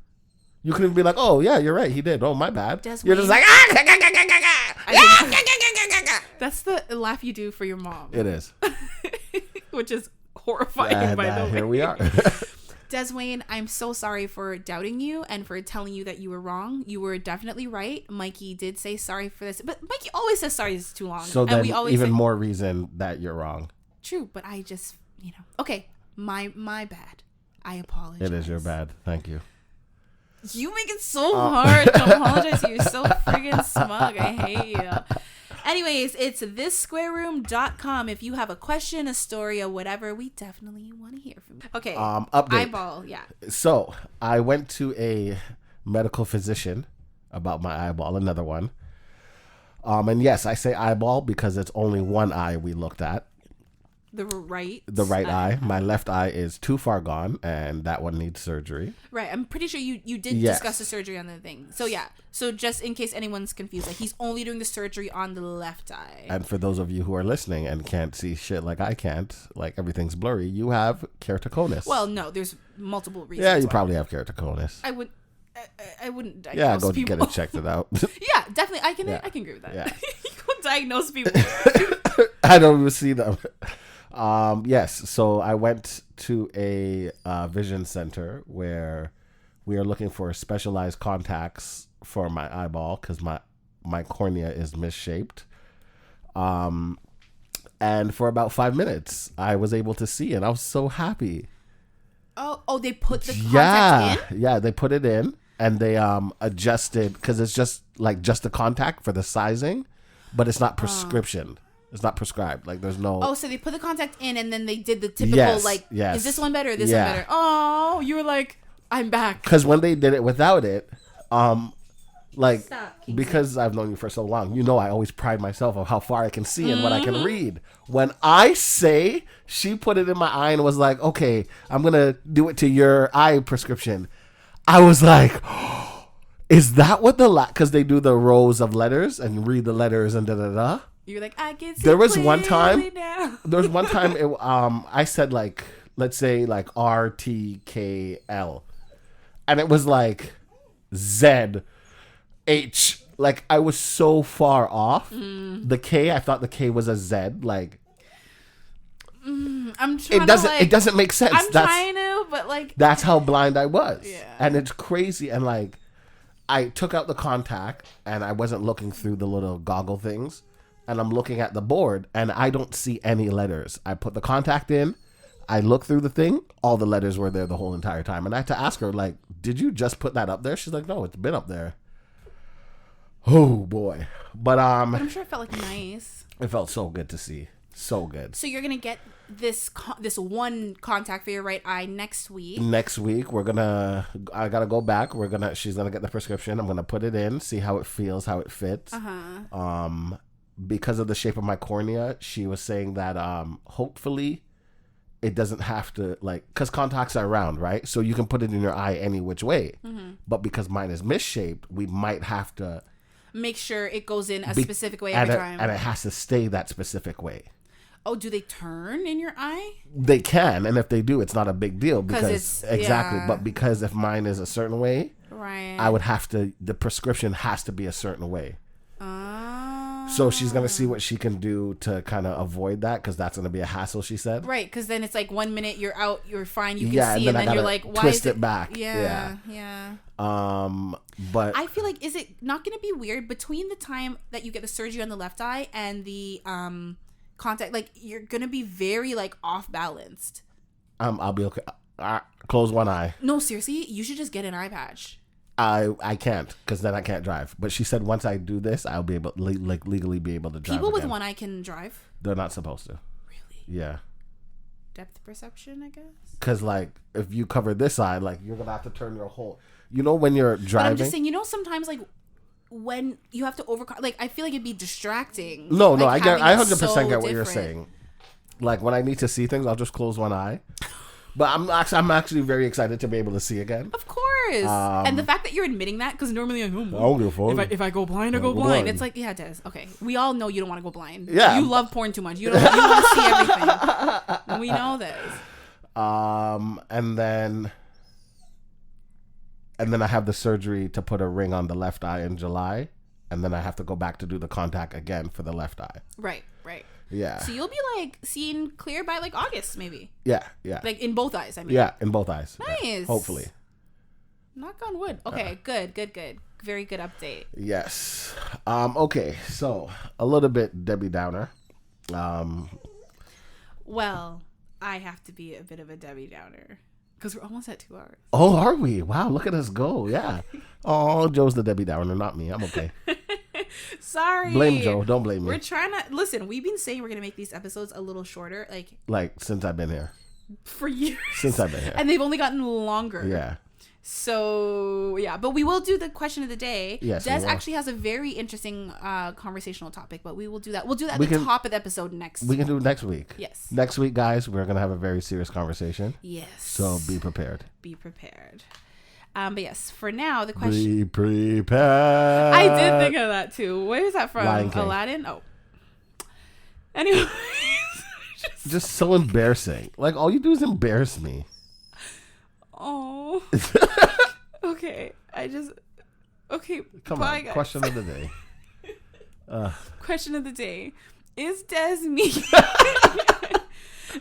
You couldn't be like, oh, yeah, you're right. He did. Oh, my bad. Deswayne. You're just like, that's the laugh you do for your mom. It is. Which is horrifying, by the way. Here we are. Deswayne, I'm so sorry for doubting you and for telling you that you were wrong. You were definitely right. Mikey did say sorry for this. But Mikey always says sorry is too long. So then even more reason that you're wrong. True, but I just, you know. Okay, my bad. I apologize. It is your bad. Thank you. You make it so hard to apologize. You're so friggin' smug. I hate you. Anyways, it's thissquareroom.com. If you have a question, a story, or whatever, we definitely want to hear from you. Okay. Update. Eyeball, yeah. So I went to a medical physician about my eyeball, another one. And yes, I say eyeball because it's only one eye we looked at. The right eye. My left eye is too far gone, and that one needs surgery. Right. I'm pretty sure you did discuss the surgery on the thing. So yeah. So just in case anyone's confused, like he's only doing the surgery on the left eye. And for those of you who are listening and can't see shit like I can't, like everything's blurry, you have keratoconus. Well, no, there's multiple reasons. Yeah, you probably have keratoconus. I wouldn't diagnose yeah, go people. get it checked out. Yeah, definitely. I can agree with that. Yeah. You go diagnose people. I don't even see them. Yes, so I went to a vision center where we are looking for specialized contacts for my eyeball because my cornea is misshaped. And for about 5 minutes, I was able to see it. I was so happy. Oh, they put the contact in? Yeah, they put it in and they adjusted because it's just a contact for the sizing, but it's not prescription. It's not prescribed. Like there's no. Oh, so they put the contact in and then they did the typical is this one better? Or this one better? Oh, you were like, I'm back. Because when they did it without it, because I've known you for so long, you know I always pride myself on how far I can see and what I can read. When I say she put it in my eye and was like, okay, I'm gonna do it to your eye prescription, I was like, oh, is that what because they do the rows of letters and you read the letters and You're like, I can see there was one time. now. There was one time. I said like let's say like RTKL, and it was like ZH. Like I was so far off. The K, I thought the K was a Z. Like I'm trying. It doesn't make sense. I'm trying to, but like that's how blind I was. Yeah. And it's crazy. And like I took out the contact and I wasn't looking through the little goggle things, and I'm looking at the board and I don't see any letters. I put the contact in, I look through the thing, all the letters were there the whole entire time. And I had to ask her, like, did you just put that up there? She's like, no, it's been up there. Oh boy. But I'm sure it felt like nice. It felt so good to see. So good. So you're gonna get this one contact for your right eye next week. Next week I gotta go back. She's gonna get the prescription. I'm gonna put it in, see how it feels, how it fits. Because of the shape of my cornea, she was saying that hopefully it doesn't have to, like, because contacts are round, right? So you can put it in your eye any which way. But because mine is misshaped, we might have to make sure it goes in a specific way every time. And it has to stay that specific way. Oh, do they turn in your eye? They can, and if they do, it's not a big deal because exactly. But because if mine is a certain way, right, I would have to. The prescription has to be a certain way. So she's gonna see what she can do to kind of avoid that, because that's gonna be a hassle. She said. Right, because then it's like 1 minute you're out, you're fine, you can see, and then you're like, why twist is it back? Yeah. But I feel like, is it not gonna be weird between the time that you get the surgery on the left eye and the contact? Like, you're gonna be very like off balanced. I'll be okay. Close one eye. No, seriously, you should just get an eye patch. I can't, because then I can't drive. But she said once I do this, I'll be able, like, legally be able to drive. People with again. one eye can drive. They're not supposed to. Really? Yeah. Depth perception, I guess. Because like if you cover this eye, like you're gonna have to turn your whole. You know when you're driving. But I'm just saying, you know, sometimes like when you have to overcome, like I feel like it'd be distracting. No, like, I 100% get what you're saying. Like when I need to see things, I'll just close one eye. But I'm actually very excited to be able to see again. Of course. And the fact that you're admitting that, because normally I don't give a fuck. If I go blind, I go blind. It's like, yeah, Des. Okay, we all know you don't want to go blind. Yeah. You love porn too much. You want to see everything. And we know this. And then I have the surgery to put a ring on the left eye in July, and then I have to go back to do the contact again for the left eye. Right. Yeah. So you'll be like seeing clear by like August, maybe. Yeah. Like in both eyes, I mean. Yeah, in both eyes. Nice. Yeah, hopefully. Knock on wood. Okay, good. Very good update. Yes. Okay, so a little bit Debbie Downer. Well, I have to be a bit of a Debbie Downer because we're almost at 2 hours. Oh, are we? Wow, look at us go. Yeah. Oh, Joe's the Debbie Downer, not me. I'm okay. Sorry. Blame Joe. Don't blame me. We're trying to listen. We've been saying we're gonna make these episodes a little shorter, like since I've been here. For years. Since I've been here, and they've only gotten longer. Yeah. So yeah, but we will do the question of the day. Yes, Des actually has a very interesting conversational topic, but we will do that. We'll do that at the top of the episode next. We can do it next week. Yes. Next week, guys, we're gonna have a very serious conversation. Yes. So be prepared. But yes, for now, the question. Be prepared. I did think of that too. Where is that from? Aladdin? Oh. Anyways. Just so embarrassing. Like, all you do is embarrass me. Oh. Okay. Okay. Come bye, on. guys. Question of the day. Question of the day. Is Des me?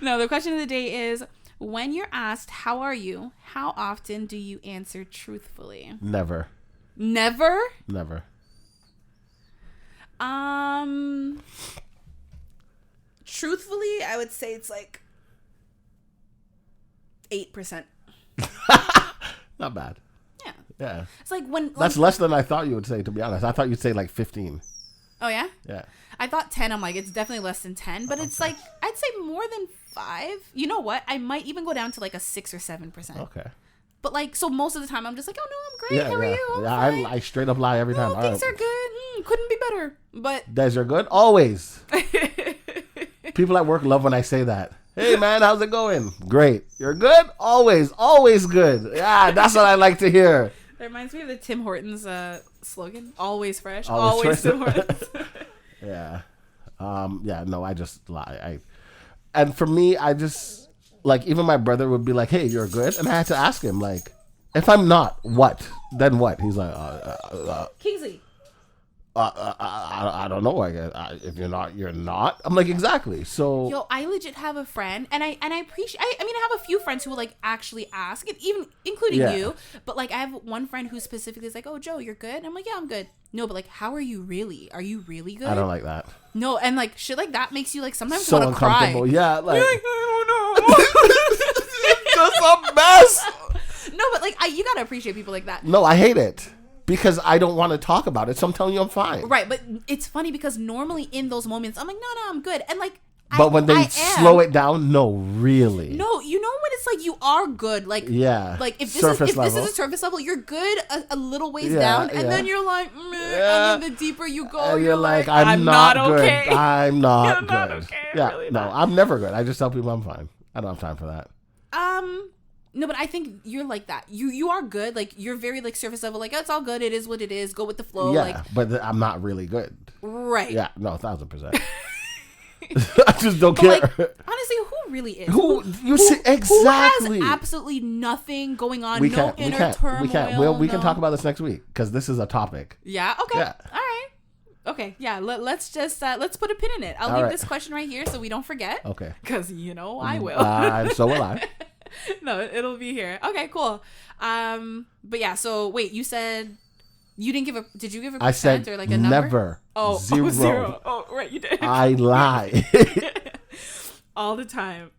No, the question of the day is, when you're asked, how are you? How often do you answer truthfully? Never. Never? Never. Truthfully, I would say it's like 8%. Not bad. Yeah. Yeah. It's like when... That's less than I thought you would say, to be honest. I thought you'd say like 15. Oh, yeah? Yeah. I thought 10. I'm like, it's definitely less than 10. But it's like, I'd say more than 5. You know what? I might even go down to like a 6 or 7%. Okay. But like, so most of the time I'm just like, oh no, I'm great. How are you? I'm I straight up lie every time. Things are good. Couldn't be better. But Des, you're good? Always. People at work love when I say that. Hey man, how's it going? Great. You're good? Always good. Yeah, that's what I like to hear. That reminds me of the Tim Hortons slogan. Always fresh. Always Tim Hortons. Yeah. Yeah, no, I just lie. And for me, I just Like, even my brother would be like, hey, you're good. And I had to ask him, like, if I'm not, what? Then what? He's like, Kingsley. I don't know. I guess if you're not, you're not. I'm like, exactly. So yo, I legit have a friend, and I appreciate. I mean, I have a few friends who will like actually ask, and even including you. But like, I have one friend who specifically is like, "Oh, Joe, you're good." And I'm like, "Yeah, I'm good." No, but like, how are you really? Are you really good? I don't like that. No, and like shit like that makes you like sometimes so want to cry. Yeah, like I don't know. It's just a mess. No, but like, you gotta appreciate people like that. No, I hate it. Because I don't want to talk about it, so I'm telling you I'm fine. Right, but it's funny because normally in those moments, I'm like, no, I'm good. And like, but when they slow it down, no, really. No, you know when it's like you are good, like like if this is a surface level, you're good a little ways down, and then you're like, and then the deeper you go, you're like, I'm not good. Okay. I'm not good. Not okay. Yeah, really no, not. I'm never good. I just tell people I'm fine. I don't have time for that. No, but I think you're like that. You are good. Like, you're very, like, surface level. Like, oh, it's all good. It is what it is. Go with the flow. Yeah, like, but I'm not really good. Right. Yeah, no, 1,000%. I just don't care. Like, honestly, who really is? Exactly. Who has absolutely nothing going on? Inner turmoil. We can talk about this next week because this is a topic. Yeah. Okay. Yeah. All right. Okay. Yeah. Let's just let's put a pin in it. I'll leave this question right here so we don't forget. Okay. Because I will. So will I. No, it'll be here. Okay, cool. But yeah, so wait, you said you didn't give a, did you give a percent or like a number? Never. Oh, zero. Zero. Oh, right, you did. I lie. All the time.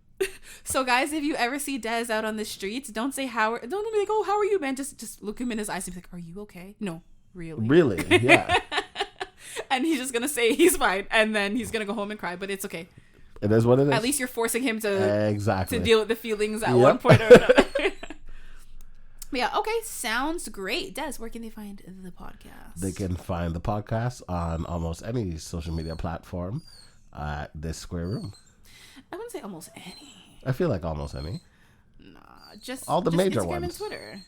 So guys, if you ever see Des out on the streets, don't say don't be like, oh, how are you, man? Just look him in his eyes and be like, are you okay? No, really. Really, yeah. And he's just gonna say he's fine, and then he's gonna go home and cry, but it's okay. It is what it is. At least you're forcing him to deal with the feelings at one point or another. But yeah, okay, sounds great. Des, where can they find the podcast? They can find the podcast on almost any social media platform at This Square Room. I wouldn't say almost any. I feel like almost any. Nah, just all the major Instagram ones. And Twitter.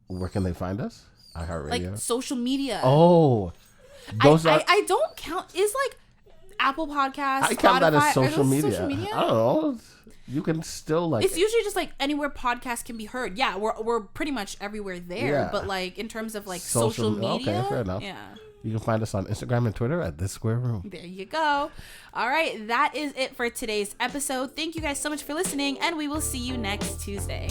Where can they find us? iHeartRadio. Like social media. Oh, I don't count. Is like Apple Podcasts, I count Spotify, that as social media. Social media. I don't know. You can still like. It's usually just like anywhere podcasts can be heard. Yeah, we're pretty much everywhere there. Yeah. But like in terms of like social media, okay, fair enough. Yeah. You can find us on Instagram and Twitter at This Square Room. There you go. All right, that is it for today's episode. Thank you guys so much for listening, and we will see you next Tuesday.